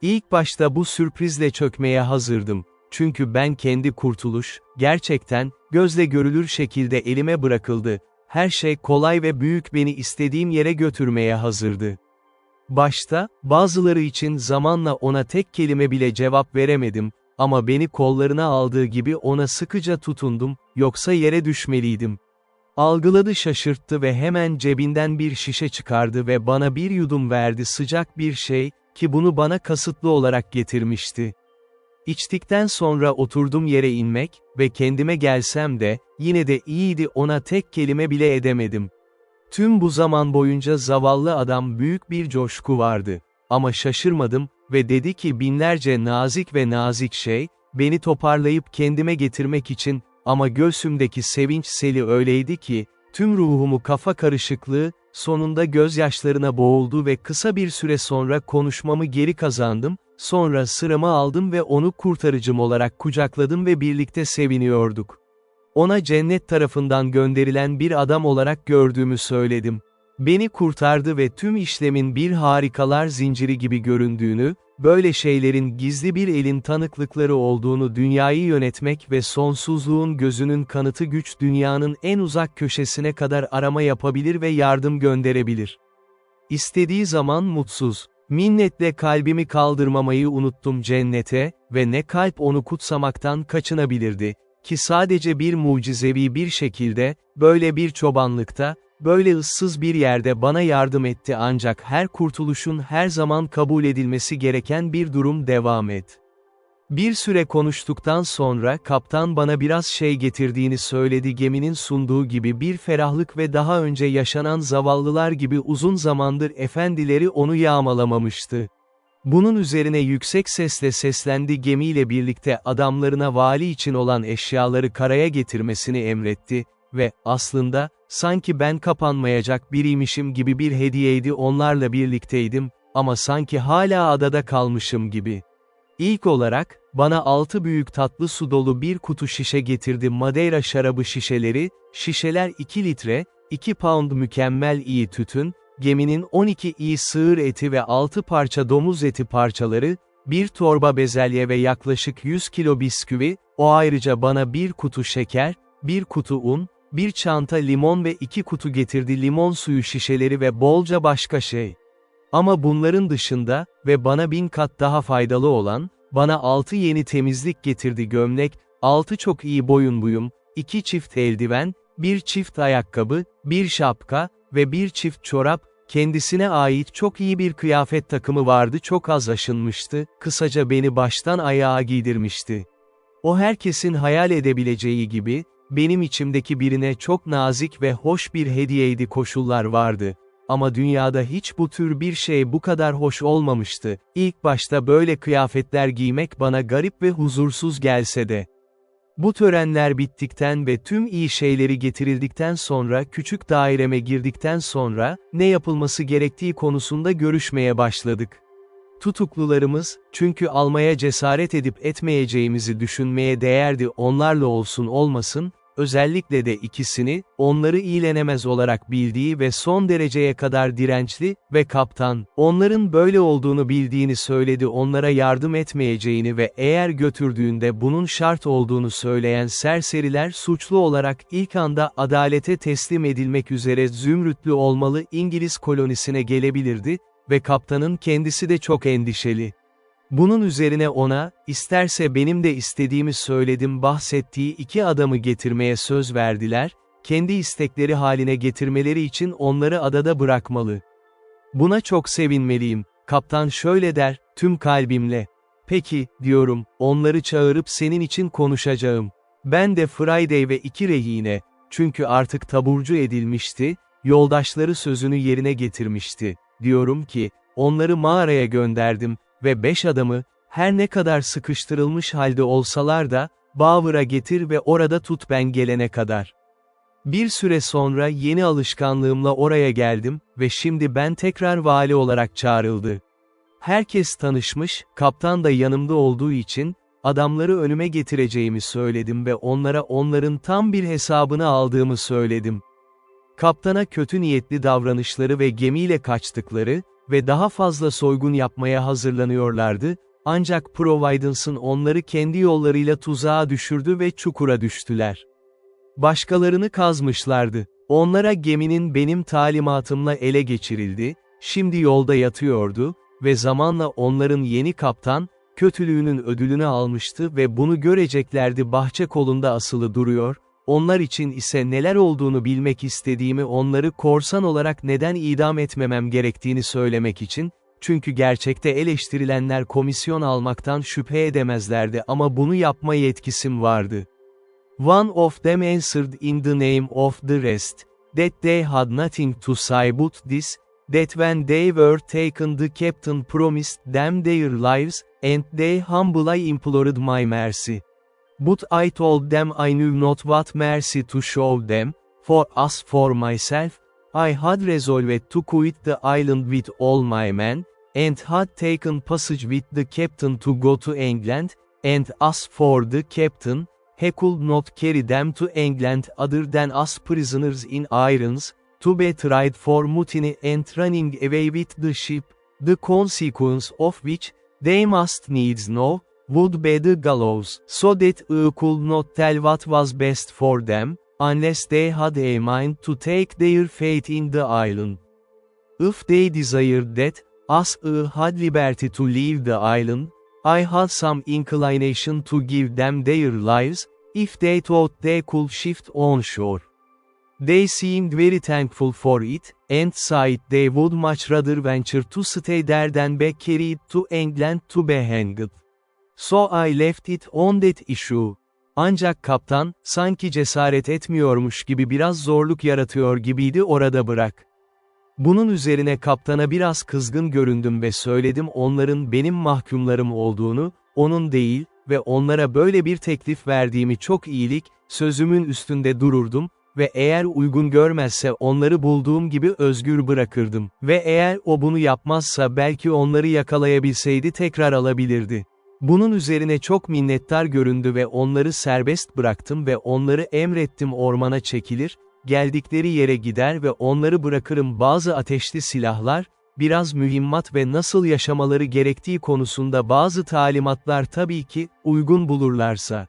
İlk başta bu sürprizle çökmeye hazırdım, çünkü ben kendi kurtuluş, gerçekten, gözle görülür şekilde elime bırakıldı, her şey kolay ve büyük beni istediğim yere götürmeye hazırdı. Başta, bazıları için zamanla ona tek kelime bile cevap veremedim, ama beni kollarına aldığı gibi ona sıkıca tutundum, yoksa yere düşmeliydim. Algıladı, şaşırttı ve hemen cebinden bir şişe çıkardı ve bana bir yudum verdi, sıcak bir şey, ki bunu bana kasıtlı olarak getirmişti. İçtikten sonra oturdum yere inmek ve kendime gelsem de, yine de iyiydi, ona tek kelime bile edemedim. Tüm bu zaman boyunca zavallı adam büyük bir coşku vardı. Ama şaşırmadım ve dedi ki binlerce nazik şey, beni toparlayıp kendime getirmek için, ama göğsümdeki sevinç seli öyleydi ki, tüm ruhumu kafa karışıklığı, sonunda gözyaşlarına boğuldu ve kısa bir süre sonra konuşmamı geri kazandım, sonra sıramı aldım ve onu kurtarıcım olarak kucakladım ve birlikte seviniyorduk. Ona cennet tarafından gönderilen bir adam olarak gördüğümü söyledim. Beni kurtardı ve tüm işlemin bir harikalar zinciri gibi göründüğünü, böyle şeylerin gizli bir elin tanıklıkları olduğunu dünyayı yönetmek ve sonsuzluğun gözünün kanıtı güç dünyanın en uzak köşesine kadar arama yapabilir ve yardım gönderebilir. İstediği zaman mutsuz. Minnetle kalbimi kaldırmamayı unuttum cennete ve ne kalp onu kutsamaktan kaçınabilirdi, ki sadece bir mucizevi bir şekilde, böyle bir çobanlıkta, böyle ıssız bir yerde bana yardım etti ancak her kurtuluşun her zaman kabul edilmesi gereken bir durum devam et. Bir süre konuştuktan sonra kaptan bana biraz şey getirdiğini söyledi geminin sunduğu gibi bir ferahlık ve daha önce yaşanan zavallılar gibi uzun zamandır efendileri onu yağmalamamıştı. Bunun üzerine yüksek sesle seslendi gemiyle birlikte adamlarına vali için olan eşyaları karaya getirmesini emretti ve, aslında, sanki ben kapanmayacak biriymişim gibi bir hediyeydi onlarla birlikteydim, ama sanki hala adada kalmışım gibi. İlk olarak, bana 6 büyük tatlı su dolu bir kutu şişe getirdi Madeira şarabı şişeleri, şişeler 2 litre, 2 pound mükemmel iyi tütün, geminin 12 iyi sığır eti ve 6 parça domuz eti parçaları, bir torba bezelye ve yaklaşık 100 kilo bisküvi, o ayrıca bana bir kutu şeker, bir kutu un, bir çanta limon ve 2 kutu getirdi limon suyu şişeleri ve bolca başka şey. Ama bunların dışında, ve bana 1000 kat daha faydalı olan, bana 6 yeni temizlik getirdi gömlek, 6 çok iyi boyun buyum, 2 çift eldiven, 1 çift ayakkabı, 1 şapka, ve 1 çift çorap, kendisine ait çok iyi bir kıyafet takımı vardı çok az aşınmıştı, kısaca beni baştan ayağa giydirmişti. O herkesin hayal edebileceği gibi, benim içimdeki birine çok nazik ve hoş bir hediyeydi koşullar vardı. Ama dünyada hiç bu tür bir şey bu kadar hoş olmamıştı. İlk başta böyle kıyafetler giymek bana garip ve huzursuz gelse de. Bu törenler bittikten ve tüm iyi şeyleri getirildikten sonra küçük daireme girdikten sonra, ne yapılması gerektiği konusunda görüşmeye başladık. Tutuklularımız, çünkü almaya cesaret edip etmeyeceğimizi düşünmeye değerdi onlarla olsun olmasın, özellikle de ikisini, onları iyilenemez olarak bildiği ve son dereceye kadar dirençli ve kaptan, onların böyle olduğunu bildiğini söyledi onlara yardım etmeyeceğini ve eğer götürdüğünde bunun şart olduğunu söyleyen serseriler suçlu olarak ilk anda adalete teslim edilmek üzere Zümrütlü olmalı İngiliz kolonisine gelebilirdi ve kaptanın kendisi de çok endişeli. Bunun üzerine ona, isterse benim de istediğimi söyledim bahsettiği 2 adamı getirmeye söz verdiler, kendi istekleri haline getirmeleri için onları adada bırakmalı. Buna çok sevinmeliyim, kaptan şöyle der, tüm kalbimle. Peki, diyorum, onları çağırıp senin için konuşacağım. Ben de Friday ve 2 rehine, çünkü artık taburcu edilmişti, yoldaşları sözünü yerine getirmişti, diyorum ki, onları mağaraya gönderdim. Ve 5 adamı, her ne kadar sıkıştırılmış halde olsalar da, Bower'a getir ve orada tut ben gelene kadar. Bir süre sonra yeni alışkanlığımla oraya geldim ve şimdi ben tekrar vali olarak çağrıldı. Herkes tanışmış, kaptan da yanımda olduğu için, adamları önüme getireceğimi söyledim ve onlara onların tam bir hesabını aldığımı söyledim. Kaptana kötü niyetli davranışları ve gemiyle kaçtıkları, ve daha fazla soygun yapmaya hazırlanıyorlardı, ancak Providence'ın onları kendi yollarıyla tuzağa düşürdü ve çukura düştüler. Başkalarını kazmışlardı. Onlara geminin benim talimatımla ele geçirildi, şimdi yolda yatıyordu ve zamanla onların yeni kaptan, kötülüğünün ödülünü almıştı ve bunu göreceklerdi bahçe kolunda asılı duruyor, onlar için ise neler olduğunu bilmek istediğimi onları korsan olarak neden idam etmemem gerektiğini söylemek için, çünkü gerçekte eleştirilenler komisyon almaktan şüphe edemezlerdi ama bunu yapma yetkisim vardı. One of them answered in the name of the rest, that they had nothing to say but this, that when they were taken the captain promised them their lives, and they humbly implored my mercy. But I told them I knew not what mercy to show them, for as for myself, I had resolved to quit the island with all my men, and had taken passage with the captain to go to England, and as for the captain, he could not carry them to England other than as prisoners in irons, to be tried for mutiny and running away with the ship, the consequence of which, They must needs know, would be the gallows, so that I could not tell what was best for them, unless they had a mind to take their fate in the island. If they desired that, as I had liberty to leave the island, I had some inclination to give them their lives, if they thought they could shift on shore. They seemed very thankful for it, and said they would much rather venture to stay there than be carried to England to be hanged. So I left it on that issue. Ancak kaptan, sanki cesaret etmiyormuş gibi biraz zorluk yaratıyor gibiydi, orada bırak. Bunun üzerine kaptana biraz kızgın göründüm ve söyledim onların benim mahkumlarım olduğunu, onun değil ve onlara böyle bir teklif verdiğimi çok iyilik, sözümün üstünde dururdum ve eğer uygun görmezse onları bulduğum gibi özgür bırakırdım ve eğer o bunu yapmazsa belki onları yakalayabilseydi tekrar alabilirdi. Bunun üzerine çok minnettar göründü ve onları serbest bıraktım ve onları emrettim ormana çekilir, geldikleri yere gider ve onları bırakırım. Bazı ateşli silahlar, biraz mühimmat ve nasıl yaşamaları gerektiği konusunda bazı talimatlar tabii ki, uygun bulurlarsa.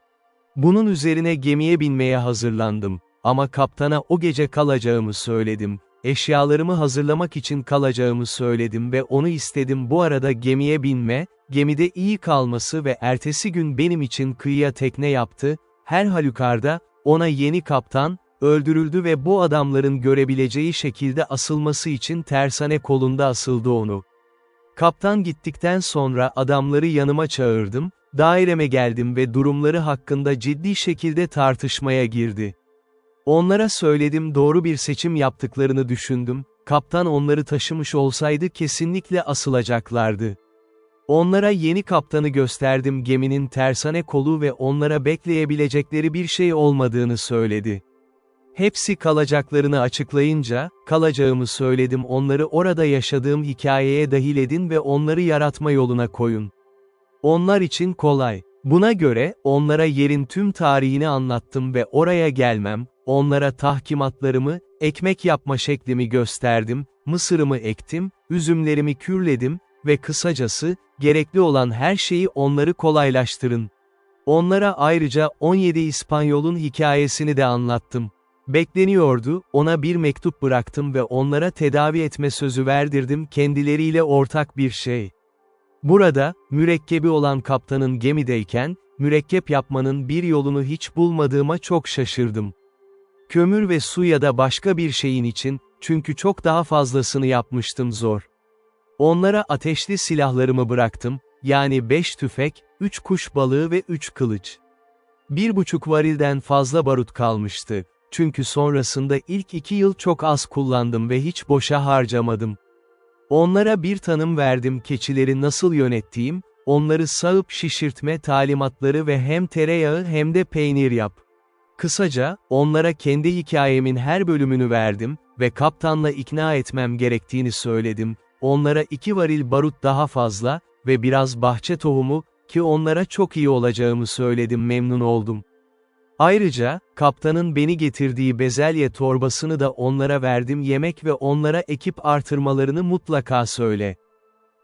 Bunun üzerine gemiye binmeye hazırlandım. Ama kaptana o gece kalacağımı söyledim. Eşyalarımı hazırlamak için kalacağımı söyledim ve onu istedim. Bu arada gemiye binme, gemide iyi kalması ve ertesi gün benim için kıyıya tekne yaptı. Her halükarda, ona yeni kaptan, öldürüldü ve bu adamların görebileceği şekilde asılması için tersane kolunda asıldı onu. Kaptan gittikten sonra adamları yanıma çağırdım, daireme geldim ve durumları hakkında ciddi şekilde tartışmaya girdi. Onlara söyledim, doğru bir seçim yaptıklarını düşündüm, kaptan onları taşımış olsaydı kesinlikle asılacaklardı. Onlara yeni kaptanı gösterdim, geminin tersane kolu ve onlara bekleyebilecekleri bir şey olmadığını söyledi. Hepsi kalacaklarını açıklayınca, kalacağımı söyledim, onları orada yaşadığım hikayeye dahil edin ve onları yaratma yoluna koyun. Onlar için kolay. Buna göre, onlara yerin tüm tarihini anlattım ve oraya gelmem, onlara tahkimatlarımı, ekmek yapma şeklimi gösterdim, mısırımı ektim, üzümlerimi kürledim ve kısacası, gerekli olan her şeyi onları kolaylaştırın. Onlara ayrıca 17 İspanyol'un hikayesini de anlattım. Bekleniyordu, ona bir mektup bıraktım ve onlara tedavi etme sözü verdirdim, kendileriyle ortak bir şey. Burada, mürekkebi olan kaptanın gemideyken, mürekkep yapmanın bir yolunu hiç bulmadığıma çok şaşırdım. Kömür ve su ya da başka bir şeyin için, çünkü çok daha fazlasını yapmıştım zor. Onlara ateşli silahlarımı bıraktım, yani 5 tüfek, 3 kuş balığı ve 3 kılıç. 1,5 varilden fazla barut kalmıştı, çünkü sonrasında ilk 2 yıl çok az kullandım ve hiç boşa harcamadım. Onlara bir tanım verdim, keçileri nasıl yönettiğim, onları sağıp şişirtme talimatları ve hem tereyağı hem de peynir yap. Kısaca, onlara kendi hikayemin her bölümünü verdim ve kaptanla ikna etmem gerektiğini söyledim. Onlara 2 varil barut daha fazla ve biraz bahçe tohumu, ki onlara çok iyi olacağımı söyledim, memnun oldum. Ayrıca, kaptanın beni getirdiği bezelye torbasını da onlara verdim, yemek ve onlara ekip artırmalarını mutlaka söyle.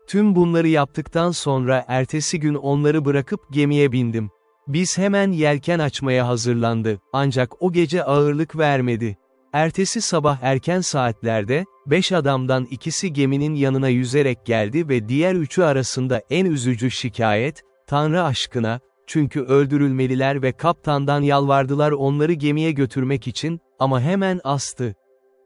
Tüm bunları yaptıktan sonra ertesi gün onları bırakıp gemiye bindim. Biz hemen yelken açmaya hazırlandı, ancak o gece ağırlık vermedi. Ertesi sabah erken saatlerde, 5 adamdan ikisi geminin yanına yüzerek geldi ve diğer 3'ü arasında en üzücü şikayet, Tanrı aşkına, çünkü öldürülmeliler ve kaptandan yalvardılar onları gemiye götürmek için, ama hemen astı.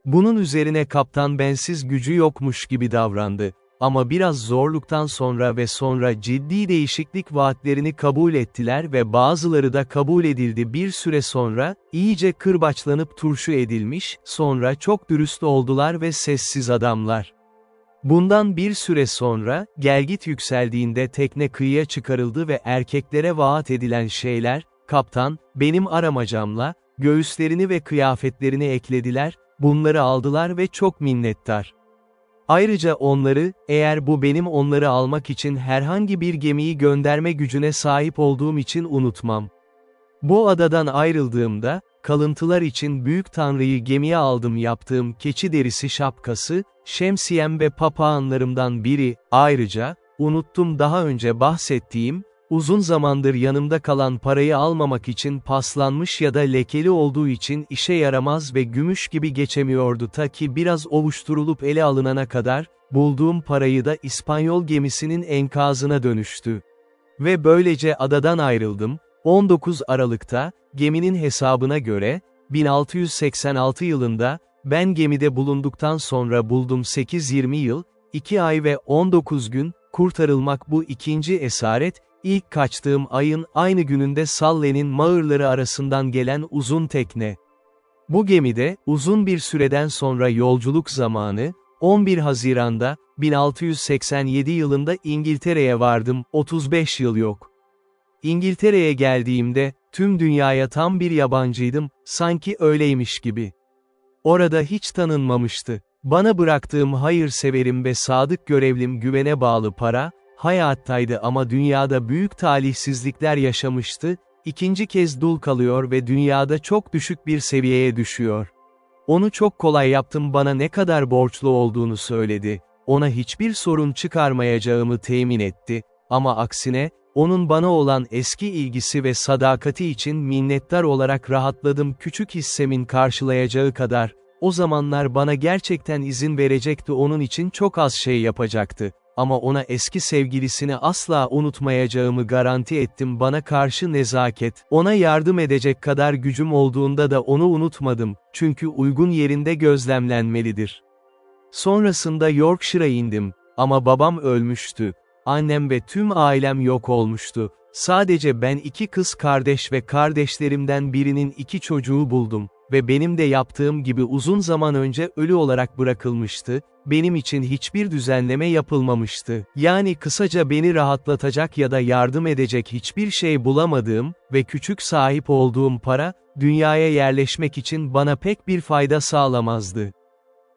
Bunun üzerine kaptan bensiz gücü yokmuş gibi davrandı. Ama biraz zorluktan sonra ve sonra ciddi değişiklik vaatlerini kabul ettiler ve bazıları da kabul edildi. Bir süre sonra, iyice kırbaçlanıp turşu edilmiş, sonra çok dürüst oldular ve sessiz adamlar. Bundan bir süre sonra, gelgit yükseldiğinde tekne kıyıya çıkarıldı ve erkeklere vaat edilen şeyler, kaptan, benim aramacamla, göğüslerini ve kıyafetlerini eklediler, bunları aldılar ve çok minnettar. Ayrıca onları, eğer bu benim onları almak için herhangi bir gemiyi gönderme gücüne sahip olduğum için unutmam. Bu adadan ayrıldığımda, kalıntılar için Büyük Tanrı'yı gemiye aldım, yaptığım keçi derisi şapkası, şemsiyem ve papağanlarımdan biri, ayrıca, unuttum daha önce bahsettiğim, uzun zamandır yanımda kalan parayı almamak için paslanmış ya da lekeli olduğu için işe yaramaz ve gümüş gibi geçemiyordu ta ki biraz ovuşturulup ele alınana kadar, bulduğum parayı da İspanyol gemisinin enkazına dönüştü. Ve böylece adadan ayrıldım. 19 Aralık'ta, geminin hesabına göre, 1686 yılında, ben gemide bulunduktan sonra buldum 8-20 yıl, 2 ay ve 19 gün, kurtarılmak bu ikinci esaret, ilk kaçtığım ayın aynı gününde Salle'nin mağırları arasından gelen uzun tekne. Bu gemide, uzun bir süreden sonra yolculuk zamanı, 11 Haziran'da, 1687 yılında İngiltere'ye vardım, 35 yıl yok. İngiltere'ye geldiğimde, tüm dünyaya tam bir yabancıydım, sanki öyleymiş gibi. Orada hiç tanınmamıştı. Bana bıraktığım hayırseverim ve sadık görevlim güvene bağlı para, hayattaydı ama dünyada büyük talihsizlikler yaşamıştı, ikinci kez dul kalıyor ve dünyada çok düşük bir seviyeye düşüyor. Onu çok kolay yaptım, bana ne kadar borçlu olduğunu söyledi, ona hiçbir sorun çıkarmayacağımı temin etti, ama aksine, onun bana olan eski ilgisi ve sadakati için minnettar olarak rahatladım, küçük hissemin karşılayacağı kadar, o zamanlar bana gerçekten izin verecekti, onun için çok az şey yapacaktı. Ama ona eski sevgilisini asla unutmayacağımı garanti ettim, bana karşı nezaket, ona yardım edecek kadar gücüm olduğunda da onu unutmadım, çünkü uygun yerinde gözlemlenmelidir. Sonrasında Yorkshire'a indim, ama babam ölmüştü. Annem ve tüm ailem yok olmuştu. Sadece ben 2 kız kardeş ve kardeşlerimden birinin 2 çocuğu buldum ve benim de yaptığım gibi uzun zaman önce ölü olarak bırakılmıştı, benim için hiçbir düzenleme yapılmamıştı. Yani kısaca beni rahatlatacak ya da yardım edecek hiçbir şey bulamadığım ve küçük sahip olduğum para, dünyaya yerleşmek için bana pek bir fayda sağlamazdı.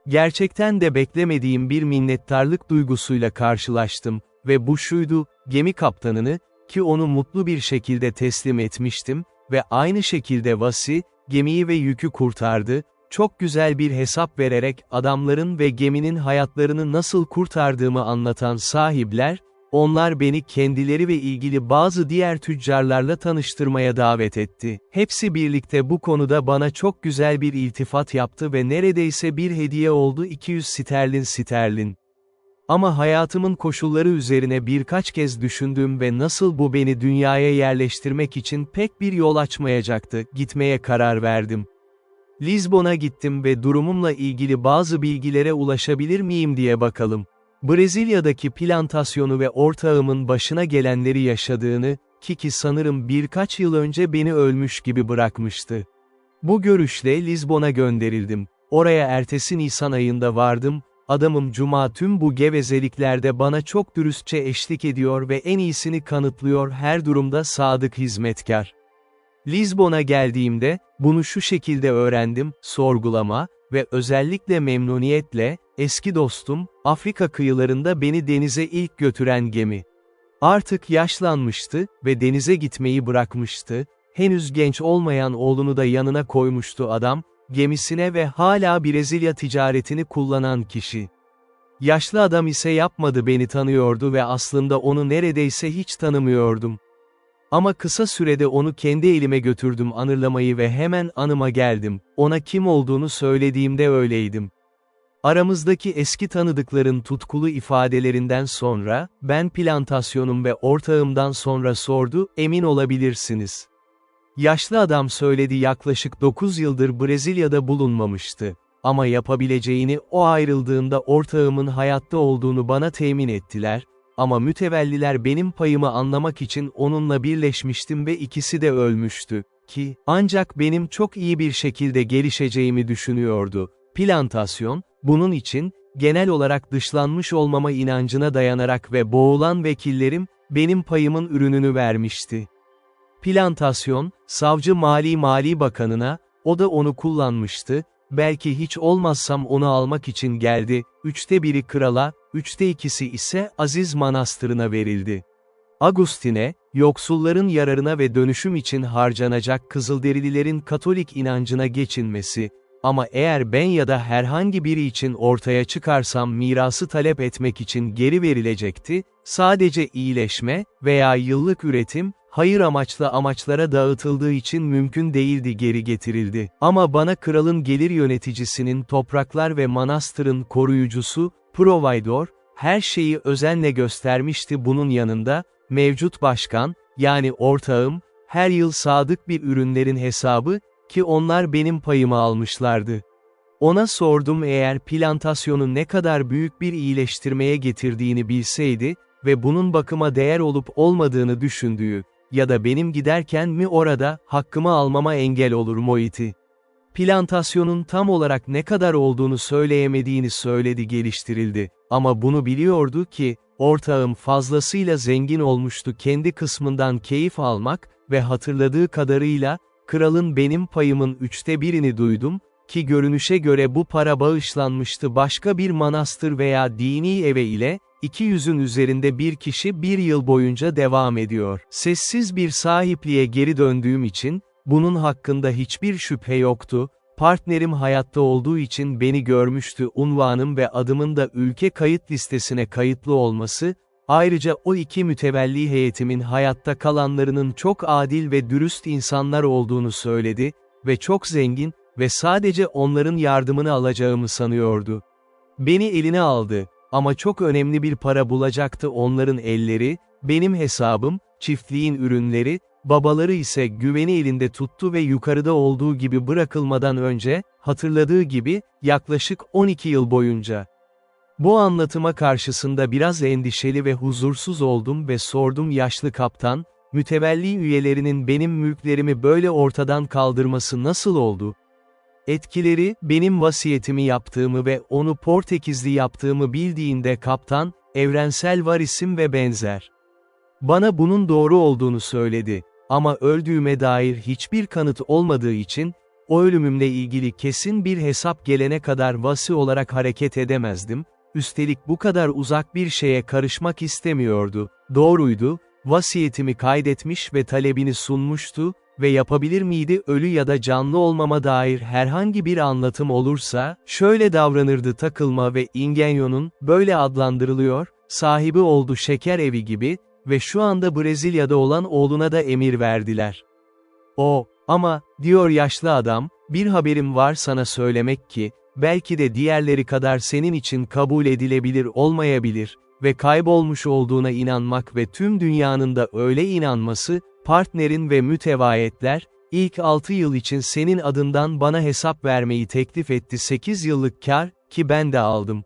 Gerçekten de beklemediğim bir minnettarlık duygusuyla karşılaştım ve bu şuydu, gemi kaptanını, ki onu mutlu bir şekilde teslim etmiştim ve aynı şekilde Vasi, gemiyi ve yükü kurtardı, çok güzel bir hesap vererek adamların ve geminin hayatlarını nasıl kurtardığımı anlatan sahipler, onlar beni kendileri ve ilgili bazı diğer tüccarlarla tanıştırmaya davet etti. Hepsi birlikte bu konuda bana çok güzel bir iltifat yaptı ve neredeyse bir hediye oldu, 200 sterlin. Ama hayatımın koşulları üzerine birkaç kez düşündüm ve nasıl bu beni dünyaya yerleştirmek için pek bir yol açmayacaktı, gitmeye karar verdim. Lizbon'a gittim ve durumumla ilgili bazı bilgilere ulaşabilir miyim diye bakalım. Brezilya'daki plantasyonu ve ortağımın başına gelenleri yaşadığını, ki sanırım birkaç yıl önce beni ölmüş gibi bırakmıştı. Bu görüşle Lizbon'a gönderildim. Oraya ertesi Nisan ayında vardım. Adamım Cuma tüm bu gevezeliklerde bana çok dürüstçe eşlik ediyor ve en iyisini kanıtlıyor, her durumda sadık hizmetkar. Lizbon'a geldiğimde, bunu şu şekilde öğrendim, sorgulama ve özellikle memnuniyetle, eski dostum, Afrika kıyılarında beni denize ilk götüren gemi. Artık yaşlanmıştı ve denize gitmeyi bırakmıştı, henüz genç olmayan oğlunu da yanına koymuştu adam, gemisine ve hala Brezilya ticaretini kullanan kişi. Yaşlı adam ise yapmadı, beni tanıyordu ve aslında onu neredeyse hiç tanımıyordum. Ama kısa sürede onu kendi elime götürdüm anırlamayı ve hemen anıma geldim, ona kim olduğunu söylediğimde öyleydim. Aramızdaki eski tanıdıkların tutkulu ifadelerinden sonra, ben plantasyonum ve ortağımdan sonra sordu, emin olabilirsiniz. Yaşlı adam söyledi, yaklaşık 9 yıldır Brezilya'da bulunmamıştı. Ama yapabileceğini, o ayrıldığında ortağımın hayatta olduğunu bana temin ettiler, ama mütevelliler benim payımı anlamak için onunla birleşmiştim ve ikisi de ölmüştü, ki, ancak benim çok iyi bir şekilde gelişeceğimi düşünüyordu. Plantasyon, bunun için, genel olarak dışlanmış olmama inancına dayanarak ve boğulan vekillerim, benim payımın ürününü vermişti. Plantasyon, savcı Mali Bakanına, o da onu kullanmıştı, belki hiç olmazsam onu almak için geldi, 1/3 krala, 2/3 ise Aziz Manastırı'na verildi. Agustin'e, yoksulların yararına ve dönüşüm için harcanacak Kızılderililerin Katolik inancına geçinmesi, Ama eğer ben ya da herhangi biri için ortaya çıkarsam mirası talep etmek için geri verilecekti, sadece iyileşme veya yıllık üretim, hayır amaçlı amaçlara dağıtıldığı için mümkün değildi geri getirildi. Ama bana kralın gelir yöneticisinin topraklar ve manastırın koruyucusu, providor, her şeyi özenle göstermişti bunun yanında, mevcut başkan, yani ortağım, her yıl sadık bir ürünlerin hesabı, ki onlar benim payımı almışlardı. Ona sordum eğer plantasyonu ne kadar büyük bir iyileştirmeye getirdiğini bilseydi ve bunun bakıma değer olup olmadığını düşündüğü ya da benim giderken mi orada hakkımı almama engel olur muydu? Plantasyonun tam olarak ne kadar olduğunu söyleyemediğini söyledi geliştirildi ama bunu biliyordu ki ortağım fazlasıyla zengin olmuştu kendi kısmından keyif almak ve hatırladığı kadarıyla kralın benim payımın 1/3'ünü duydum, ki görünüşe göre bu para bağışlanmıştı başka bir manastır veya dini eve ile, 200'ün üzerinde bir kişi bir yıl boyunca devam ediyor. Sessiz bir sahipliğe geri döndüğüm için, bunun hakkında hiçbir şüphe yoktu, partnerim hayatta olduğu için beni görmüştü unvanım ve adımın da ülke kayıt listesine kayıtlı olması, ayrıca o iki mütevelli heyetimin hayatta kalanlarının çok adil ve dürüst insanlar olduğunu söyledi ve çok zengin ve sadece onların yardımını alacağımı sanıyordu. Beni eline aldı ama çok önemli bir para bulacaktı onların elleri, benim hesabım, çiftliğin ürünleri, babaları ise güveni elinde tuttu ve yukarıda olduğu gibi bırakılmadan önce, hatırladığı gibi, yaklaşık 12 yıl boyunca. Bu anlatıma karşısında biraz endişeli ve huzursuz oldum ve sordum yaşlı kaptan, mütevelli üyelerinin benim mülklerimi böyle ortadan kaldırması nasıl oldu? Etkileri, benim vasiyetimi yaptığımı ve onu Portekizli yaptığımı bildiğinde kaptan, evrensel varisim ve benzer. Bana bunun doğru olduğunu söyledi. Ama öldüğüme dair hiçbir kanıt olmadığı için, o ölümümle ilgili kesin bir hesap gelene kadar vasi olarak hareket edemezdim, üstelik bu kadar uzak bir şeye karışmak istemiyordu. Doğruydu, vasiyetimi kaydetmiş ve talebini sunmuştu ve yapabilir miydi ölü ya da canlı olmama dair herhangi bir anlatım olursa, şöyle davranırdı takılma ve Ingenio'nun, böyle adlandırılıyor, sahibi oldu şeker evi gibi, ve şu anda Brezilya'da olan oğluna da emir verdiler. Ama, diyor yaşlı adam, bir haberim var sana söylemek ki, belki de diğerleri kadar senin için kabul edilebilir olmayabilir ve kaybolmuş olduğuna inanmak ve tüm dünyanın da öyle inanması, partnerin ve mütevaiyetler, ilk 6 yıl için senin adından bana hesap vermeyi teklif etti 8 yıllık kar, ki ben de aldım.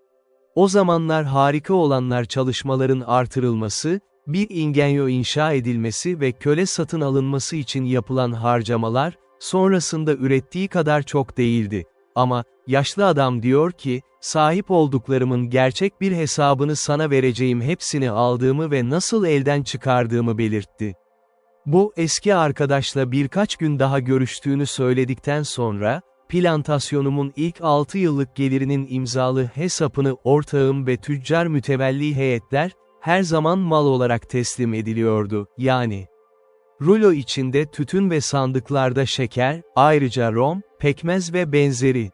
O zamanlar harika olanlar çalışmaların artırılması, bir Ingenio inşa edilmesi ve köle satın alınması için yapılan harcamalar, sonrasında ürettiği kadar çok değildi. Ama, yaşlı adam diyor ki, sahip olduklarımın gerçek bir hesabını sana vereceğim hepsini aldığımı ve nasıl elden çıkardığımı belirtti. Bu, eski arkadaşla birkaç gün daha görüştüğünü söyledikten sonra, plantasyonumun ilk 6 yıllık gelirinin imzalı hesabını ortağım ve tüccar mütevelli heyetler, her zaman mal olarak teslim ediliyordu, yani. Rulo içinde tütün ve sandıklarda şeker, ayrıca rom, pekmez ve benzeri.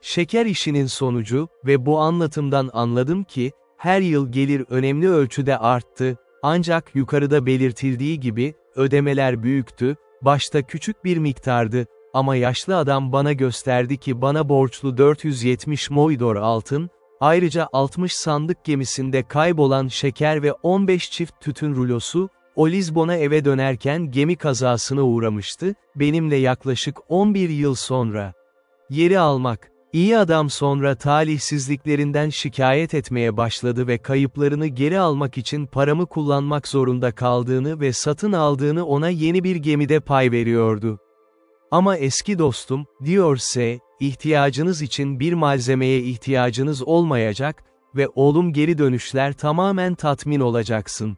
Şeker işinin sonucu ve bu anlatımdan anladım ki, her yıl gelir önemli ölçüde arttı, ancak yukarıda belirtildiği gibi, ödemeler büyüktü, başta küçük bir miktardı, ama yaşlı adam bana gösterdi ki bana borçlu 470 moidor altın, ayrıca 60 sandık gemisinde kaybolan şeker ve 15 çift tütün rulosu, o Lizbon'a eve dönerken gemi kazasına uğramıştı, benimle yaklaşık 11 yıl sonra. Yeri almak. İyi adam sonra talihsizliklerinden şikayet etmeye başladı ve kayıplarını geri almak için paramı kullanmak zorunda kaldığını ve satın aldığını ona yeni bir gemide pay veriyordu. Ama eski dostum, diyorsa, ihtiyacınız için bir malzemeye ihtiyacınız olmayacak ve oğlum geri dönüşler tamamen tatmin olacaksın.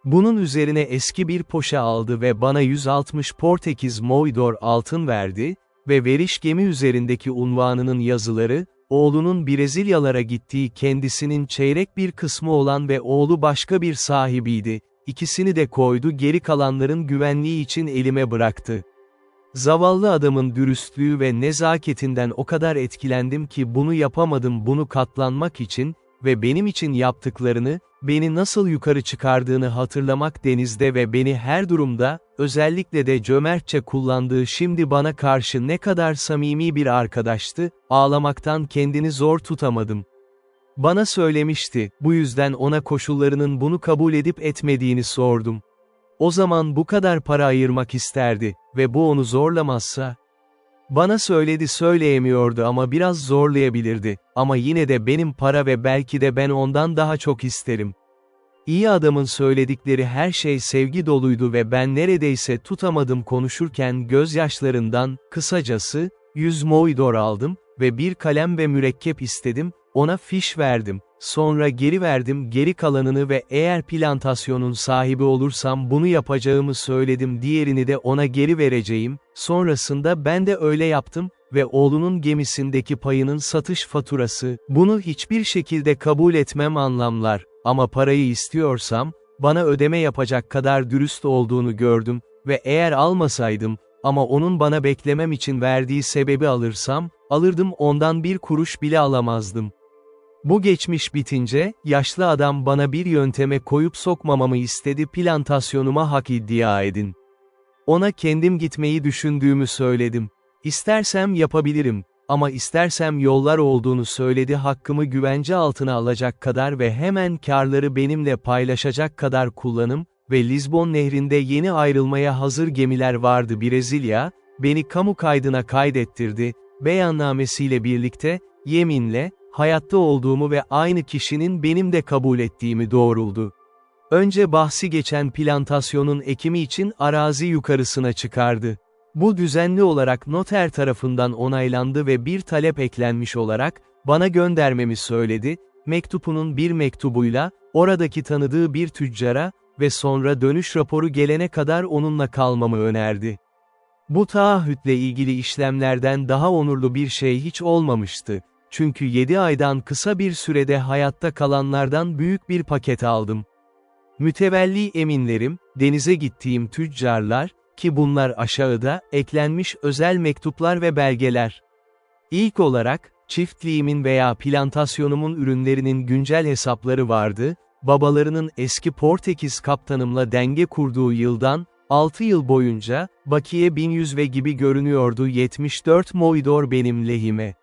Bunun üzerine eski bir poşe aldı ve bana 160 Portekiz moidor altın verdi ve veriş gemi üzerindeki unvanının yazıları, oğlunun Brezilyalara gittiği kendisinin çeyrek bir kısmı olan ve oğlu başka bir sahibiydi, ikisini de koydu geri kalanların güvenliği için elime bıraktı. Zavallı adamın dürüstlüğü ve nezaketinden o kadar etkilendim ki bunu yapamadım, bunu katlanmak için ve benim için yaptıklarını, beni nasıl yukarı çıkardığını hatırlamak, denizde ve beni her durumda, özellikle de cömertçe kullandığı şimdi bana karşı ne kadar samimi bir arkadaştı, ağlamaktan kendini zor tutamadım. Bana söylemişti, bu yüzden ona koşullarının bunu kabul edip etmediğini sordum. O zaman bu kadar para ayırmak isterdi ve bu onu zorlamazsa? Bana söyledi, söyleyemiyordu ama biraz zorlayabilirdi, ama yine de benim para ve belki de ben ondan daha çok isterim. İyi adamın söyledikleri her şey sevgi doluydu ve ben neredeyse tutamadım, konuşurken gözyaşlarından, kısacası, 100 moidor aldım ve bir kalem ve mürekkep istedim, ona fiş verdim, sonra geri verdim geri kalanını ve eğer plantasyonun sahibi olursam bunu yapacağımı söyledim, diğerini de ona geri vereceğim, sonrasında ben de öyle yaptım ve oğlunun gemisindeki payının satış faturası, bunu hiçbir şekilde kabul etmem anlamlar, ama parayı istiyorsam, bana ödeme yapacak kadar dürüst olduğunu gördüm ve eğer almasaydım, ama onun bana beklemem için verdiği sebebi alırsam, alırdım, ondan bir kuruş bile alamazdım. Bu geçmiş bitince, yaşlı adam bana bir yönteme koyup sokmamamı istedi, plantasyonuma hak iddia edin. Ona kendim gitmeyi düşündüğümü söyledim. İstersem yapabilirim, ama istersem yollar olduğunu söyledi, hakkımı güvence altına alacak kadar ve hemen kârları benimle paylaşacak kadar kullanım ve Lizbon nehrinde yeni ayrılmaya hazır gemiler vardı. Brezilya, beni kamu kaydına kaydettirdi, beyannamesiyle birlikte, yeminle, hayatta olduğumu ve aynı kişinin benim de kabul ettiğimi doğruldu. Önce bahsi geçen plantasyonun ekimi için arazi yukarısına çıkardı. Bu düzenli olarak noter tarafından onaylandı ve bir talep eklenmiş olarak, bana göndermemi söyledi, mektupunun bir mektubuyla, oradaki tanıdığı bir tüccara ve sonra dönüş raporu gelene kadar onunla kalmamı önerdi. Bu taahhütle ilgili işlemlerden daha onurlu bir şey hiç olmamıştı. Çünkü 7 aydan kısa bir sürede hayatta kalanlardan büyük bir paket aldım. Mütevelli eminlerim, denize gittiğim tüccarlar, ki bunlar aşağıda, eklenmiş özel mektuplar ve belgeler. İlk olarak, çiftliğimin veya plantasyonumun ürünlerinin güncel hesapları vardı, babalarının eski Portekiz kaptanımla denge kurduğu yıldan, 6 yıl boyunca, bakiye 1100 ve gibi görünüyordu, 74 moidor benim lehime.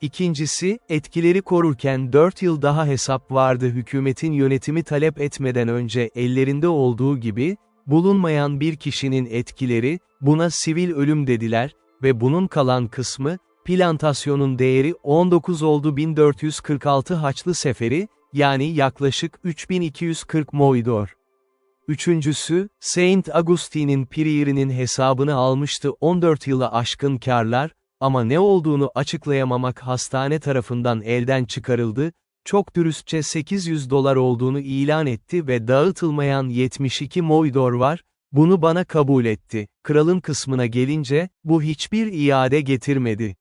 İkincisi, etkileri korurken 4 yıl daha hesap vardı, hükümetin yönetimi talep etmeden önce ellerinde olduğu gibi, bulunmayan bir kişinin etkileri, buna sivil ölüm dediler ve bunun kalan kısmı, plantasyonun değeri 19 oldu, 1446 Haçlı Seferi, yani yaklaşık 3240 moidor. Üçüncüsü, Saint Augustine'in Prieur'inin hesabını almıştı, 14 yıla aşkın kârlar, ama ne olduğunu açıklayamamak hastane tarafından elden çıkarıldı, çok dürüstçe 800 dolar olduğunu ilan etti ve dağıtılmayan 72 moidor var, bunu bana kabul etti. Kralın kısmına gelince, bu hiçbir iade getirmedi.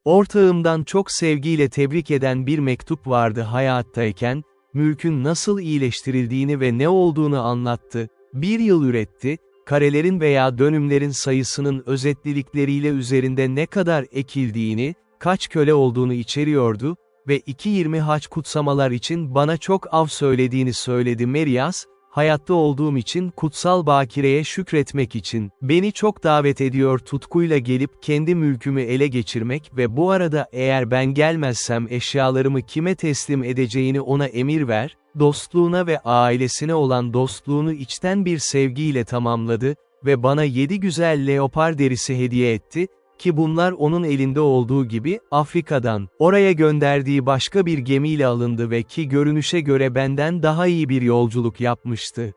Ortağımdan çok sevgiyle tebrik eden bir mektup vardı hayattayken, mülkün nasıl iyileştirildiğini ve ne olduğunu anlattı, bir yıl üretti, karelerin veya dönümlerin sayısının özetlilikleriyle üzerinde ne kadar ekildiğini, kaç köle olduğunu içeriyordu ve 2-20 haç kutsamalar için bana çok av söylediğini söyledi. Merias, hayatta olduğum için kutsal bakireye şükretmek için, beni çok davet ediyor, tutkuyla gelip kendi mülkümü ele geçirmek ve bu arada eğer ben gelmezsem eşyalarımı kime teslim edeceğini ona emir ver, dostluğuna ve ailesine olan dostluğunu içten bir sevgiyle tamamladı ve bana 7 güzel leopar derisi hediye etti, ki bunlar onun elinde olduğu gibi, Afrika'dan, oraya gönderdiği başka bir gemiyle alındı ve ki görünüşe göre benden daha iyi bir yolculuk yapmıştı.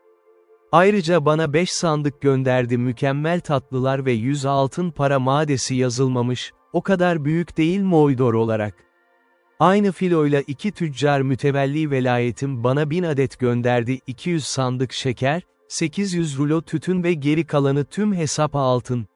Ayrıca bana 5 sandık gönderdi, mükemmel tatlılar ve 100 altın para madesi yazılmamış, o kadar büyük değil moidor olarak. Aynı filoyla 2 tüccar mütevelli velayetim bana 1000 adet gönderdi, 200 sandık şeker, 800 rulo tütün ve geri kalanı tüm hesap altın.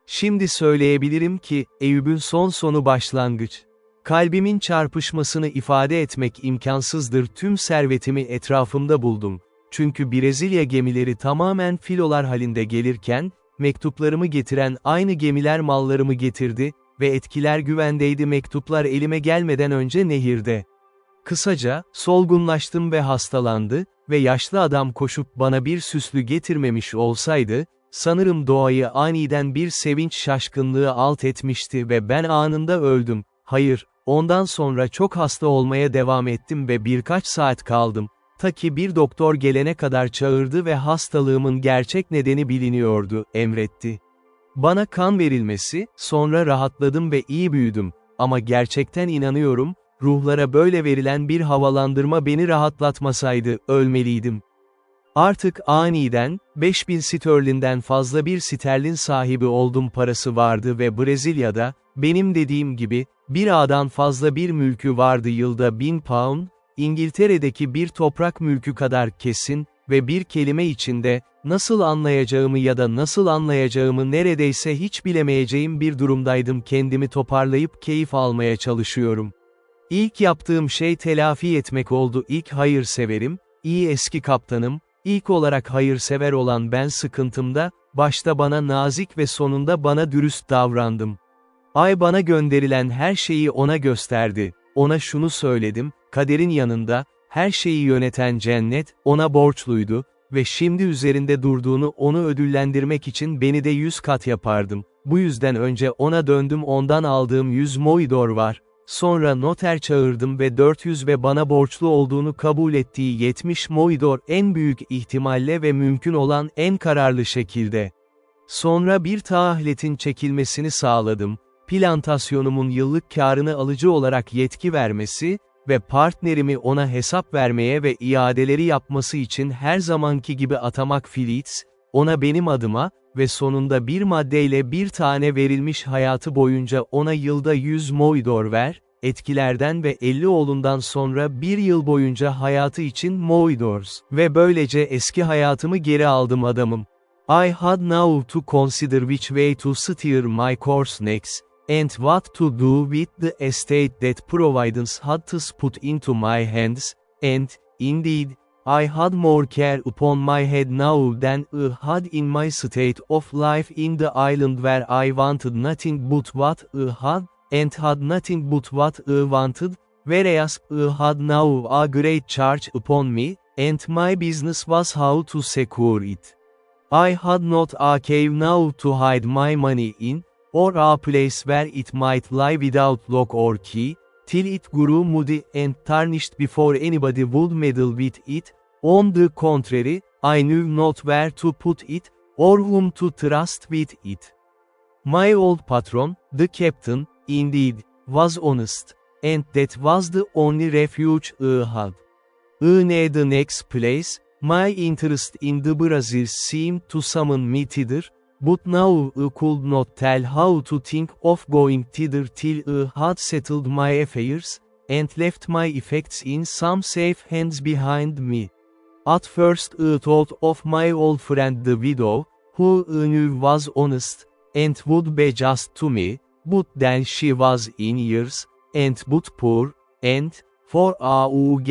Şimdi söyleyebilirim ki, Eyüp'ün sonu başlangıç. Kalbimin çarpışmasını ifade etmek imkansızdır, tüm servetimi etrafımda buldum. Çünkü Brezilya gemileri tamamen filolar halinde gelirken, mektuplarımı getiren aynı gemiler mallarımı getirdi ve etkiler güvendeydi mektuplar elime gelmeden önce nehirde. Kısaca, solgunlaştım ve hastalandı ve yaşlı adam koşup bana bir süslü getirmemiş olsaydı, sanırım doğayı aniden bir sevinç şaşkınlığı alt etmişti ve ben anında öldüm. Hayır, ondan sonra çok hasta olmaya devam ettim ve birkaç saat kaldım. Ta ki bir doktor gelene kadar çağırdı ve hastalığımın gerçek nedeni biliniyordu, emretti. Bana kan verilmesi, sonra rahatladım ve iyi büyüdüm. Ama gerçekten inanıyorum, ruhlara böyle verilen bir havalandırma beni rahatlatmasaydı, ölmeliydim. Artık aniden, 5000 sterlinden fazla bir sterlin sahibi oldum parası vardı ve Brezilya'da, benim dediğim gibi, bir ağdan fazla bir mülkü vardı yılda 1000 pound, İngiltere'deki bir toprak mülkü kadar kesin ve bir kelime içinde, nasıl anlayacağımı ya da nasıl anlayacağımı neredeyse hiç bilemeyeceğim bir durumdaydım kendimi toparlayıp keyif almaya çalışıyorum. İlk yaptığım şey telafi etmek oldu ilk hayırseverim, iyi eski kaptanım, ilk olarak hayırsever olan ben sıkıntımda, başta bana nazik ve sonunda bana dürüst davrandım. Ay bana gönderilen her şeyi ona gösterdi, ona şunu söyledim, kaderin yanında, her şeyi yöneten cennet, ona borçluydu ve şimdi üzerinde durduğunu onu ödüllendirmek için beni de 100 kat yapardım. Bu yüzden önce ona döndüm ondan aldığım 100 moidor var. Sonra noter çağırdım ve 400 ve bana borçlu olduğunu kabul ettiği 70 moidor en büyük ihtimalle ve mümkün olan en kararlı şekilde. Sonra bir taahhütün çekilmesini sağladım, plantasyonumun yıllık karını alıcı olarak yetki vermesi ve partnerimi ona hesap vermeye ve iadeleri yapması için her zamanki gibi atamak Filiz, ona benim adıma ve sonunda bir maddeyle bir tane verilmiş hayatı boyunca ona yılda 100 moidor ver, etkilerden ve 50 oğlundan sonra bir yıl boyunca hayatı için moidors ve böylece eski hayatımı geri aldım adamım. I had now to consider which way to steer my course next, and what to do with the estate that Providence had thus put into my hands, and, indeed, I had more care upon my head now than I had in my state of life in the island where I wanted nothing but what I had, and had nothing but what I wanted, whereas I had now a great charge upon me, and my business was how to secure it. I had not a cave now to hide my money in, or a place where it might lie without lock or key, till it grew muddy and tarnished before anybody would meddle with it. On the contrary, I knew not where to put it, or whom to trust with it. My old patron, the captain, indeed, was honest, and that was the only refuge I had. In the next place, my interest in the Brazil seemed to summon me thither, but now I could not tell how to think of going thither till I had settled my affairs, and left my effects in some safe hands behind me. At first I thought of my old friend the widow, who I knew was honest, and would be just to me, but then she was in years, and but poor, and, for aught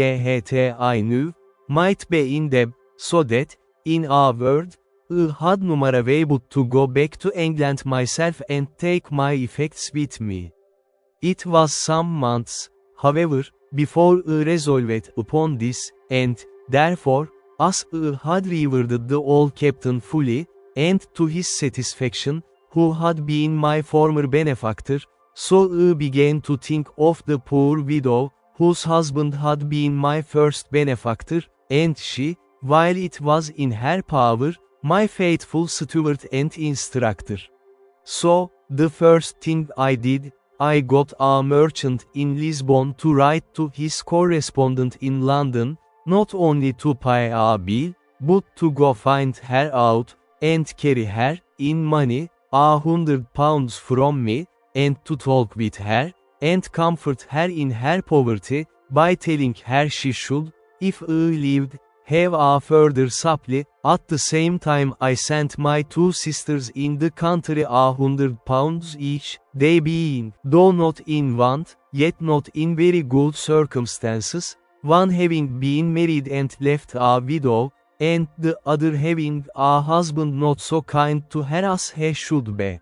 I knew, might be in debt, so that, in a word, I had no more way but to go back to England myself and take my effects with me. It was some months, however, before I resolved upon this, and, therefore, as I had rewarded the old captain fully, and to his satisfaction, who had been my former benefactor, so I began to think of the poor widow, whose husband had been my first benefactor, and she, while it was in her power, my faithful steward and instructor. So, the first thing I did, I got a merchant in Lisbon to write to his correspondent in London, not only to pay a bill, but to go find her out, and carry her, in money, £100 from me, and to talk with her, and comfort her in her poverty, by telling her she should, if I lived, have a further supply. At the same time I sent my two sisters in the country £100 each, they being, though not in want, yet not in very good circumstances, one having been married and left a widow, and the other having a husband not so kind to her as he should be.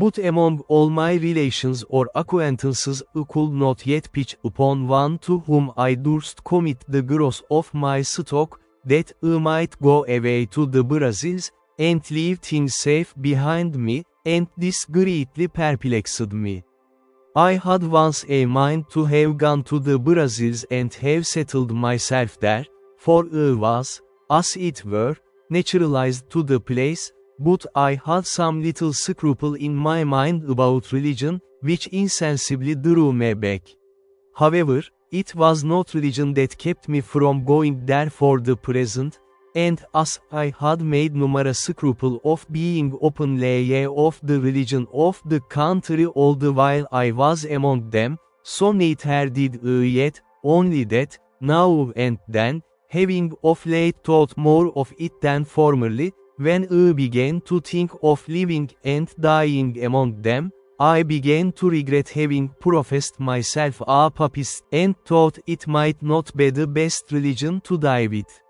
But among all my relations or acquaintances I could not yet pitch upon one to whom I durst commit the gross of my stock, that I might go away to the Brazils, and leave things safe behind me, and this greatly perplexed me. I had once a mind to have gone to the Brazils and have settled myself there, for I was, as it were, naturalized to the place, but I had some little scruple in my mind about religion, which insensibly drew me back. However, it was not religion that kept me from going there for the present, and as I had made numerous scruple of being openly of the religion of the country all the while I was among them, so neither did I yet, only that, now and then, having of late thought more of it than formerly, when I began to think of living and dying among them, I began to regret having professed myself a papist and thought it might not be the best religion to die with.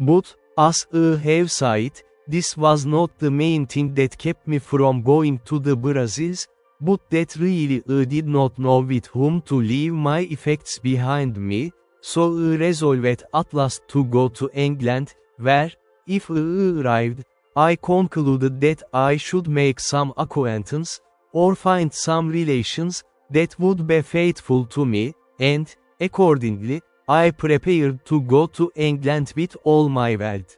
But, as I have said, this was not the main thing that kept me from going to the Brazils, but that really I did not know with whom to leave my effects behind me, so I resolved at last to go to England, where, if I arrived, I concluded that I should make some acquaintance, or find some relations, that would be faithful to me, and, accordingly, I prepared to go to England with all my wealth.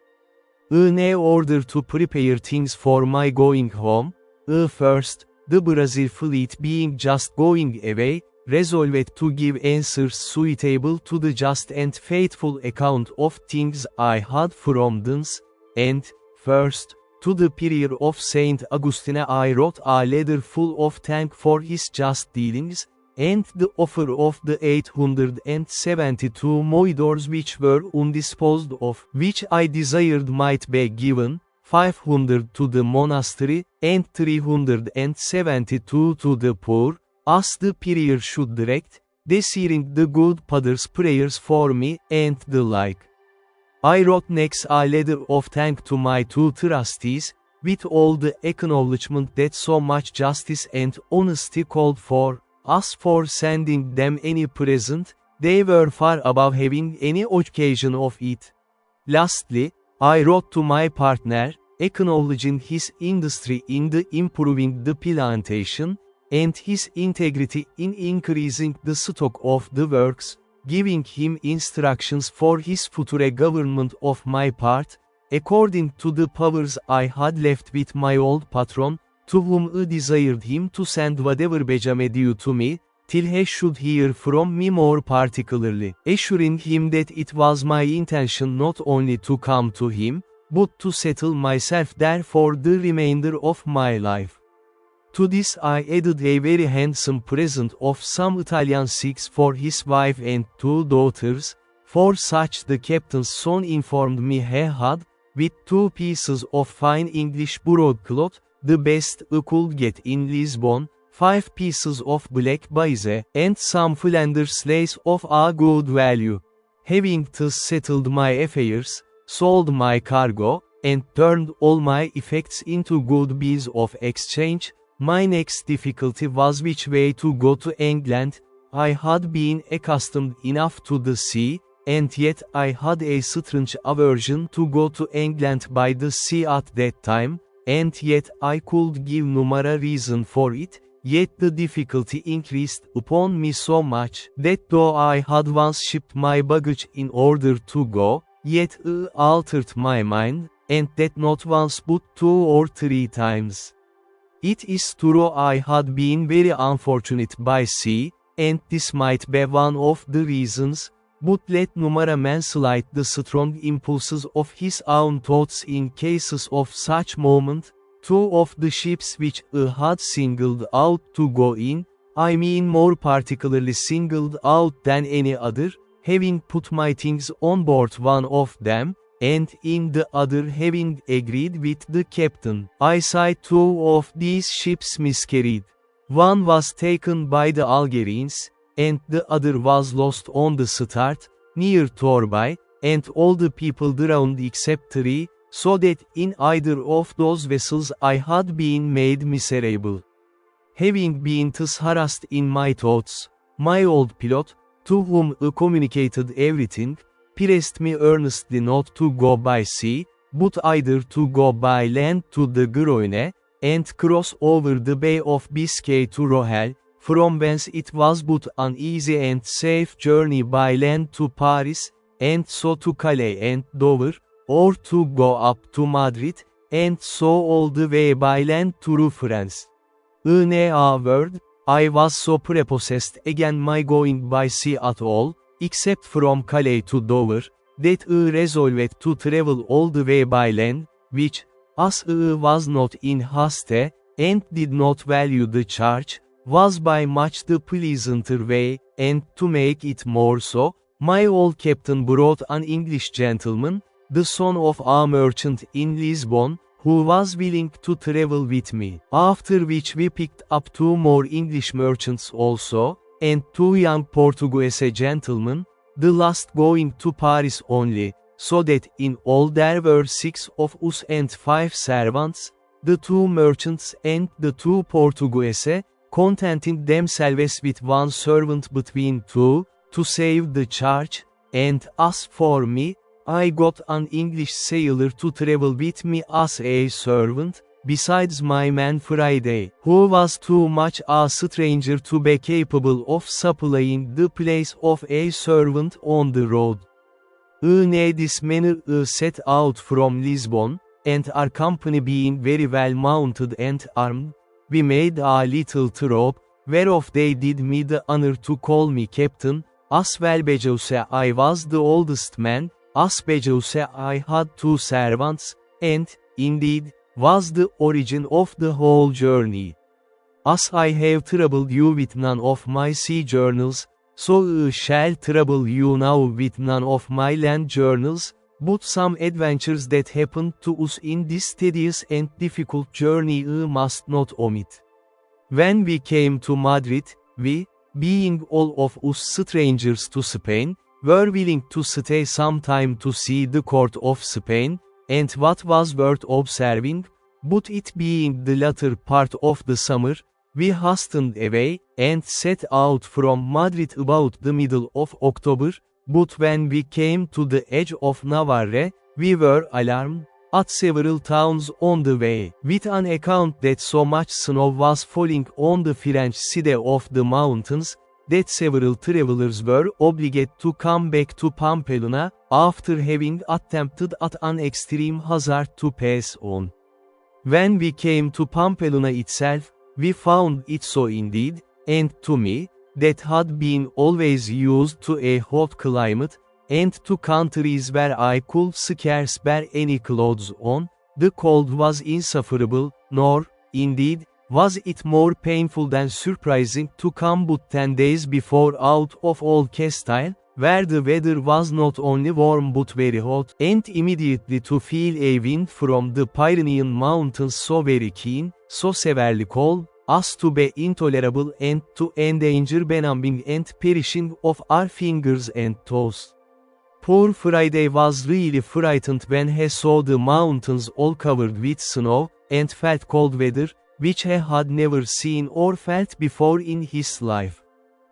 In order to prepare things for my going home, I first, the Brazil fleet being just going away, resolved to give answers suitable to the just and faithful account of things I had from thence, and, first, to the Prior of Saint Augustine I wrote a letter full of thank for his just dealings, and the offer of the 872 moidores which were undisposed of, which I desired might be given, 500 to the monastery, and 372 to the poor, as the Prior should direct, desiring the good Father's prayers for me, and the like. I wrote next a letter of thanks to my two trustees, with all the acknowledgment that so much justice and honesty called for. As for sending them any present, they were far above having any occasion of it. Lastly, I wrote to my partner, acknowledging his industry in the improving the plantation, and his integrity in increasing the stock of the works, giving him instructions for his future government of my part, according to the powers I had left with my old patron, to whom I desired him to send whatever became due to me, till he should hear from me more particularly, assuring him that it was my intention not only to come to him, but to settle myself there for the remainder of my life. To this I added a very handsome present of some Italian silks for his wife and two daughters, for such the captain's son informed me he had, with 2 pieces of fine English broadcloth, the best I could get in Lisbon, 5 pieces of black baize, and some Flanders lace of a good value. Having thus settled my affairs, sold my cargo, and turned all my effects into good bills of exchange, my next difficulty was which way to go to England. I had been accustomed enough to the sea, and yet I had a strange aversion to go to England by the sea at that time, and yet I could give numerous reason for it, yet the difficulty increased upon me so much, that though I had once shipped my baggage in order to go, yet I altered my mind, and that not once but 2 or 3 times. It is true I had been very unfortunate by sea, and this might be one of the reasons, but let numerous men slight the strong impulses of his own thoughts in cases of such moment. 2 of the ships which I had singled out to go in, I mean more particularly singled out than any other, having put my things on board one of them, and in the other having agreed with the captain, I saw 2 of these ships miscarried. One was taken by the Algerines, and the other was lost on the start, near Torbay, and all the people drowned except 3, so that in either of those vessels I had been made miserable. Having been thus harassed in my thoughts, my old pilot, to whom I communicated everything, pressed me earnestly not to go by sea, but either to go by land to the Groine, and cross over the Bay of Biscay to Rochelle, from whence it was but an easy and safe journey by land to Paris, and so to Calais and Dover, or to go up to Madrid, and so all the way by land through France. In a word, I was so prepossessed against my going by sea at all, except from Calais to Dover, that I resolved to travel all the way by land, which, as I was not in haste, and did not value the charge, was by much the pleasanter way, and to make it more so, my old captain brought an English gentleman, the son of a merchant in Lisbon, who was willing to travel with me. After which we picked up 2 more English merchants also, and 2 young Portuguese gentlemen, the last going to Paris only, so that in all there were 6 of us and 5 servants, the 2 merchants and the 2 Portuguese, contenting themselves with 1 servant between 2, to save the charge, and as for me, I got an English sailor to travel with me as a servant, besides my man Friday, who was too much a stranger to be capable of supplying the place of a servant on the road. In this manner I set out from Lisbon, and our company being very well mounted and armed, we made a little troop, whereof they did me the honor to call me captain, as well because I was the oldest man, as because I had 2 servants, and, indeed, was the origin of the whole journey. As I have troubled you with none of my sea journals, so I shall trouble you now with none of my land journals, but some adventures that happened to us in this tedious and difficult journey I must not omit. When we came to Madrid, we, being all of us strangers to Spain, were willing to stay some time to see the court of Spain, and what was worth observing, but it being the latter part of the summer, we hastened away, and set out from Madrid about the middle of October, but when we came to the edge of Navarre, we were alarmed, at several towns on the way, with an account that so much snow was falling on the French side of the mountains, that several travelers were obliged to come back to Pamplona, after having attempted at an extreme hazard to pass on. When we came to Pamplona itself, we found it so indeed, and to me, that had been always used to a hot climate, and to countries where I could scarce bear any clothes on, the cold was insufferable, nor, indeed, was it more painful than surprising to come but 10 days before out of all Castile, where the weather was not only warm but very hot, and immediately to feel a wind from the Pyrenean mountains so very keen, so severely cold, as to be intolerable and to endanger benumbing and perishing of our fingers and toes. Poor Friday was really frightened when he saw the mountains all covered with snow, and felt cold weather, which he had never seen or felt before in his life.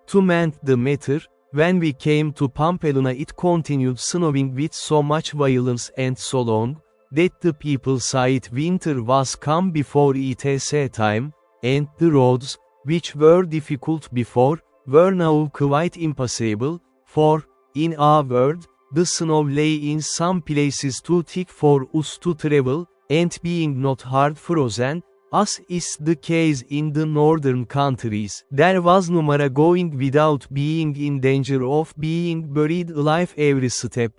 To mend the matter, when we came to Pamplona it continued snowing with so much violence and so long, that the people saw it winter was come before etc. time, and the roads, which were difficult before, were now quite impassable, for, in a word, the snow lay in some places too thick for us to travel, and being not hard frozen, as is the case in the northern countries, there was no going without being in danger of being buried alive every step.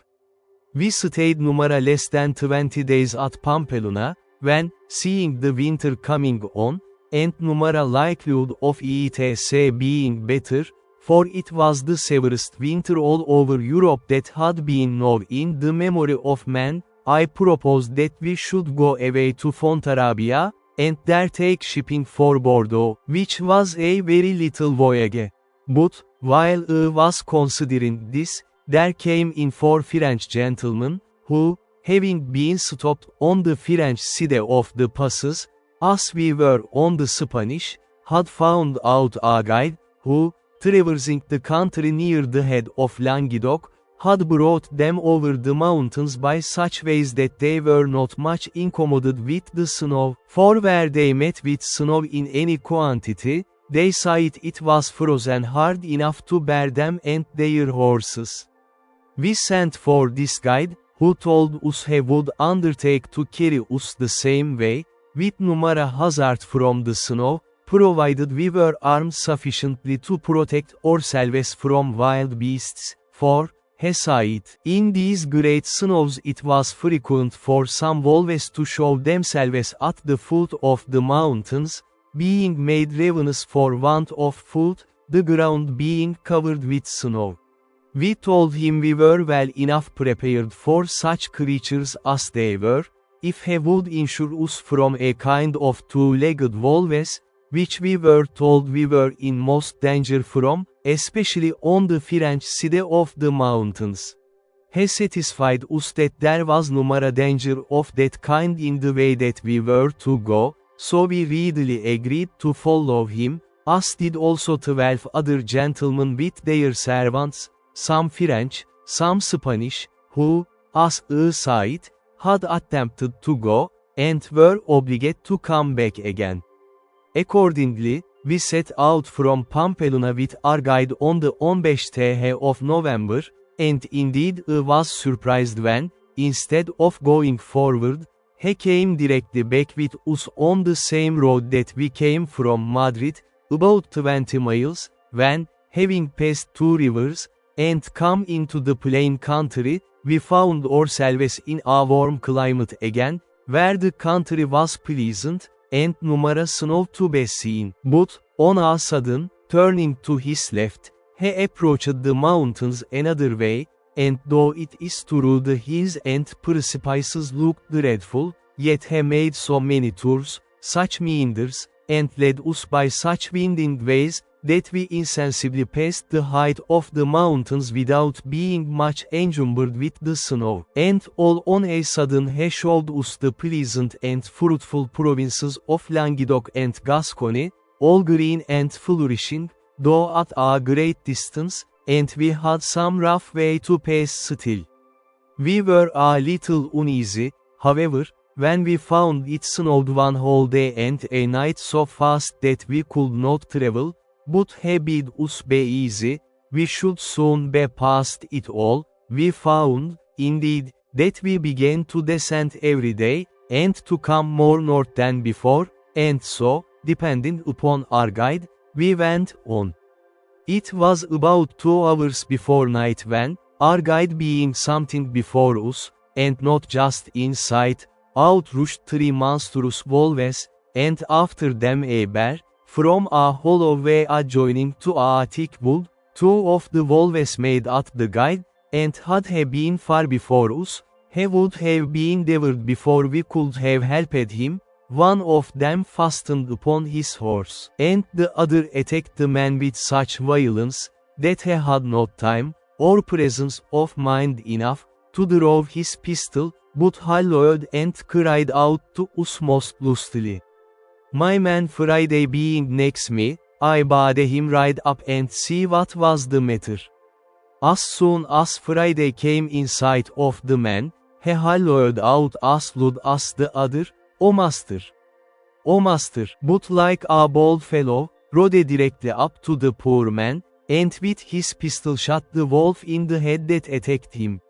We stayed no less than 20 days at Pamplona, when, seeing the winter coming on, and no likelihood of etc. being better, for it was the severest winter all over Europe that had been known in the memory of man, I proposed that we should go away to Fontarabia, and there take shipping for Bordeaux, which was a very little voyage. But, while I was considering this, there came in 4 French gentlemen, who, having been stopped on the French side of the passes, as we were on the Spanish, had found out a guide, who, traversing the country near the head of Languedoc, had brought them over the mountains by such ways that they were not much incommoded with the snow, for where they met with snow in any quantity, they saw it was frozen hard enough to bear them and their horses. We sent for this guide, who told us he would undertake to carry us the same way, with numara hazard from the snow, provided we were armed sufficiently to protect ourselves from wild beasts, for, he said, in these great snows it was frequent for some wolves to show themselves at the foot of the mountains, being made ravenous for want of food, the ground being covered with snow. We told him we were well enough prepared for such creatures as they were, if he would insure us from a kind of two-legged wolves, which we were told we were in most danger from, especially on the French side of the mountains. He satisfied us that there was no danger of that kind in the way that we were to go, so we readily agreed to follow him, as did also 12 other gentlemen with their servants, some French, some Spanish, who, as I said, had attempted to go, and were obliged to come back again. Accordingly, we set out from Pampeluna with our guide on the 15th of November, and indeed I was surprised when, instead of going forward, he came directly back with us on the same road that we came from Madrid, about 20 miles, when, having passed 2 rivers, and come into the plain country, we found ourselves in a warm climate again, where the country was pleasant, and numara snow to be seen. But, on a sudden, turning to his left, he approached the mountains another way, and though it is true the hills and precipices looked dreadful, yet he made so many tours, such meanders, and led us by such winding ways, that we insensibly passed the height of the mountains without being much encumbered with the snow. And all on a sudden he showed us the pleasant and fruitful provinces of Languedoc and Gascony, all green and flourishing, though at a great distance, and we had some rough way to pass still. We were a little uneasy, however, when we found it snowed one whole day and a night so fast that we could not travel, but he bid us be easy, we should soon be past it all. We found, indeed, that we began to descend every day, and to come more north than before, and so, depending upon our guide, we went on. It was about 2 hours before night when, our guide being something before us, and not just in sight, out rushed 3 monstrous wolves, and after them a bear, from a hollow way adjoining to a thick wood. 2 of the wolves made at the guide, and had he been far before us, he would have been devoured before we could have helped him. One of them fastened upon his horse, and the other attacked the man with such violence, that he had not time, or presence of mind enough, to draw his pistol, but hallooed and cried out to us most lustily. My man Friday being next me, I bade him ride up and see what was the matter. As soon as Friday came in sight of the man, he hallooed out as loud as the other, "O master! O master!" But like a bold fellow, rode directly up to the poor man, and with his pistol shot the wolf in the head that attacked him.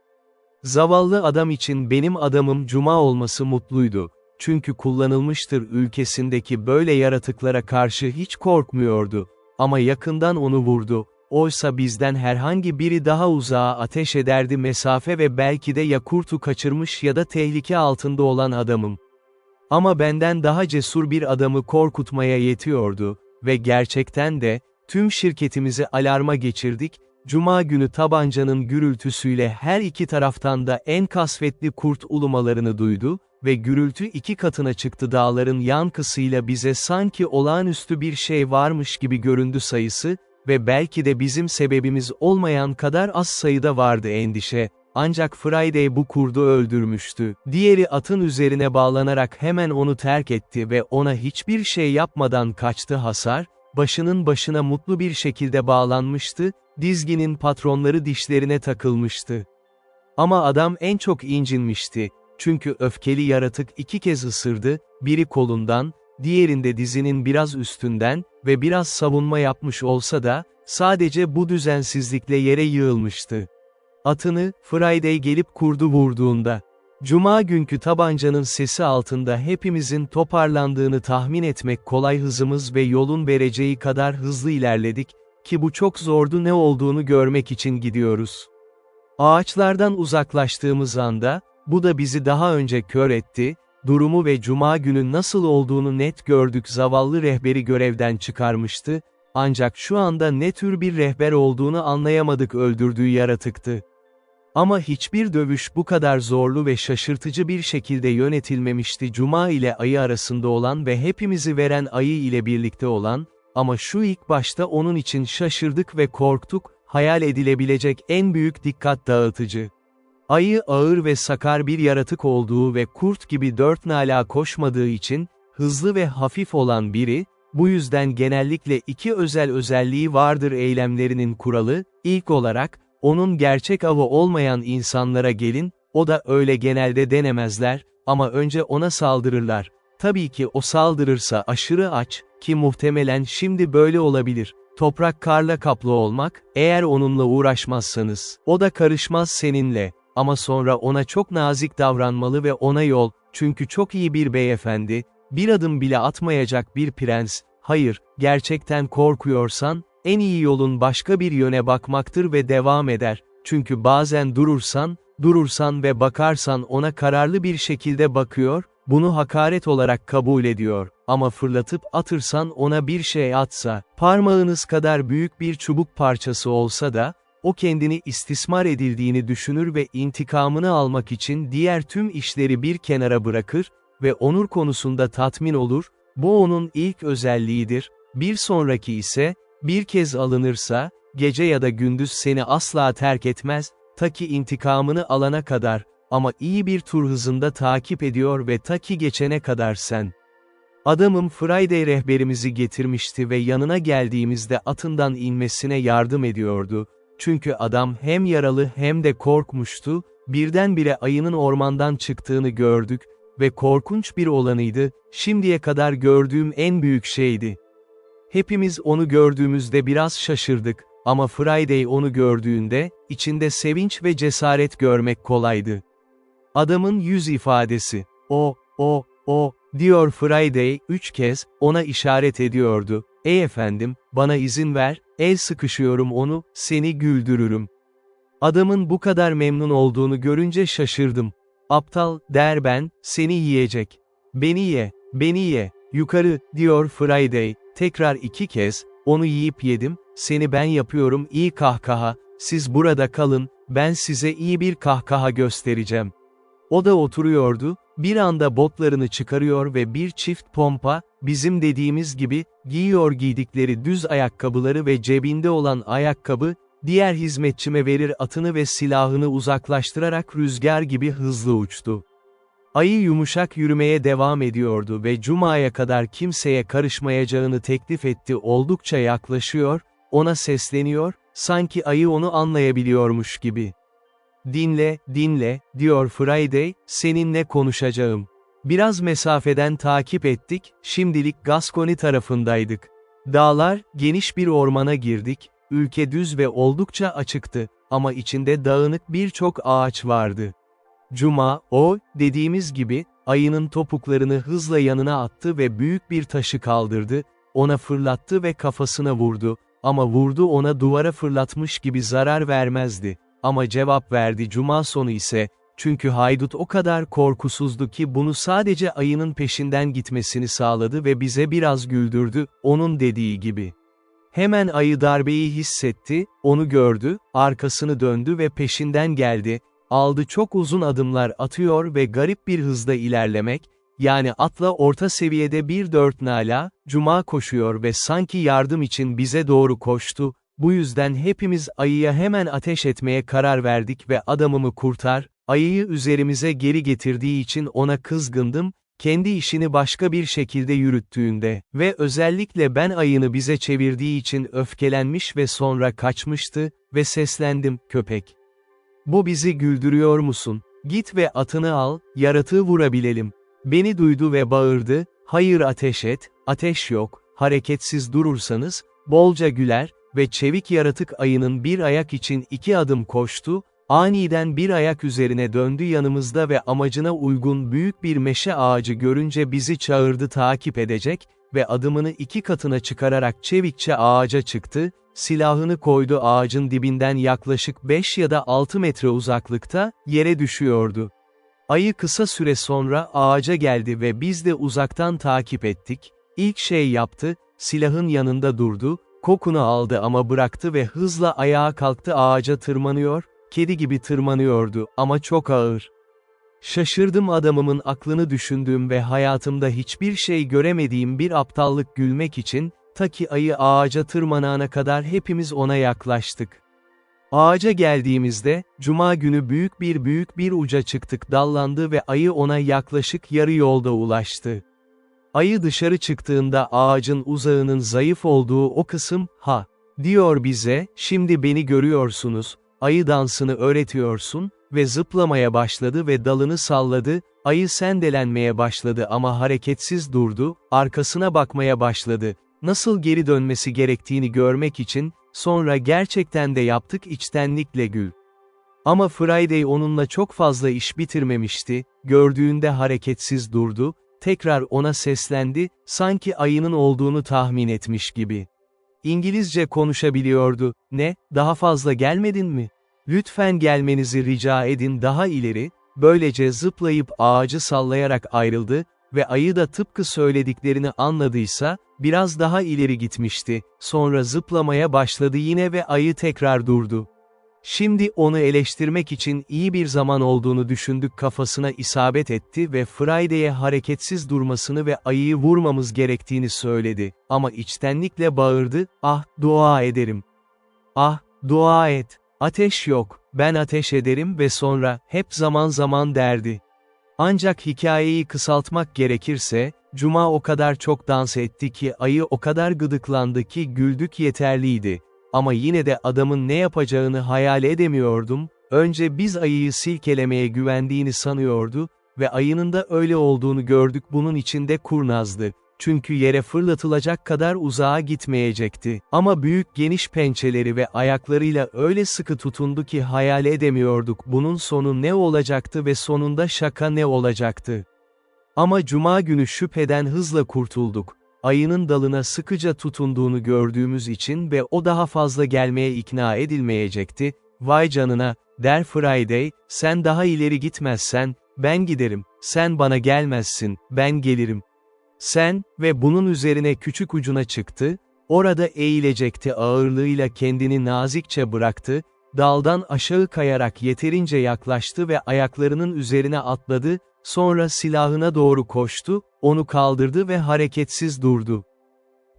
Zavallı adam için benim adamım Cuma olması mutluydu. Çünkü kullanılmıştır ülkesindeki böyle yaratıklara karşı hiç korkmuyordu. Ama yakından onu vurdu. Oysa bizden herhangi biri daha uzağa ateş ederdi mesafe ve belki de ya kurtu kaçırmış ya da tehlike altında olan adamım. Ama benden daha cesur bir adamı korkutmaya yetiyordu ve gerçekten de, tüm şirketimizi alarma geçirdik. Cuma günü tabancanın gürültüsüyle her iki taraftan da en kasvetli kurt ulumalarını duydu ve gürültü 2 katına çıktı. Dağların yankısıyla bize sanki olağanüstü bir şey varmış gibi göründü sayısı, ve belki de bizim sebebimiz olmayan kadar az sayıda vardı endişe. Ancak Friday bu kurdu öldürmüştü. Diğeri atın üzerine bağlanarak hemen onu terk etti ve ona hiçbir şey yapmadan kaçtı. Hasar, başının başına mutlu bir şekilde bağlanmıştı, dizginin patronları dişlerine takılmıştı. Ama adam en çok incinmişti. Çünkü öfkeli yaratık 2 kez ısırdı, biri kolundan, diğerinde dizinin biraz üstünden ve biraz savunma yapmış olsa da, sadece bu düzensizlikle yere yığılmıştı. Atını, Friday gelip kurdu vurduğunda, Cuma günkü tabancanın sesi altında hepimizin toparlandığını tahmin etmek kolay, hızımız ve yolun vereceği kadar hızlı ilerledik, ki bu çok zordu, ne olduğunu görmek için gidiyoruz. Ağaçlardan uzaklaştığımız anda, bu da bizi daha önce kör etti, durumu ve Cuma günü nasıl olduğunu net gördük. Zavallı rehberi görevden çıkarmıştı, ancak şu anda ne tür bir rehber olduğunu anlayamadık, öldürdüğü yaratıktı. Ama hiçbir dövüş bu kadar zorlu ve şaşırtıcı bir şekilde yönetilmemişti. Cuma ile ayı arasında olan ve hepimizi veren ayı ile birlikte olan, ama şu ilk başta onun için şaşırdık ve korktuk, hayal edilebilecek en büyük dikkat dağıtıcı. Ayı ağır ve sakar bir yaratık olduğu ve kurt gibi 4 nala koşmadığı için, hızlı ve hafif olan biri, bu yüzden genellikle 2 özel özelliği vardır eylemlerinin kuralı. İlk olarak, onun gerçek avı olmayan insanlara gelin, o da öyle genelde denemezler, ama önce ona saldırırlar. Tabii ki o saldırırsa aşırı aç, ki muhtemelen şimdi böyle olabilir. Toprak karla kaplı olmak, eğer onunla uğraşmazsanız, o da karışmaz seninle. Ama sonra ona çok nazik davranmalı ve ona yol, çünkü çok iyi bir beyefendi, bir adım bile atmayacak bir prens. Hayır, gerçekten korkuyorsan, en iyi yolun başka bir yöne bakmaktır ve devam eder. Çünkü bazen durursan ve bakarsan ona kararlı bir şekilde bakıyor, bunu hakaret olarak kabul ediyor. Ama fırlatıp atırsan, ona bir şey atsa, parmağınız kadar büyük bir çubuk parçası olsa da, o kendini istismar edildiğini düşünür ve intikamını almak için diğer tüm işleri bir kenara bırakır ve onur konusunda tatmin olur. Bu onun ilk özelliğidir. Bir sonraki ise, bir kez alınırsa, gece ya da gündüz seni asla terk etmez, ta ki intikamını alana kadar, ama iyi bir tur hızında takip ediyor ve ta ki geçene kadar sen. Adamım Friday rehberimizi getirmişti ve yanına geldiğimizde atından inmesine yardım ediyordu. Çünkü adam hem yaralı hem de korkmuştu, birdenbire ayının ormandan çıktığını gördük ve korkunç bir olanıydı, şimdiye kadar gördüğüm en büyük şeydi. Hepimiz onu gördüğümüzde biraz şaşırdık, ama Friday onu gördüğünde, içinde sevinç ve cesaret görmek kolaydı. Adamın yüz ifadesi, o, diyor Friday, 3 kez, ona işaret ediyordu. Ey efendim, bana izin ver, el sıkışıyorum onu, seni güldürürüm. Adamın bu kadar memnun olduğunu görünce şaşırdım. Aptal, der ben, seni yiyecek. Beni ye, yukarı, diyor Friday, tekrar 2 kez, onu yiyip yedim, seni ben yapıyorum, iyi kahkaha, siz burada kalın, ben size iyi bir kahkaha göstereceğim. O da oturuyordu, bir anda botlarını çıkarıyor ve bir çift pompa, bizim dediğimiz gibi, giyiyor giydikleri düz ayakkabıları ve cebinde olan ayakkabı, diğer hizmetçime verir atını ve silahını uzaklaştırarak rüzgar gibi hızlı uçtu. Ayı yumuşak yürümeye devam ediyordu ve Cuma'ya kadar kimseye karışmayacağını teklif etti, oldukça yaklaşıyor, ona sesleniyor, sanki ayı onu anlayabiliyormuş gibi. Dinle, diyor Friday, seninle konuşacağım. Biraz mesafeden takip ettik, şimdilik Gascony tarafındaydık. Dağlar, geniş bir ormana girdik, ülke düz ve oldukça açıktı, ama içinde dağınık birçok ağaç vardı. Cuma, dediğimiz gibi, ayının topuklarını hızla yanına attı ve büyük bir taşı kaldırdı, ona fırlattı ve kafasına vurdu, ama vurdu ona duvara fırlatmış gibi zarar vermezdi. Ama cevap verdi. Cuma sonu ise, çünkü haydut o kadar korkusuzdu ki bunu sadece ayının peşinden gitmesini sağladı ve bize biraz güldürdü, onun dediği gibi. Hemen ayı darbeyi hissetti, onu gördü, arkasını döndü ve peşinden geldi, aldı, çok uzun adımlar atıyor ve garip bir hızda ilerlemek, yani atla orta seviyede bir 4 nala, Cuma koşuyor ve sanki yardım için bize doğru koştu, bu yüzden hepimiz ayıya hemen ateş etmeye karar verdik ve adamımı kurtar, ayıyı üzerimize geri getirdiği için ona kızgındım, kendi işini başka bir şekilde yürüttüğünde ve özellikle ben ayını bize çevirdiği için öfkelenmiş ve sonra kaçmıştı ve seslendim, köpek. Bu bizi güldürüyor musun? Git ve atını al, yaratığı vurabilelim. Beni duydu ve bağırdı, hayır ateş et, ateş yok, hareketsiz durursanız, bolca güler ve çevik yaratık ayının bir ayak için 2 adım koştu, aniden bir ayak üzerine döndü yanımızda ve amacına uygun büyük bir meşe ağacı görünce bizi çağırdı takip edecek ve adımını 2 katına çıkararak çevikçe ağaca çıktı, silahını koydu ağacın dibinden yaklaşık 5 ya da 6 metre uzaklıkta, yere düşüyordu. Ayı kısa süre sonra ağaca geldi ve biz de uzaktan takip ettik, İlk şey yaptı, silahın yanında durdu, kokunu aldı ama bıraktı ve hızla ayağa kalktı ağaca tırmanıyor, kedi gibi tırmanıyordu ama çok ağır. Şaşırdım adamımın aklını düşündüğüm ve hayatımda hiçbir şey göremediğim bir aptallık gülmek için, ta ki ayı ağaca tırmanana kadar hepimiz ona yaklaştık. Ağaca geldiğimizde, Cuma günü büyük bir uca çıktık dallandı ve ayı ona yaklaşık yarı yolda ulaştı. Ayı dışarı çıktığında ağacın uzağının zayıf olduğu o kısım, diyor bize, şimdi beni görüyorsunuz, ayı dansını öğretiyorsun, ve zıplamaya başladı ve dalını salladı, ayı sendelenmeye başladı ama hareketsiz durdu, arkasına bakmaya başladı, nasıl geri dönmesi gerektiğini görmek için, sonra gerçekten de yaptık içtenlikle gül. Ama Friday onunla çok fazla iş bitirmemişti, gördüğünde hareketsiz durdu, tekrar ona seslendi, sanki ayının olduğunu tahmin etmiş gibi. İngilizce konuşabiliyordu, ne, daha fazla gelmedin mi? Lütfen gelmenizi rica edin daha ileri, böylece zıplayıp ağacı sallayarak ayrıldı ve ayı da tıpkı söylediklerini anladıysa, biraz daha ileri gitmişti, sonra zıplamaya başladı yine ve ayı tekrar durdu. Şimdi onu eleştirmek için iyi bir zaman olduğunu düşündük kafasına isabet etti ve Friday'e hareketsiz durmasını ve ayıyı vurmamız gerektiğini söyledi, ama içtenlikle bağırdı, dua ederim. Dua et, ateş yok, ben ateş ederim ve sonra, hep zaman zaman derdi. Ancak hikayeyi kısaltmak gerekirse, Cuma o kadar çok dans etti ki ayı o kadar gıdıklandı ki güldük yeterliydi. Ama yine de adamın ne yapacağını hayal edemiyordum, önce biz ayıyı silkelemeye güvendiğini sanıyordu ve ayının da öyle olduğunu gördük bunun içinde kurnazdı. Çünkü yere fırlatılacak kadar uzağa gitmeyecekti. Ama büyük geniş pençeleri ve ayaklarıyla öyle sıkı tutundu ki hayal edemiyorduk bunun sonu ne olacaktı ve sonunda şaka ne olacaktı. Ama Cuma günü şüpheden hızla kurtulduk. Ayının dalına sıkıca tutunduğunu gördüğümüz için ve o daha fazla gelmeye ikna edilmeyecekti, vay canına, der Friday, sen daha ileri gitmezsen, ben giderim, sen bana gelmezsin, ben gelirim. Sen, ve bunun üzerine küçük ucuna çıktı, orada eğilecekti ağırlığıyla kendini nazikçe bıraktı, daldan aşağı kayarak yeterince yaklaştı ve ayaklarının üzerine atladı, sonra silahına doğru koştu, onu kaldırdı ve hareketsiz durdu.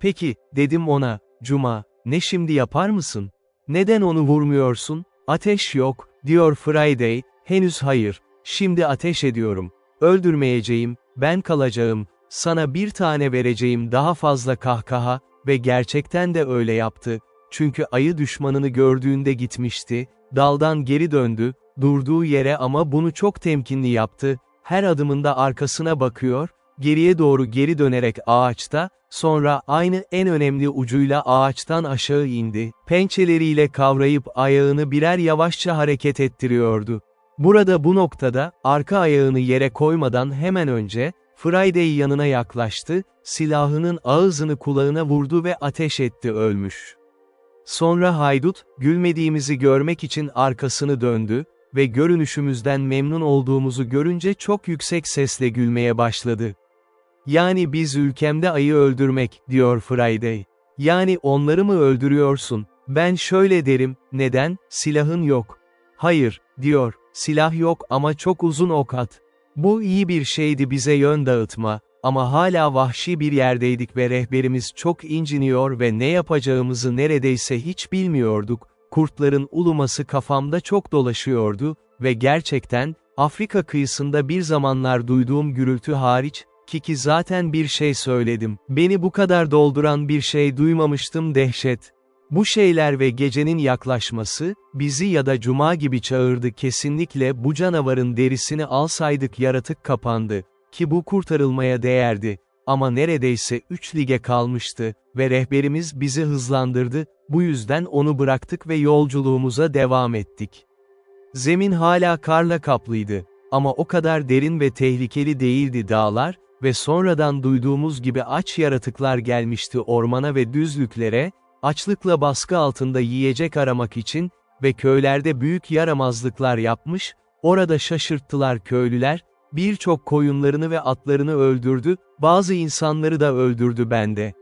Peki, dedim ona, Cuma, ne şimdi yapar mısın? Neden onu vurmuyorsun? Ateş yok, diyor Friday, henüz hayır, şimdi ateş ediyorum, öldürmeyeceğim, ben kalacağım, sana bir tane vereceğim daha fazla kahkaha, ve gerçekten de öyle yaptı, çünkü ayı düşmanını gördüğünde gitmişti, daldan geri döndü, durduğu yere ama bunu çok temkinli yaptı, her adımında arkasına bakıyor, geriye doğru geri dönerek ağaçta, sonra aynı en önemli ucuyla ağaçtan aşağı indi, pençeleriyle kavrayıp ayağını birer yavaşça hareket ettiriyordu. Burada bu noktada, arka ayağını yere koymadan hemen önce, Friday yanına yaklaştı, silahının ağzını kulağına vurdu ve ateş etti ölmüş. Sonra haydut, gülmediğimizi görmek için arkasını döndü ve görünüşümüzden memnun olduğumuzu görünce çok yüksek sesle gülmeye başladı. Yani biz ülkemde ayı öldürmek, diyor Friday. Yani onları mı öldürüyorsun? Ben şöyle derim, neden, silahın yok. Hayır, diyor, silah yok ama çok uzun ok at. Bu iyi bir şeydi bize yön dağıtma, ama hala vahşi bir yerdeydik ve rehberimiz çok inciniyor ve ne yapacağımızı neredeyse hiç bilmiyorduk, kurtların uluması kafamda çok dolaşıyordu ve gerçekten, Afrika kıyısında bir zamanlar duyduğum gürültü hariç, ki zaten bir şey söyledim, beni bu kadar dolduran bir şey duymamıştım dehşet. Bu şeyler ve gecenin yaklaşması, bizi ya da cuma gibi çağırdı kesinlikle bu canavarın derisini alsaydık yaratık kapandı, ki bu kurtarılmaya değerdi, ama neredeyse 3 lige kalmıştı ve rehberimiz bizi hızlandırdı, bu yüzden onu bıraktık ve yolculuğumuza devam ettik. Zemin hala karla kaplıydı, ama o kadar derin ve tehlikeli değildi dağlar ve sonradan duyduğumuz gibi aç yaratıklar gelmişti ormana ve düzlüklere, açlıkla baskı altında yiyecek aramak için ve köylerde büyük yaramazlıklar yapmış, orada şaşırttılar köylüler, birçok koyunlarını ve atlarını öldürdü, bazı insanları da öldürdü bende.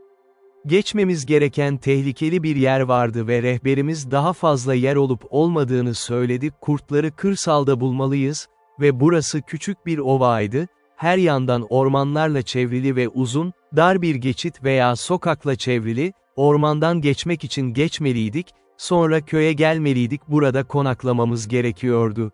Geçmemiz gereken tehlikeli bir yer vardı ve rehberimiz daha fazla yer olup olmadığını söyledi, kurtları kırsalda bulmalıyız ve burası küçük bir ovaydı, her yandan ormanlarla çevrili ve uzun, dar bir geçit veya sokakla çevrili, ormandan geçmek için geçmeliydik, sonra köye gelmeliydik, burada konaklamamız gerekiyordu.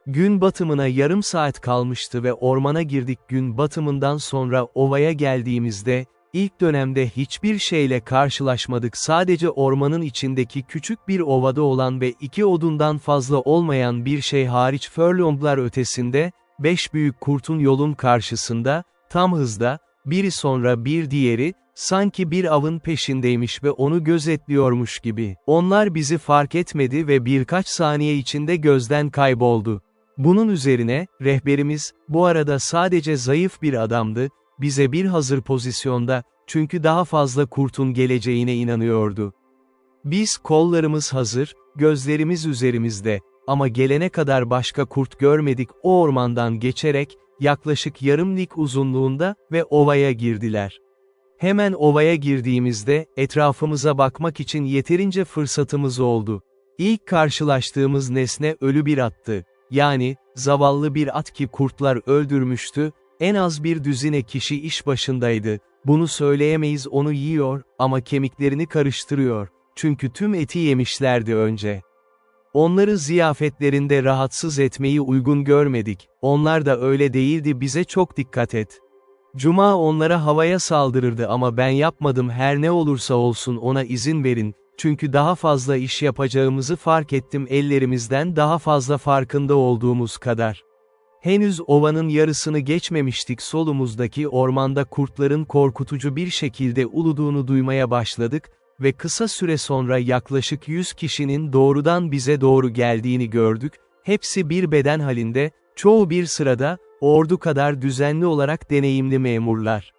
Gün batımına yarım saat kalmıştı ve ormana girdik. Gün batımından sonra ovaya geldiğimizde, ilk dönemde hiçbir şeyle karşılaşmadık, sadece ormanın içindeki küçük bir ovada olan ve 2 odundan fazla olmayan bir şey hariç furlonglar ötesinde, 5 büyük kurtun yolun karşısında, tam hızda, biri sonra bir diğeri, sanki bir avın peşindeymiş ve onu gözetliyormuş gibi. Onlar bizi fark etmedi ve birkaç saniye içinde gözden kayboldu. Bunun üzerine, rehberimiz, bu arada sadece zayıf bir adamdı, bize bir hazır pozisyonda, çünkü daha fazla kurtun geleceğine inanıyordu. Biz kollarımız hazır, gözlerimiz üzerimizde, ama gelene kadar başka kurt görmedik, o ormandan geçerek, yaklaşık yarım lig uzunluğunda ve ovaya girdiler. Hemen ovaya girdiğimizde, etrafımıza bakmak için yeterince fırsatımız oldu. İlk karşılaştığımız nesne ölü bir attı. Yani, zavallı bir at ki kurtlar öldürmüştü, en az bir düzine kişi iş başındaydı, bunu söyleyemeyiz, onu yiyor, ama kemiklerini karıştırıyor, çünkü tüm eti yemişlerdi önce. Onları ziyafetlerinde rahatsız etmeyi uygun görmedik, onlar da öyle değildi, bize çok dikkat et. Cuma onlara havaya saldırırdı ama ben yapmadım, her ne olursa olsun ona izin verin, çünkü daha fazla iş yapacağımızı fark ettim, ellerimizden daha fazla farkında olduğumuz kadar. Henüz ovanın yarısını geçmemiştik, solumuzdaki ormanda kurtların korkutucu bir şekilde uluduğunu duymaya başladık ve kısa süre sonra yaklaşık 100 kişinin doğrudan bize doğru geldiğini gördük, hepsi bir beden halinde, çoğu bir sırada, ordu kadar düzenli olarak deneyimli memurlar.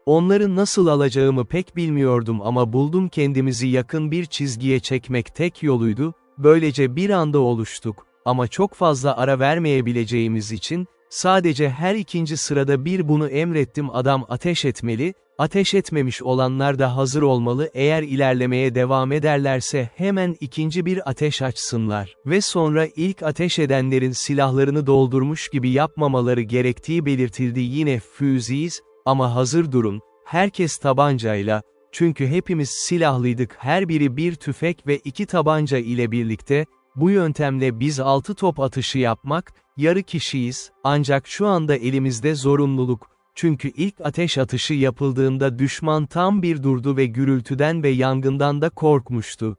Onları nasıl alacağımı pek bilmiyordum ama buldum, kendimizi yakın bir çizgiye çekmek tek yoluydu, böylece bir anda oluştuk, ama çok fazla ara vermeyebileceğimiz için, sadece her ikinci sırada bir bunu emrettim, adam ateş etmeli, ateş etmemiş olanlar da hazır olmalı, eğer ilerlemeye devam ederlerse hemen ikinci bir ateş açsınlar ve sonra ilk ateş edenlerin silahlarını doldurmuş gibi yapmamaları gerektiği belirtildi. Yine füziyiz, ama hazır durun, herkes tabancayla, çünkü hepimiz silahlıydık, her biri bir tüfek ve 2 tabanca ile birlikte, bu yöntemle biz 6 top atışı yapmak, yarı kişiyiz, ancak şu anda elimizde zorunluluk, çünkü ilk ateş atışı yapıldığında düşman tam bir durdu ve gürültüden ve yangından da korkmuştu.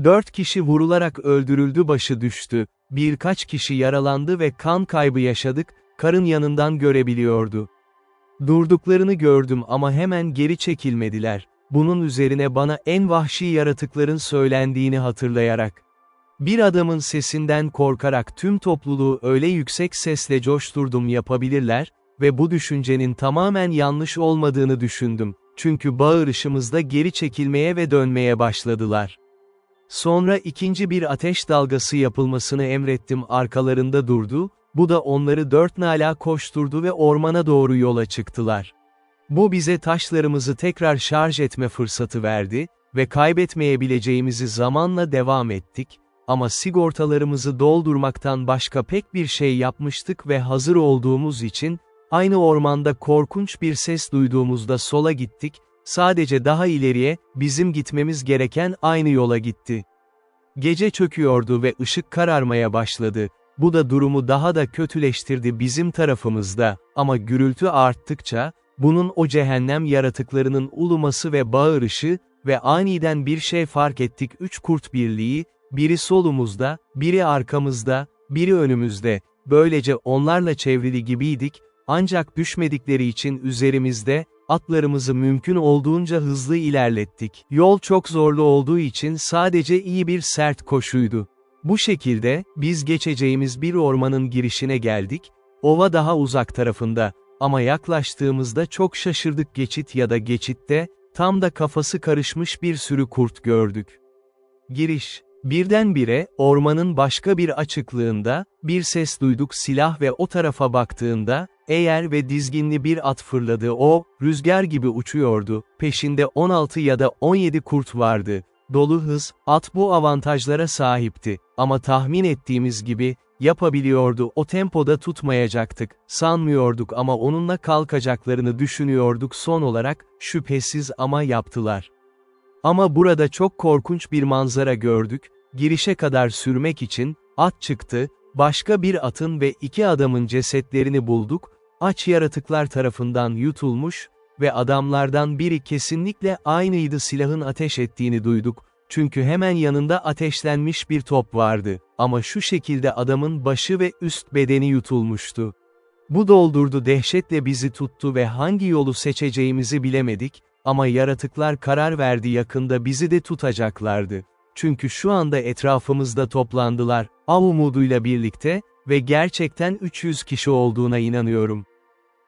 4 kişi vurularak öldürüldü, başı düştü, birkaç kişi yaralandı ve kan kaybı yaşadık, karın yanından görebiliyordu. Durduklarını gördüm ama hemen geri çekilmediler, bunun üzerine bana en vahşi yaratıkların söylendiğini hatırlayarak, bir adamın sesinden korkarak tüm topluluğu öyle yüksek sesle coşturdum, yapabilirler ve bu düşüncenin tamamen yanlış olmadığını düşündüm, çünkü bağırışımızda geri çekilmeye ve dönmeye başladılar. Sonra ikinci bir ateş dalgası yapılmasını emrettim, arkalarında durdu, bu da onları 4 nala koşturdu ve ormana doğru yola çıktılar. Bu bize taşlarımızı tekrar şarj etme fırsatı verdi ve kaybetmeyebileceğimizi zamanla devam ettik, ama sigortalarımızı doldurmaktan başka pek bir şey yapmıştık ve hazır olduğumuz için, aynı ormanda korkunç bir ses duyduğumuzda sola gittik, sadece daha ileriye, bizim gitmemiz gereken aynı yola gitti. Gece çöküyordu ve ışık kararmaya başladı. Bu da durumu daha da kötüleştirdi bizim tarafımızda, ama gürültü arttıkça, bunun o cehennem yaratıklarının uluması ve bağırışı ve aniden bir şey fark ettik. 3 kurt birliği, biri solumuzda, biri arkamızda, biri önümüzde, böylece onlarla çevrili gibiydik, ancak düşmedikleri için üzerimizde, atlarımızı mümkün olduğunca hızlı ilerlettik. Yol çok zorlu olduğu için sadece iyi bir sert koşuydu. Bu şekilde, biz geçeceğimiz bir ormanın girişine geldik, ova daha uzak tarafında, ama yaklaştığımızda çok şaşırdık, geçit ya da geçitte, tam da kafası karışmış bir sürü kurt gördük. Giriş. Birdenbire, ormanın başka bir açıklığında, bir ses duyduk, silah ve o tarafa baktığında, eğer ve dizginli bir at fırladı, o, rüzgar gibi uçuyordu, peşinde 16 ya da 17 kurt vardı. Dolu hız, at bu avantajlara sahipti, ama tahmin ettiğimiz gibi, yapabiliyordu, o tempoda tutmayacaktık, sanmıyorduk ama onunla kalkacaklarını düşünüyorduk. Son olarak, şüphesiz ama yaptılar. Ama burada çok korkunç bir manzara gördük, girişe kadar sürmek için, at çıktı, başka bir atın ve 2 adamın cesetlerini bulduk, aç yaratıklar tarafından yutulmuş ve adamlardan biri kesinlikle aynıydı, silahın ateş ettiğini duyduk, çünkü hemen yanında ateşlenmiş bir top vardı, ama şu şekilde adamın başı ve üst bedeni yutulmuştu. Bu doldurdu, dehşetle bizi tuttu ve hangi yolu seçeceğimizi bilemedik, ama yaratıklar karar verdi, yakında bizi de tutacaklardı. Çünkü şu anda etrafımızda toplandılar, av umuduyla birlikte ve gerçekten 300 kişi olduğuna inanıyorum.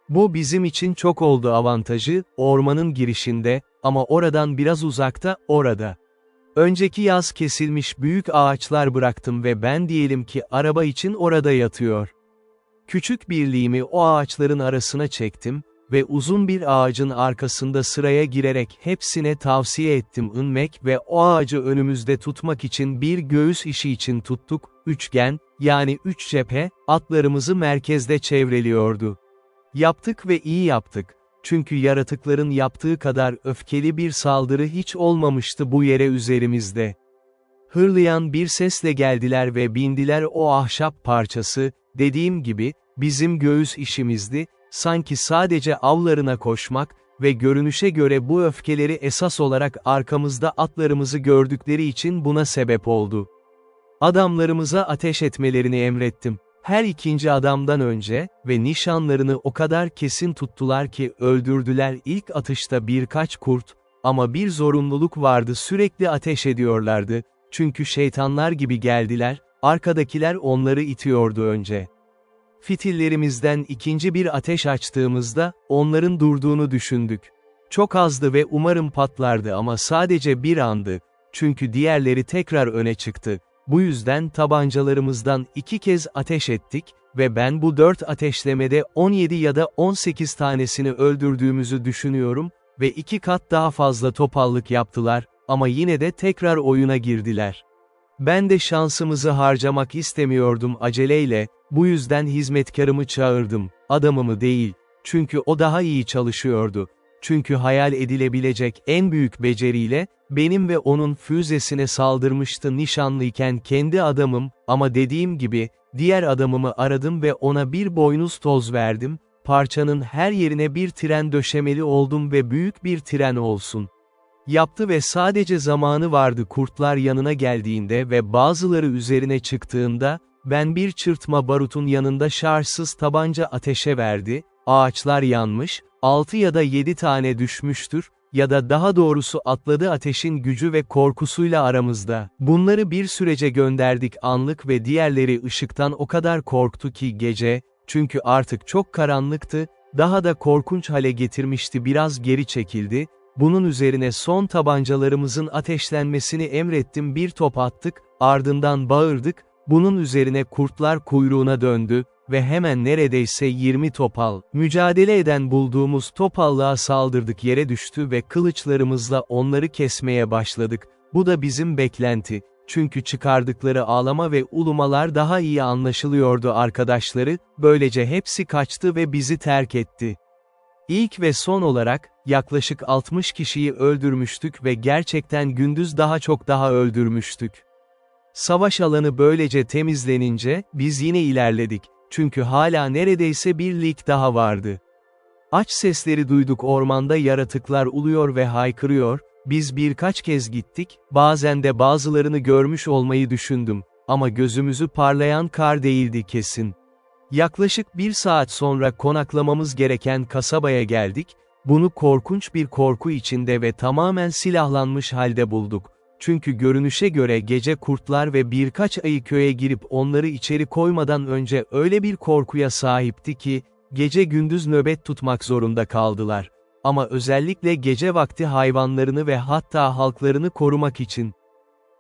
Bu bizim için çok oldu avantajı, ormanın girişinde, ama oradan biraz uzakta, orada. Önceki yaz kesilmiş büyük ağaçlar bıraktım ve ben diyelim ki araba için orada yatıyor. Küçük birliğimi o ağaçların arasına çektim ve uzun bir ağacın arkasında sıraya girerek hepsine tavsiye ettim inmek ve o ağacı önümüzde tutmak için bir göğüs işi için tuttuk, üçgen, yani 3 cephe, atlarımızı merkezde çevreliyordu. Yaptık ve iyi yaptık. Çünkü yaratıkların yaptığı kadar öfkeli bir saldırı hiç olmamıştı bu yere üzerimizde. Hırlayan bir sesle geldiler ve bindiler o ahşap parçası, dediğim gibi, bizim göğüs işimizdi, sanki sadece avlarına koşmak ve görünüşe göre bu öfkeleri esas olarak arkamızda atlarımızı gördükleri için buna sebep oldu. Adamlarımıza ateş etmelerini emrettim. Her ikinci adamdan önce ve nişanlarını o kadar kesin tuttular ki öldürdüler ilk atışta birkaç kurt, ama bir zorunluluk vardı, sürekli ateş ediyorlardı, çünkü şeytanlar gibi geldiler, arkadakiler onları itiyordu önce. Fitillerimizden ikinci bir ateş açtığımızda, onların durduğunu düşündük. Çok azdı ve umarım patlardı ama sadece bir andı, çünkü diğerleri tekrar öne çıktı. Bu yüzden tabancalarımızdan 2 kez ateş ettik ve ben bu 4 ateşlemede 17 ya da 18 tanesini öldürdüğümüzü düşünüyorum ve 2 kat daha fazla topallık yaptılar, ama yine de tekrar oyuna girdiler. Ben de şansımızı harcamak istemiyordum aceleyle, bu yüzden hizmetkarımı çağırdım, adamımı değil, çünkü o daha iyi çalışıyordu. Çünkü hayal edilebilecek en büyük beceriyle, benim ve onun füzesine saldırmıştı nişanlıyken kendi adamım, ama dediğim gibi, diğer adamımı aradım ve ona bir boynuz toz verdim, parçanın her yerine bir tren döşemeli oldum ve büyük bir tren olsun. Yaptı ve sadece zamanı vardı, kurtlar yanına geldiğinde ve bazıları üzerine çıktığında, ben bir çırpma barutun yanında şarjsız tabanca ateşe verdi, ağaçlar yanmış, 6 ya da 7 tane düşmüştür, ya da daha doğrusu atladı ateşin gücü ve korkusuyla aramızda. Bunları bir sürece gönderdik anlık ve diğerleri ışıktan o kadar korktu ki gece, çünkü artık çok karanlıktı, daha da korkunç hale getirmişti, biraz geri çekildi, bunun üzerine son tabancalarımızın ateşlenmesini emrettim, bir top attık, ardından bağırdık, bunun üzerine kurtlar kuyruğuna döndü ve hemen neredeyse 20 topal, mücadele eden bulduğumuz topallığa saldırdık, yere düştü ve kılıçlarımızla onları kesmeye başladık. Bu da bizim beklenti. çünkü çıkardıkları ağlama ve ulumalar daha iyi anlaşılıyordu arkadaşları, böylece hepsi kaçtı ve bizi terk etti. İlk ve son olarak, yaklaşık 60 kişiyi öldürmüştük ve gerçekten gündüz daha öldürmüştük. Savaş alanı böylece temizlenince, biz yine ilerledik, çünkü hala neredeyse bir lig daha vardı. Aç sesleri duyduk, ormanda yaratıklar uluyor ve haykırıyor, biz birkaç kez gittik, bazen de bazılarını görmüş olmayı düşündüm, ama gözümüzü parlayan kar değildi kesin. Yaklaşık 1 saat sonra konaklamamız gereken kasabaya geldik, bunu korkunç bir korku içinde ve tamamen silahlanmış halde bulduk. Çünkü görünüşe göre gece kurtlar ve birkaç ayı köye girip onları içeri koymadan önce öyle bir korkuya sahipti ki, gece gündüz nöbet tutmak zorunda kaldılar. Ama özellikle gece vakti hayvanlarını ve hatta halklarını korumak için.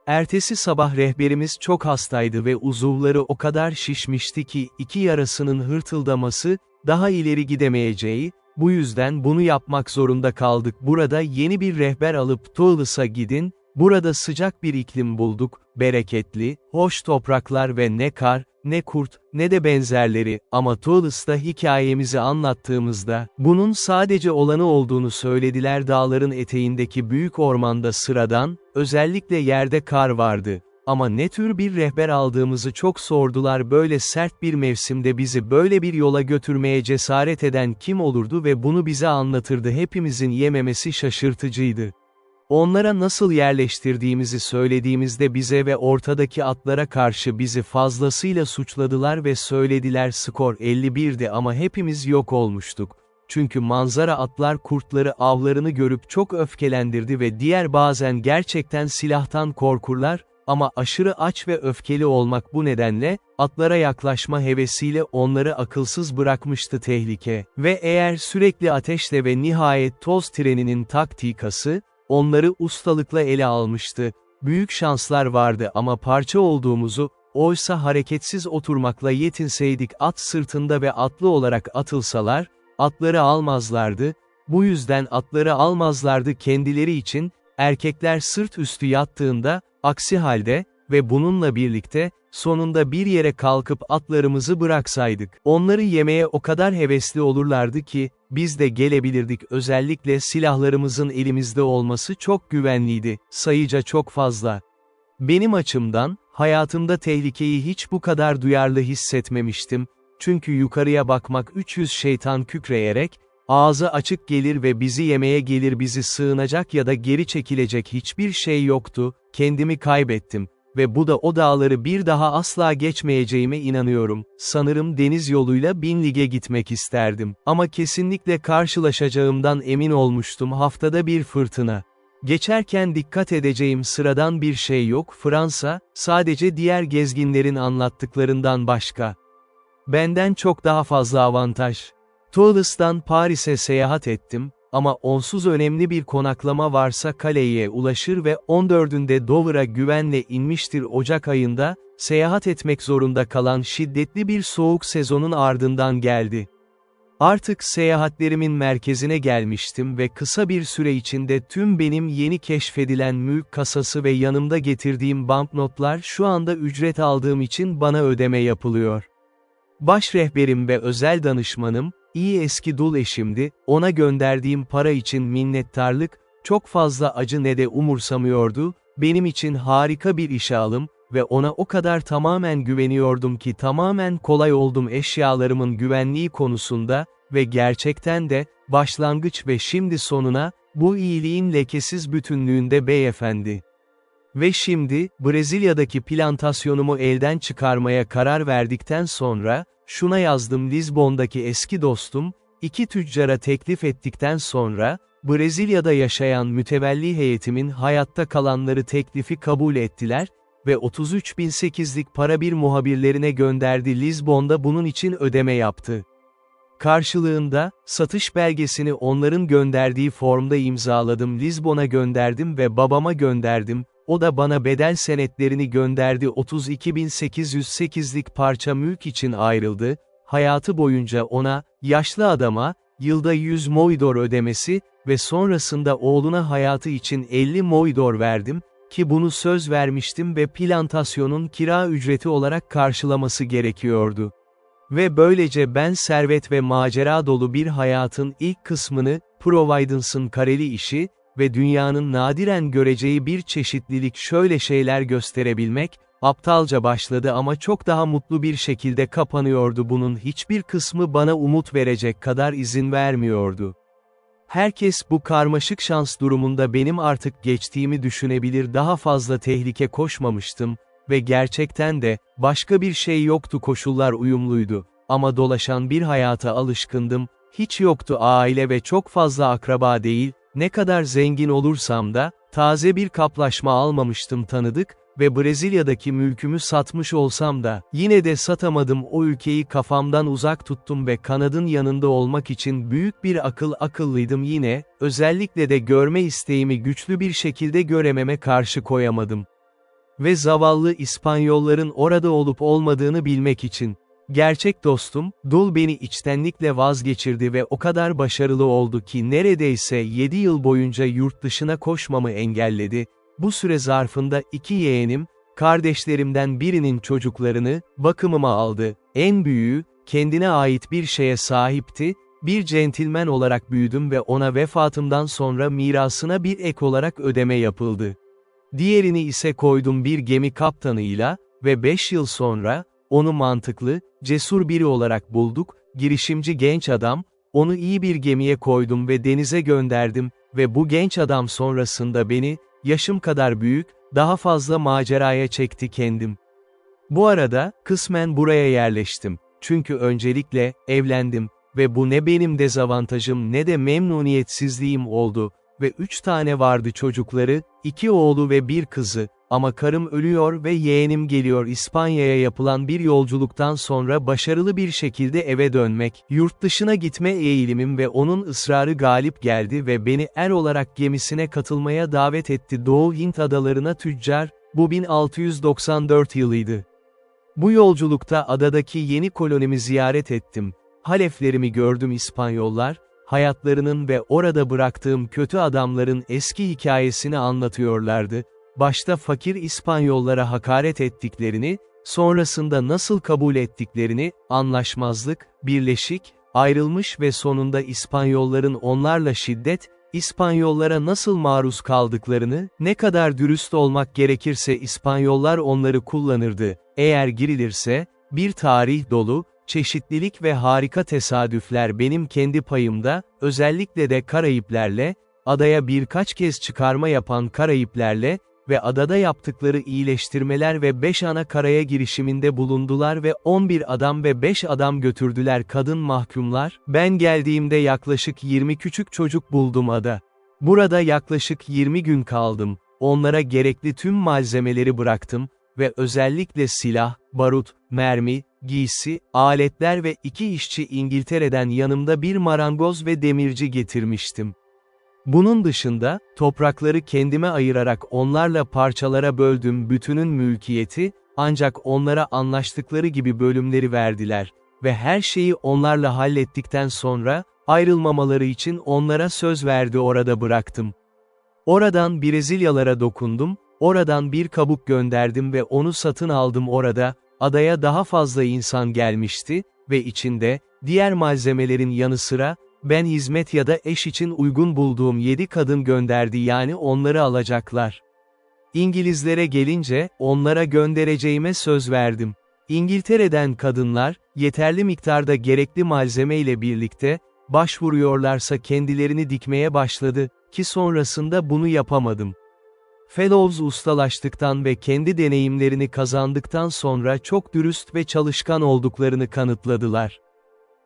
Ertesi sabah rehberimiz çok hastaydı ve uzuvları o kadar şişmişti ki, 2 yarasının hırtıldaması, daha ileri gidemeyeceği, bu yüzden bunu yapmak zorunda kaldık. Burada yeni bir rehber alıp Toulous'a gidin, burada sıcak bir iklim bulduk, bereketli, hoş topraklar ve ne kar, ne kurt, ne de benzerleri, ama Toulous'ta hikayemizi anlattığımızda, bunun sadece olanı olduğunu söylediler. Dağların eteğindeki büyük ormanda sıradan, özellikle yerde kar vardı. Ama ne tür bir rehber aldığımızı çok sordular. Böyle sert bir mevsimde bizi böyle bir yola götürmeye cesaret eden kim olurdu ve bunu bize anlatırdı. Hepimizin yememesi şaşırtıcıydı. Onlara nasıl yerleştirdiğimizi söylediğimizde bize ve ortadaki atlara karşı bizi fazlasıyla suçladılar ve söylediler. Skor 51'di ama hepimiz yok olmuştuk. Çünkü manzara atlar kurtları avlarını görüp çok öfkelendirdi ve bazen gerçekten silahtan korkurlar, ama aşırı aç ve öfkeli olmak bu nedenle, atlara yaklaşma hevesiyle onları akılsız bırakmıştı tehlike. Ve eğer sürekli ateşle ve nihayet toz treninin taktikası, onları ustalıkla ele almıştı. Büyük şanslar vardı ama parça olduğumuzu, oysa hareketsiz oturmakla yetinseydik, at sırtında ve atlı olarak atılsalar, atları almazlardı, bu yüzden atları almazlardı kendileri için, erkekler sırt üstü yattığında, aksi halde, ve bununla birlikte, sonunda bir yere kalkıp atlarımızı bıraksaydık, onları yemeye o kadar hevesli olurlardı ki, biz de gelebilirdik. Özellikle silahlarımızın elimizde olması çok güvenliydi, sayıca çok fazla. Benim açımdan, hayatımda tehlikeyi hiç bu kadar duyarlı hissetmemiştim, çünkü yukarıya bakmak 300 şeytan kükreyerek, ağzı açık gelir ve bizi yemeye gelir, bizi sığınacak ya da geri çekilecek hiçbir şey yoktu, kendimi kaybettim. Ve bu da o dağları bir daha asla geçmeyeceğime inanıyorum. Sanırım deniz yoluyla 1000 lige gitmek isterdim. Ama kesinlikle karşılaşacağımdan emin olmuştum. Haftada bir fırtına. Geçerken dikkat edeceğim sıradan bir şey yok. Fransa, sadece diğer gezginlerin anlattıklarından başka. Benden çok daha fazla avantaj. Toulous'tan Paris'e seyahat ettim. Ama onsuz önemli bir konaklama varsa Calaise'ye ulaşır ve 14'ünde Dover'a güvenle inmiştir. Ocak ayında, seyahat etmek zorunda kalan şiddetli bir soğuk sezonun ardından geldi. Artık seyahatlerimin merkezine gelmiştim ve kısa bir süre içinde tüm benim yeni keşfedilen mülk kasası ve yanımda getirdiğim banknotlar şu anda ücret aldığım için bana ödeme yapılıyor. Baş rehberim ve özel danışmanım, iyi eski dul eşimdi, ona gönderdiğim para için minnettarlık, çok fazla acı ne de umursamıyordu, benim için harika bir işe alım ve ona o kadar tamamen güveniyordum ki tamamen kolay oldum eşyalarımın güvenliği konusunda ve gerçekten de, başlangıç ve şimdi sonuna, bu iyiliğin lekesiz bütünlüğünde beyefendi. Ve şimdi, Brezilya'daki plantasyonumu elden çıkarmaya karar verdikten sonra, şuna yazdım: Lizbon'daki eski dostum, 2 tüccara teklif ettikten sonra, Brezilya'da yaşayan mütevelli heyetimin hayatta kalanları teklifi kabul ettiler ve 33.008'lik para bir muhabirlerine gönderdi. Lizbon'da bunun için ödeme yaptı. Karşılığında, satış belgesini onların gönderdiği formda imzaladım. Lizbon'a gönderdim ve babama gönderdim. O da bana bedel senetlerini gönderdi. 32.808'lik parça mülk için ayrıldı. Hayatı boyunca ona, yaşlı adama, yılda 100 moidor ödemesi ve sonrasında oğluna hayatı için 50 moidor verdim. ki bunu söz vermiştim ve plantasyonun kira ücreti olarak karşılaması gerekiyordu. Ve böylece ben servet ve macera dolu bir hayatın ilk kısmını, Providence'ın kareli işi ve dünyanın nadiren göreceği bir çeşitlilik şöyle şeyler gösterebilmek, aptalca başladı ama çok daha mutlu bir şekilde kapanıyordu. Bunun hiçbir kısmı bana umut verecek kadar izin vermiyordu. Herkes bu karmaşık şans durumunda benim artık geçtiğimi düşünebilir, daha fazla tehlike koşmamıştım ve gerçekten de, başka bir şey yoktu, koşullar uyumluydu, ama dolaşan bir hayata alışkındım, hiç yoktu aile ve çok fazla akraba değil, ne kadar zengin olursam da, taze bir kaplaşma almamıştım tanıdık ve Brezilya'daki mülkümü satmış olsam da, yine de satamadım, o ülkeyi kafamdan uzak tuttum ve kanadın yanında olmak için büyük bir akıllıydım yine, özellikle de görme isteğimi güçlü bir şekilde görememe karşı koyamadım. Ve zavallı İspanyolların orada olup olmadığını bilmek için. Gerçek dostum, Dul beni içtenlikle vazgeçirdi ve o kadar başarılı oldu ki neredeyse 7 yıl boyunca yurt dışına koşmamı engelledi. Bu süre zarfında 2 yeğenim, kardeşlerimden birinin çocuklarını, bakımıma aldı. En büyüğü, kendine ait bir şeye sahipti, bir centilmen olarak büyüdüm ve ona vefatımdan sonra mirasına bir ek olarak ödeme yapıldı. Diğerini ise koydum bir gemi kaptanıyla ve 5 yıl sonra, onu mantıklı, cesur biri olarak bulduk, girişimci genç adam, onu iyi bir gemiye koydum ve denize gönderdim ve bu genç adam sonrasında beni, yaşım kadar büyük, daha fazla maceraya çekti kendim. Bu arada, kısmen buraya yerleştim. Çünkü öncelikle, evlendim ve bu ne benim dezavantajım ne de memnuniyetsizliğim oldu ve 3 tane vardı çocukları, 2 oğlu ve bir kızı, ama karım ölüyor ve yeğenim geliyor. İspanya'ya yapılan bir yolculuktan sonra başarılı bir şekilde eve dönmek, yurt dışına gitme eğilimim ve onun ısrarı galip geldi ve beni er olarak gemisine katılmaya davet etti. Doğu Hint adalarına tüccar, bu 1694 yılıydı. Bu yolculukta adadaki yeni kolonimi ziyaret ettim. Haleflerimi gördüm. İspanyollar, hayatlarının ve orada bıraktığım kötü adamların eski hikayesini anlatıyorlardı. Başta fakir İspanyollara hakaret ettiklerini, sonrasında nasıl kabul ettiklerini, anlaşmazlık, birleşik, ayrılmış ve sonunda İspanyolların onlarla şiddet, İspanyollara nasıl maruz kaldıklarını, ne kadar dürüst olmak gerekirse İspanyollar onları kullanırdı, eğer girilirse, bir tarih dolu, çeşitlilik ve harika tesadüfler benim kendi payımda, özellikle de Karayiplerle, adaya birkaç kez çıkarma yapan Karayiplerle, ve adada yaptıkları iyileştirmeler ve 5 ana karaya girişiminde bulundular ve 11 adam ve 5 adam götürdüler kadın mahkumlar, ben geldiğimde yaklaşık 20 küçük çocuk buldum ada. Burada yaklaşık 20 gün kaldım, onlara gerekli tüm malzemeleri bıraktım ve özellikle silah, barut, mermi, giysi, aletler ve 2 işçi İngiltere'den yanımda bir marangoz ve demirci getirmiştim. Bunun dışında, toprakları kendime ayırarak onlarla parçalara böldüm bütünün mülkiyeti, ancak onlara anlaştıkları gibi bölümleri verdiler ve her şeyi onlarla hallettikten sonra, ayrılmamaları için onlara söz verdi orada bıraktım. Oradan Brezilyalara dokundum, oradan bir kabuk gönderdim ve onu satın aldım orada, adaya daha fazla insan gelmişti ve içinde, diğer malzemelerin yanı sıra, ben hizmet ya da eş için uygun bulduğum 7 kadın gönderdi yani onları alacaklar. İngilizlere gelince, onlara göndereceğime söz verdim. İngiltere'den kadınlar, yeterli miktarda gerekli malzeme ile birlikte, başvuruyorlarsa kendilerini dikmeye başladı, ki sonrasında bunu yapamadım. Fellows ustalaştıktan ve kendi deneyimlerini kazandıktan sonra çok dürüst ve çalışkan olduklarını kanıtladılar.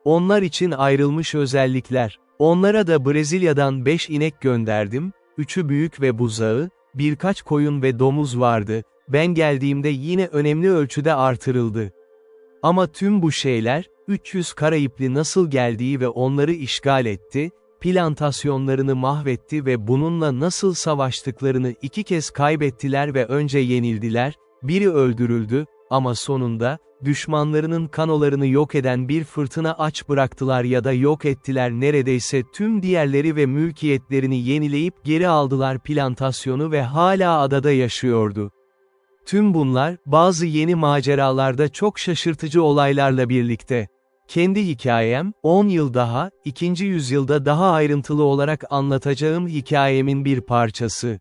Onlar için ayrılmış özellikler. Onlara da Brezilya'dan 5 inek gönderdim, 3'ü büyük ve buzağı, birkaç koyun ve domuz vardı, ben geldiğimde yine önemli ölçüde artırıldı. Ama tüm bu şeyler, 300 Karayipli nasıl geldiği ve onları işgal etti, plantasyonlarını mahvetti ve bununla nasıl savaştıklarını 2 kez kaybettiler ve önce yenildiler, biri öldürüldü, ama sonunda, düşmanlarının kanolarını yok eden bir fırtına aç bıraktılar ya da yok ettiler, neredeyse tüm diğerleri ve mülkiyetlerini yenileyip geri aldılar plantasyonu ve hala adada yaşıyordu. Tüm bunlar, bazı yeni maceralarda çok şaşırtıcı olaylarla birlikte. Kendi hikayem, 10 yıl daha, 2. yüzyılda daha ayrıntılı olarak anlatacağım hikayemin bir parçası.